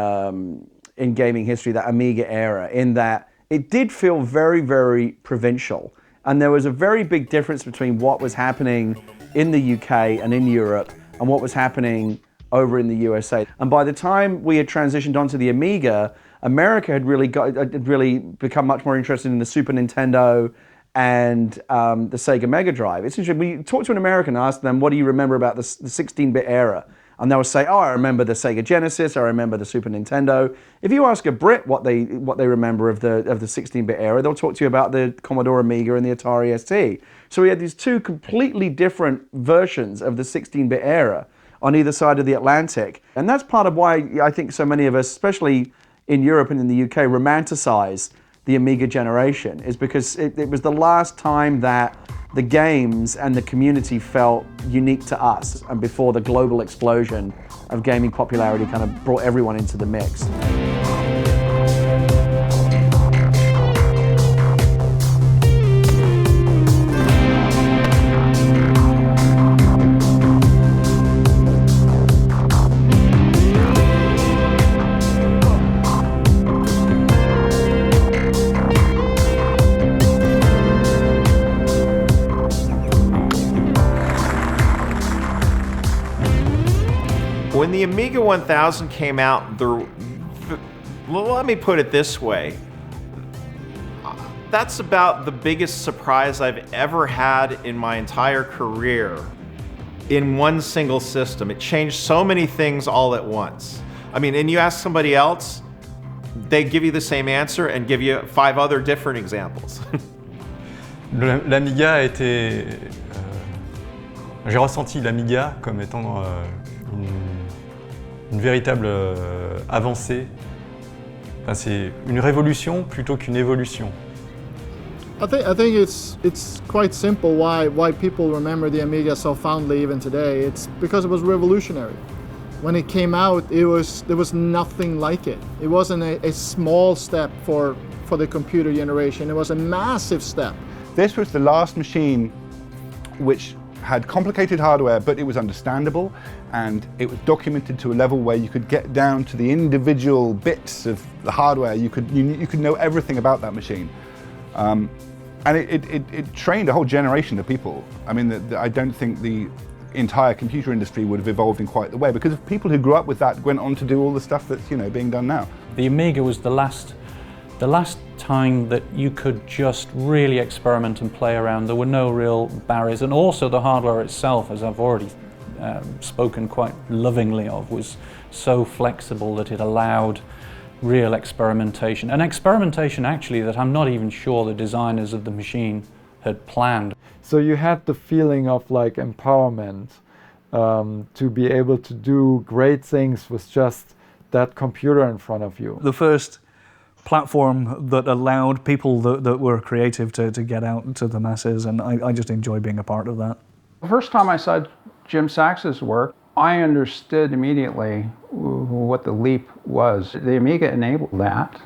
gaming history, that Amiga era, in that it did feel very, very provincial. And there was a very big difference between what was happening in the UK and in Europe and what was happening over in the USA. And by the time we had transitioned onto the Amiga, America had really become much more interested in the Super Nintendo and the Sega Mega Drive. It's interesting, when you talk to an American and ask them, what do you remember about the 16-bit era? And they'll say, oh, I remember the Sega Genesis, I remember the Super Nintendo. If you ask a Brit what they remember of the 16-bit era, they'll talk to you about the Commodore Amiga and the Atari ST. So we had these two completely different versions of the 16-bit era. on either side of the Atlantic. And that's part of why I think so many of us, especially in Europe and in the UK, romanticize the Amiga generation, is because it was the last time that the games and the community felt unique to us, and before the global explosion of gaming popularity kind of brought everyone into the mix. When the Amiga 1000 came out, let me put it this way. That's about the biggest surprise I've ever had in my entire career in one single system. It changed so many things all at once. I mean, and you ask somebody else, they give you the same answer and give you 5 other different examples. L'Amiga a été... j'ai ressenti l'Amiga comme étant une véritable avancée. Enfin, c'est une révolution plutôt qu'une évolution. I think it's quite simple why people remember the Amiga so fondly even today. It's because it was revolutionary. When it came out, there was nothing like it. It wasn't a small step for the computer generation. It was a massive step. This was the last machine which had complicated hardware, but it was understandable and it was documented to a level where you could get down to the individual bits of the hardware. You could know everything about that machine. And it trained a whole generation of people. I mean, I don't think the entire computer industry would have evolved in quite the way, because people who grew up with that went on to do all the stuff that's being done now. The Amiga was the last time that you could just really experiment and play around. There were no real barriers, and also the hardware itself, as I've already spoken quite lovingly of, was so flexible that it allowed real experimentation. An experimentation actually that I'm not even sure the designers of the machine had planned. So you had the feeling of like empowerment to be able to do great things with just that computer in front of you. The first platform that allowed people that were creative to get out to the masses, and I just enjoy being a part of that. The first time I saw Jim Sachs's work, I understood immediately what the leap was. The Amiga enabled that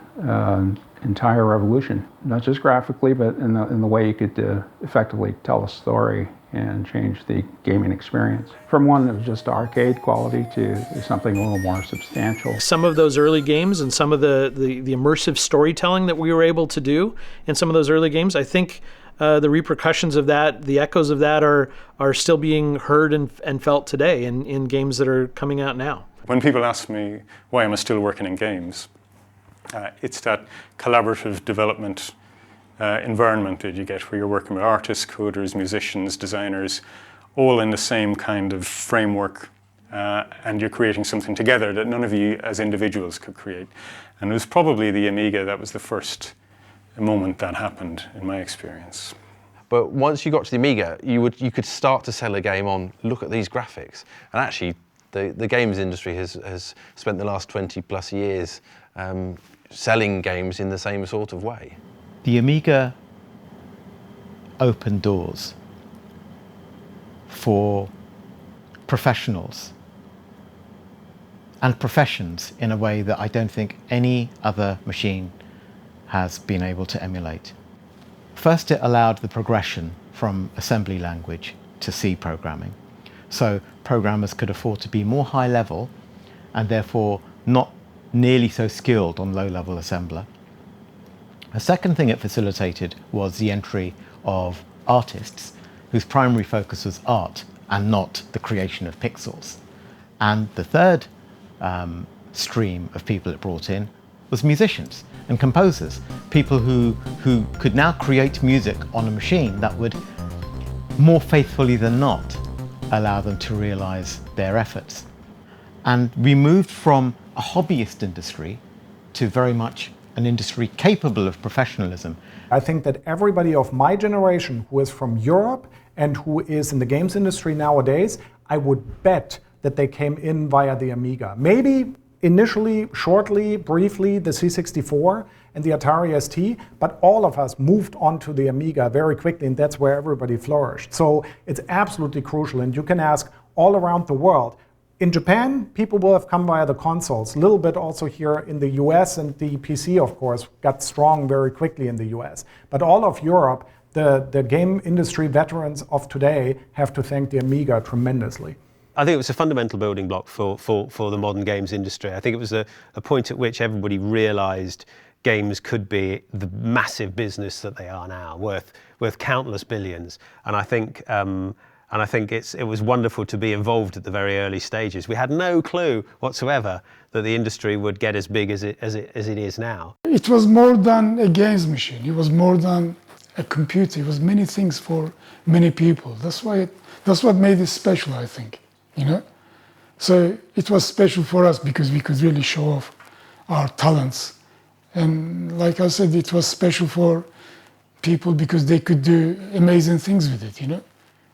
entire revolution, not just graphically, but in the way you could effectively tell a story and change the gaming experience. From one that was just arcade quality to something a little more substantial. Some of those early games and some of the immersive storytelling that we were able to do in some of those early games, I think the repercussions of that, the echoes of that are still being heard and felt today in games that are coming out now. When people ask me why am I still working in games, it's that collaborative development environment that you get where you're working with artists, coders, musicians, designers, all in the same kind of framework, and you're creating something together that none of you as individuals could create. And it was probably the Amiga that was the first moment that happened in my experience. But once you got to the Amiga, you could start to sell a game on, look at these graphics. And actually, the games industry has spent the last 20 plus years selling games in the same sort of way. The Amiga opened doors for professionals and professions in a way that I don't think any other machine has been able to emulate. First, it allowed the progression from assembly language to C programming. So programmers could afford to be more high level and therefore not nearly so skilled on low-level assembler. A second thing it facilitated was the entry of artists whose primary focus was art and not the creation of pixels. And the third stream of people it brought in was musicians and composers, people who could now create music on a machine that would more faithfully than not allow them to realize their efforts. And we moved from a hobbyist industry to very much an industry capable of professionalism. I think that everybody of my generation who is from Europe and who is in the games industry nowadays, I would bet that they came in via the Amiga. Maybe initially, shortly, briefly, the C64 and the Atari ST, but all of us moved on to the Amiga very quickly, and that's where everybody flourished. So it's absolutely crucial, and you can ask all around the world. In Japan, people will have come via the consoles, a little bit also here in the US, and the PC, of course, got strong very quickly in the US. But all of Europe, the game industry veterans of today have to thank the Amiga tremendously. I think it was a fundamental building block for the modern games industry. I think it was a point at which everybody realized games could be the massive business that they are now, worth countless billions. And I think it was wonderful to be involved at the very early stages. We had no clue whatsoever that the industry would get as big as it is now. It was more than a games machine. It was more than a computer. It was many things for many people. That's what made it special, I think. You know, so it was special for us because we could really show off our talents, and like I said, it was special for people because they could do amazing things with it. You know,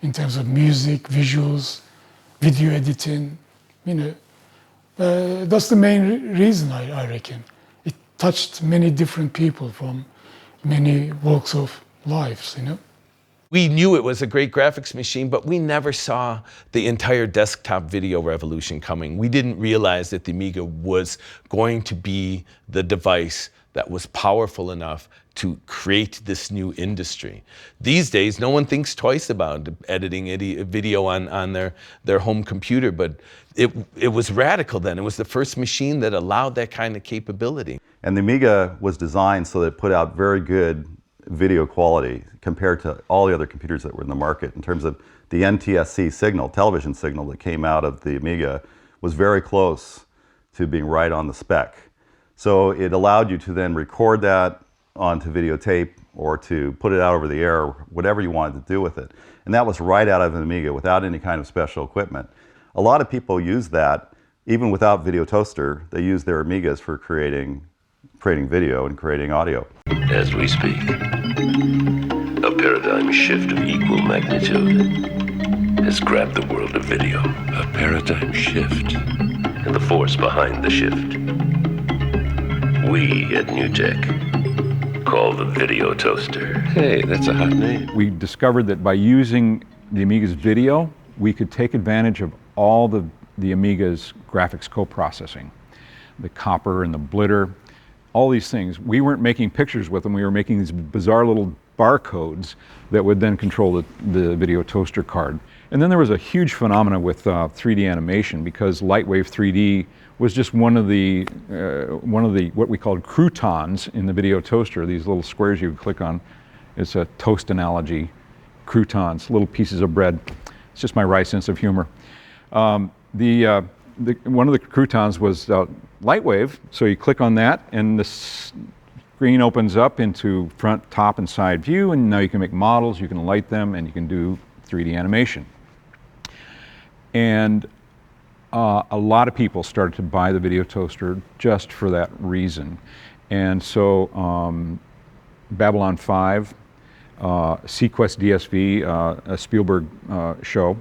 in terms of music, visuals, video editing. You know, that's the main reason I reckon. It touched many different people from many walks of lives. You know. We knew it was a great graphics machine, but we never saw the entire desktop video revolution coming. We didn't realize that the Amiga was going to be the device that was powerful enough to create this new industry. These days, no one thinks twice about editing a video on their home computer, but it was radical then. It was the first machine that allowed that kind of capability. And the Amiga was designed so that it put out very good video quality compared to all the other computers that were in the market. In terms of the NTSC signal, television signal that came out of the Amiga was very close to being right on the spec. So it allowed you to then record that onto videotape or to put it out over the air, whatever you wanted to do with it. And that was right out of an Amiga without any kind of special equipment. A lot of people use that, even without Video Toaster, they use their Amigas for creating video and creating audio. As we speak, a paradigm shift of equal magnitude has grabbed the world of video. A paradigm shift. And the force behind the shift, we at NewTek call the Video Toaster. Hey, that's a hot name. We discovered that by using the Amiga's video, we could take advantage of all the Amiga's graphics co-processing. The copper and the blitter, all these things. We weren't making pictures with them, we were making these bizarre little barcodes that would then control the Video Toaster card. And then there was a huge phenomena with 3D animation, because Lightwave 3D was just one of the what we called croutons in the Video Toaster, these little squares you would click on. It's a toast analogy, croutons, little pieces of bread. It's just my wry sense of humor. One of the croutons was Lightwave, so you click on that and the screen opens up into front, top, and side view, and now you can make models, you can light them, and you can do 3D animation. And a lot of people started to buy the Video Toaster just for that reason. And so Babylon 5, Sequest DSV, a Spielberg show,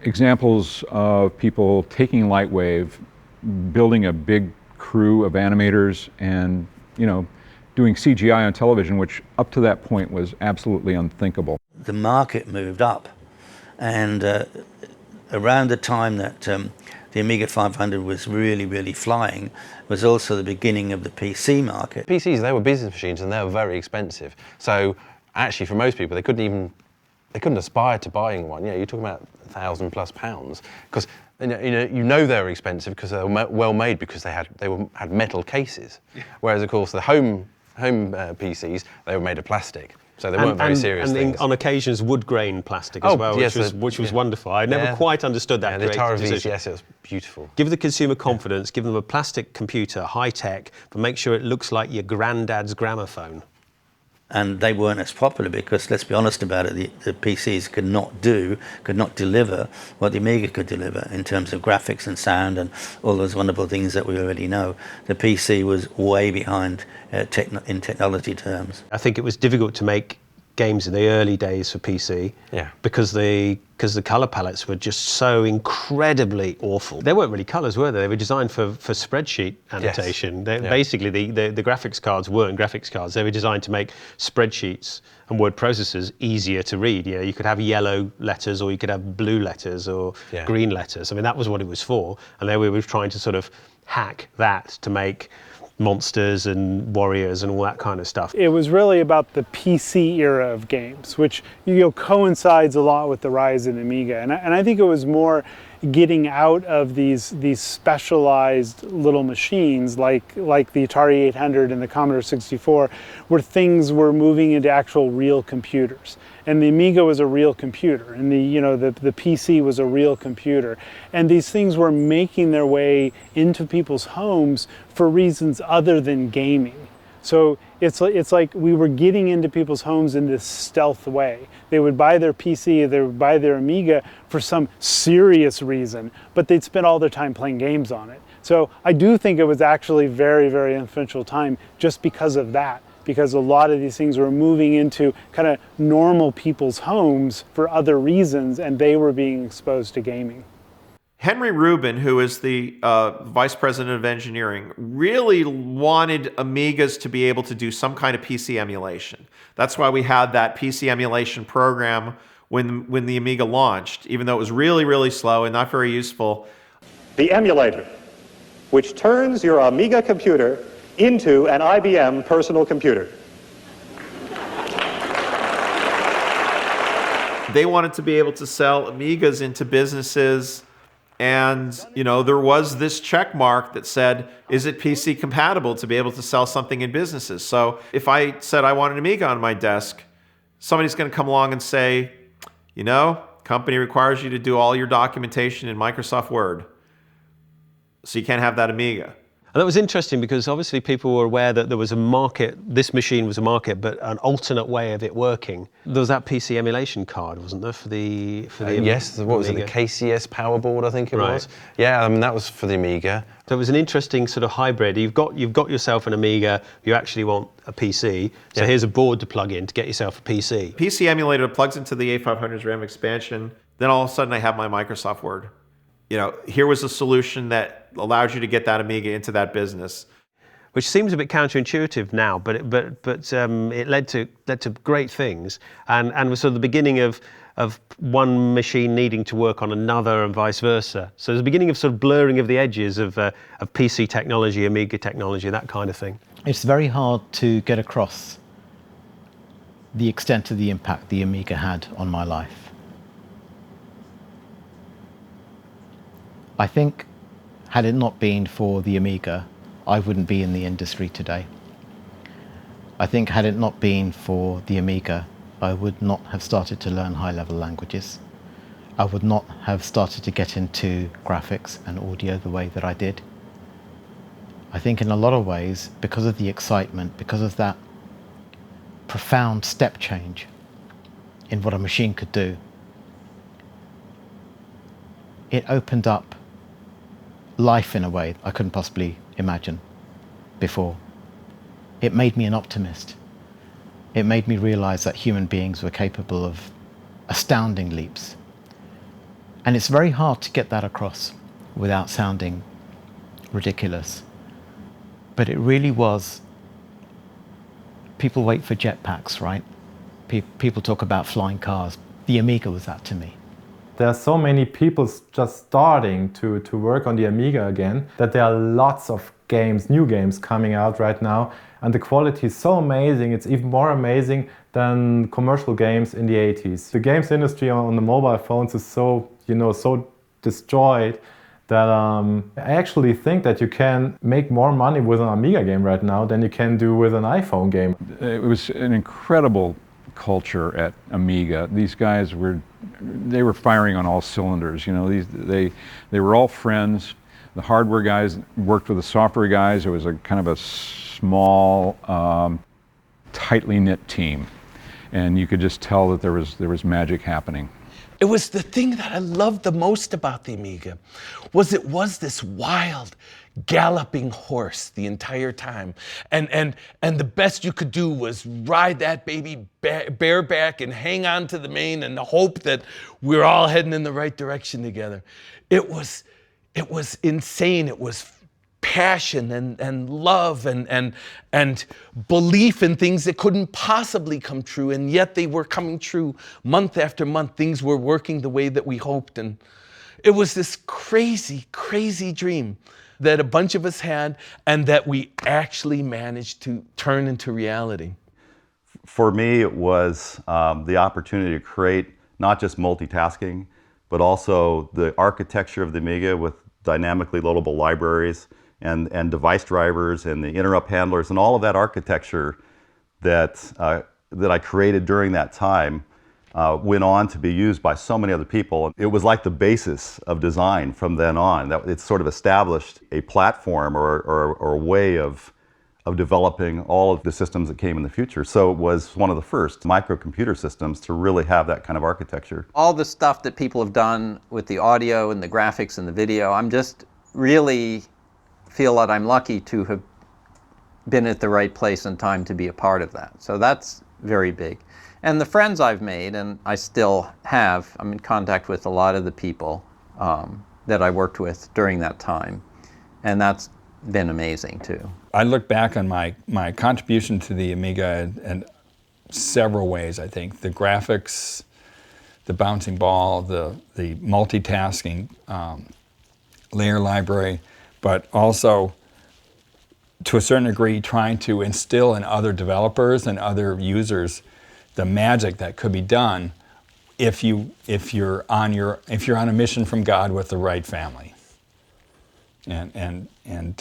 examples of people taking Lightwave, building a big crew of animators, and doing CGI on television, which up to that point was absolutely unthinkable. The market moved up, and around the time that the Amiga 500 was really flying was also the beginning of the PC market. PCs, they were business machines and they were very expensive. So actually for most people, they couldn't aspire to buying one. You're talking about £1,000+ because you know they were expensive because they were well made, because they had metal cases. Whereas of course the home PCs, they were made of plastic. So they weren't very serious things. On occasions, wood grain plastic as well, yes, which was wonderful. I never quite understood that. The Atari VCS, it was beautiful. Give the consumer confidence, give them a plastic computer, high tech, but make sure it looks like your granddad's gramophone. And they weren't as popular because, let's be honest about it, the PCs could not deliver what the Amiga could deliver in terms of graphics and sound and all those wonderful things that we already know. The PC was way behind in technology terms. I think it was difficult to make games in the early days for PC. Yeah. Because the color palettes were just so incredibly awful. They weren't really colors, were they? They were designed for spreadsheet annotation. Yes. Basically, the graphics cards weren't graphics cards. They were designed to make spreadsheets and word processors easier to read. You know, you could have yellow letters, or you could have blue letters, or green letters. I mean, that was what it was for. And then we were trying to sort of hack that to make monsters and warriors and all that kind of stuff. It was really about the PC era of games, which coincides a lot with the rise of the Amiga. And I think it was more getting out of these specialized little machines like the Atari 800 and the Commodore 64, where things were moving into actual real computers. And the Amiga was a real computer, and the PC was a real computer. And these things were making their way into people's homes for reasons other than gaming. So it's like we were getting into people's homes in this stealth way. They would buy their PC, they would buy their Amiga for some serious reason, but they'd spend all their time playing games on it. So I do think it was actually very, very influential time just because of that, because a lot of these things were moving into kind of normal people's homes for other reasons, and they were being exposed to gaming. Henry Rubin, who is the vice president of engineering, really wanted Amigas to be able to do some kind of PC emulation. That's why we had that PC emulation program when the Amiga launched, even though it was really, really slow and not very useful. The emulator, which turns your Amiga computer into an IBM personal computer. They wanted to be able to sell Amigas into businesses. And, there was this check mark that said, is it PC compatible to be able to sell something in businesses? So if I said I want an Amiga on my desk, somebody's going to come along and say, company requires you to do all your documentation in Microsoft Word. So you can't have that Amiga. And that was interesting because obviously people were aware that there was a market, this machine was a market, but an alternate way of it working. There was that PC emulation card, wasn't there, for the yes, what was it, the KCS Power Board, I think it was. Yeah, I mean, that was for the Amiga. So it was an interesting sort of hybrid. You've got yourself an Amiga, you actually want a PC, so here's a board to plug in to get yourself a PC. PC emulator plugs into the A500's RAM expansion, then all of a sudden I have my Microsoft Word. Here was a solution that allowed you to get that Amiga into that business. Which seems a bit counterintuitive now, but it led to great things, and was sort of the beginning of one machine needing to work on another and vice versa. So there's the beginning of sort of blurring of the edges of PC technology, Amiga technology, that kind of thing. It's very hard to get across the extent of the impact the Amiga had on my life. I think, had it not been for the Amiga, I wouldn't be in the industry today. I think, had it not been for the Amiga, I would not have started to learn high-level languages. I would not have started to get into graphics and audio the way that I did. I think in a lot of ways, because of the excitement, because of that profound step change in what a machine could do, it opened up life in a way I couldn't possibly imagine before. It made me an optimist. It made me realize that human beings were capable of astounding leaps. And it's very hard to get that across without sounding ridiculous. But it really was, people wait for jetpacks, right? People talk about flying cars. The Amiga was that to me. There are so many people just starting to work on the Amiga again that there are lots of games, new games coming out right now, and the quality is so amazing. It's even more amazing than commercial games in the 80s. The games industry on the mobile phones is so destroyed that I actually think that you can make more money with an Amiga game right now than you can do with an iPhone game. It was an incredible culture at Amiga. These guys were firing on all cylinders. They were all friends. The hardware guys worked with the software guys. It was a kind of a small, tightly knit team, and you could just tell that there was magic happening. It was the thing that I loved the most about the Amiga, was it was this wild, galloping horse the entire time. And the best you could do was ride that baby bareback and hang on to the mane and hope that we're all heading in the right direction together. It was insane. It was passion and love and belief in things that couldn't possibly come true, and yet they were coming true month after month. Things were working the way that we hoped, and it was this crazy, crazy dream that a bunch of us had and that we actually managed to turn into reality. For me, it was the opportunity to create not just multitasking, but also the architecture of the Amiga with dynamically loadable libraries and device drivers and the interrupt handlers and all of that architecture that I created during that time went on to be used by so many other people. It was like the basis of design from then on. It sort of established a platform or a way of developing all of the systems that came in the future. So it was one of the first microcomputer systems to really have that kind of architecture. All the stuff that people have done with the audio and the graphics and the video, I'm just really feel that I'm lucky to have been at the right place and time to be a part of that. So that's very big. And the friends I've made, and I still have, I'm in contact with a lot of the people that I worked with during that time. And that's been amazing too. I look back on my contribution to the Amiga in several ways, I think. The graphics, the bouncing ball, the multitasking layer library, but also to a certain degree trying to instill in other developers and other users the magic that could be done if you're on a mission from God with the right family. And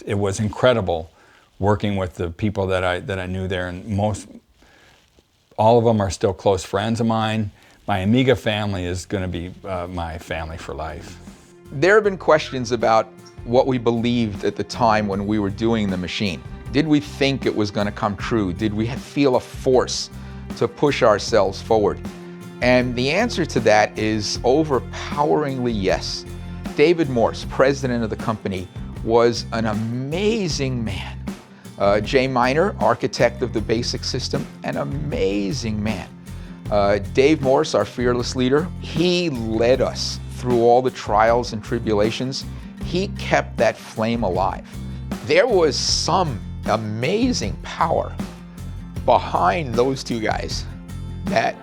it was incredible working with the people that I knew there, and all of them are still close friends of mine. My Amiga family is going to be my family for life. There have been questions about what we believed at the time when we were doing the machine. Did we think it was going to come true? Did we feel a force to push ourselves forward? And the answer to that is overpoweringly yes. David Morse, president of the company, was an amazing man. Jay Miner, architect of the BASIC system, an amazing man. Dave Morse, our fearless leader, he led us through all the trials and tribulations. He kept that flame alive. There was some amazing power behind those two guys that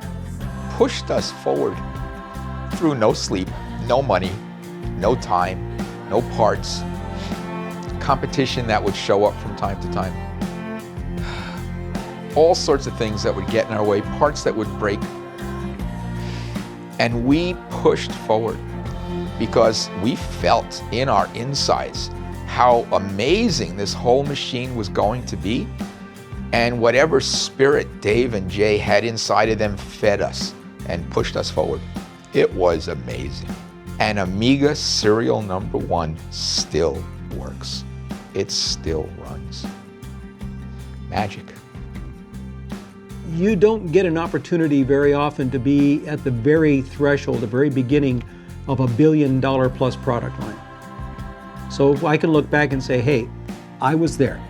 pushed us forward through no sleep, no money, no time, no parts, competition that would show up from time to time. All sorts of things that would get in our way, parts that would break. And we pushed forward because we felt in our insides how amazing this whole machine was going to be. And whatever spirit Dave and Jay had inside of them fed us and pushed us forward. It was amazing. And Amiga serial number 1 still works. It still runs. Magic. You don't get an opportunity very often to be at the very threshold, the very beginning of $1 billion plus product line. So if I can look back and say, hey, I was there.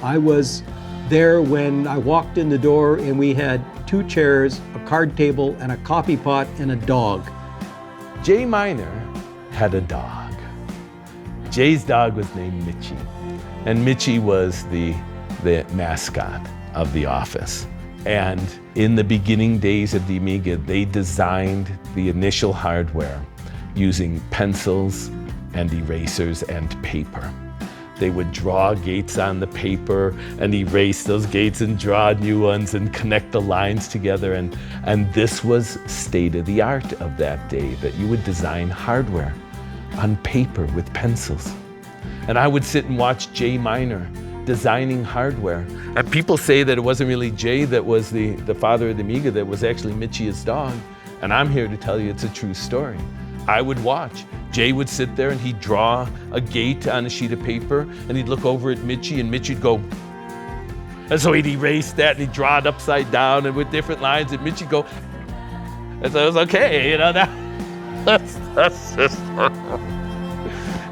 I was there when I walked in the door and we had 2 chairs, a card table, and a coffee pot and a dog. Jay Miner had a dog. Jay's dog was named Mitchie. And Mitchie was the mascot of the office. And in the beginning days of the Amiga, they designed the initial hardware using pencils and erasers and paper. They would draw gates on the paper and erase those gates and draw new ones and connect the lines together. And this was state of the art of that day, that you would design hardware on paper with pencils. And I would sit and watch Jay Miner designing hardware. And people say that it wasn't really Jay that was the father of the Amiga, that was actually Mitchie's dog. And I'm here to tell you it's a true story. I would watch. Jay would sit there and he'd draw a gate on a sheet of paper and he'd look over at Mitchie and Mitchie'd go, and so he'd erase that and he'd draw it upside down and with different lines and Mitchie'd go, and so it was okay, you know,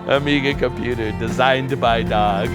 Amiga computer designed by dog.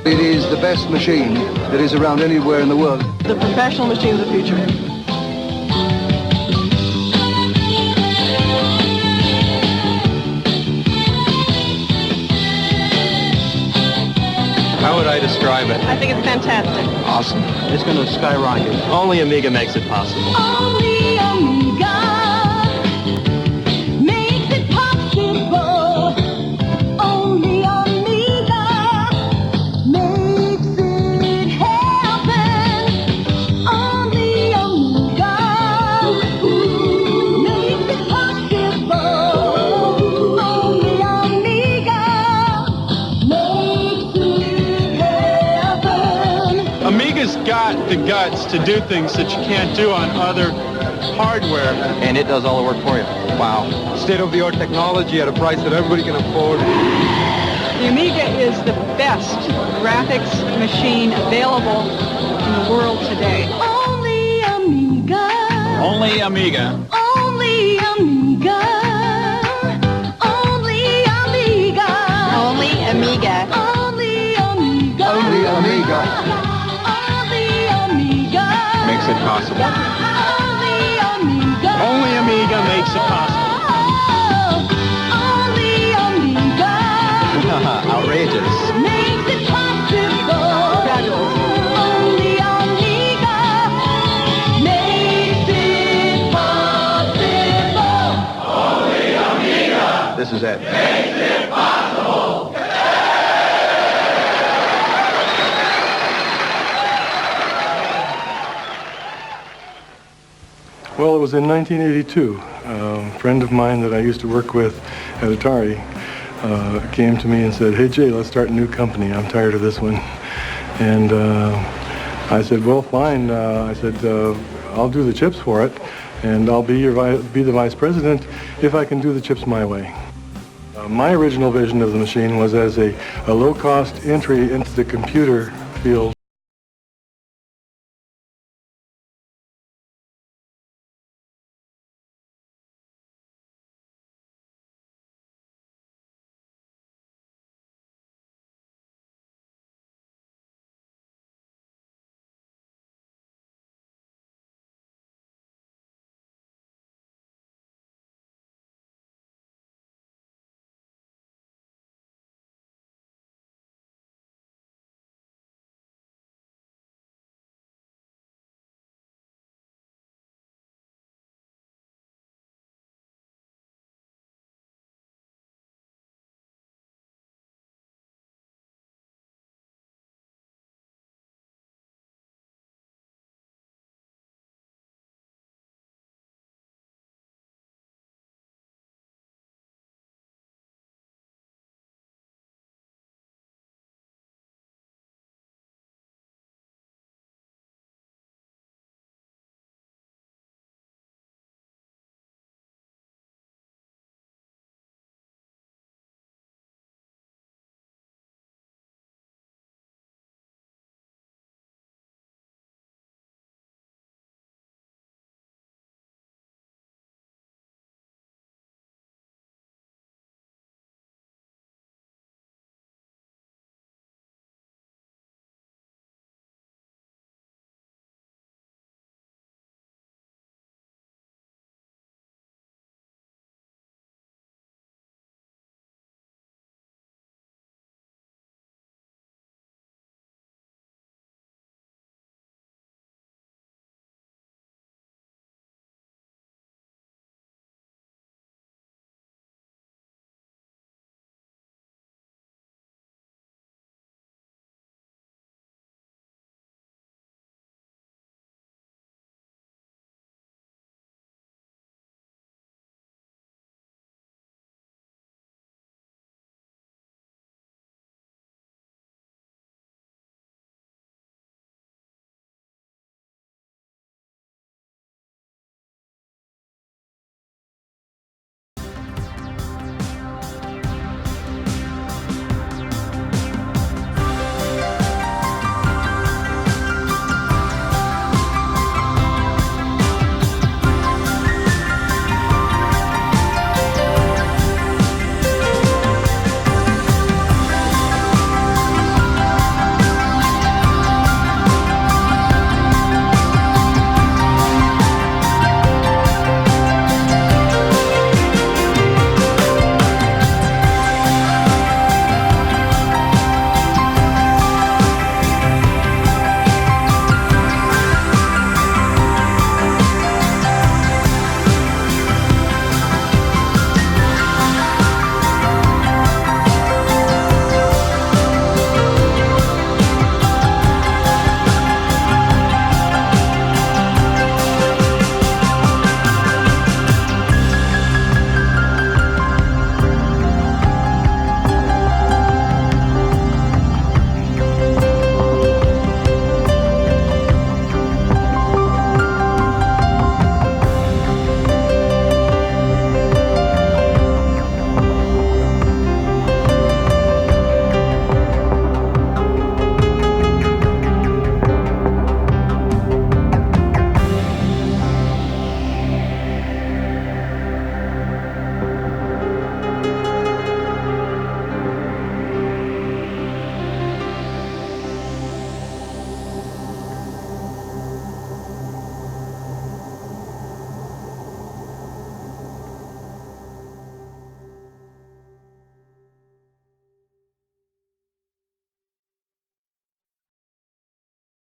It is the best machine that is around anywhere in the world. The professional machine of the future. How would I describe it? I think it's fantastic. Awesome. It's going to skyrocket. Only Amiga makes it possible. Only Amiga makes it possible. Only Amiga makes it happen. Only Amiga makes it possible. Only Amiga makes it happen. Amiga's got the guts to do things that you can't do on other hardware. And it does all the work for you. Wow. State-of-the-art technology at a price that everybody can afford. The Amiga is the best graphics machine available in the world today. Only Amiga. Only Amiga. Only Amiga. Only Amiga. Only Amiga. Only Amiga. Only Amiga. Only Amiga. Makes it possible. Only Amiga. Only Amiga makes it possible. Only Amiga. Outrageous. Makes it possible. Fabulous. Only Amiga makes it possible. Only Amiga. This is it. Makes it possible. Well, it was in 1982. A friend of mine that I used to work with at Atari came to me and said, "Hey Jay, let's start a new company. I'm tired of this one." And I said, well, fine. I said, I'll do the chips for it, and I'll be the vice president if I can do the chips my way. My original vision of the machine was as a low-cost entry into the computer field.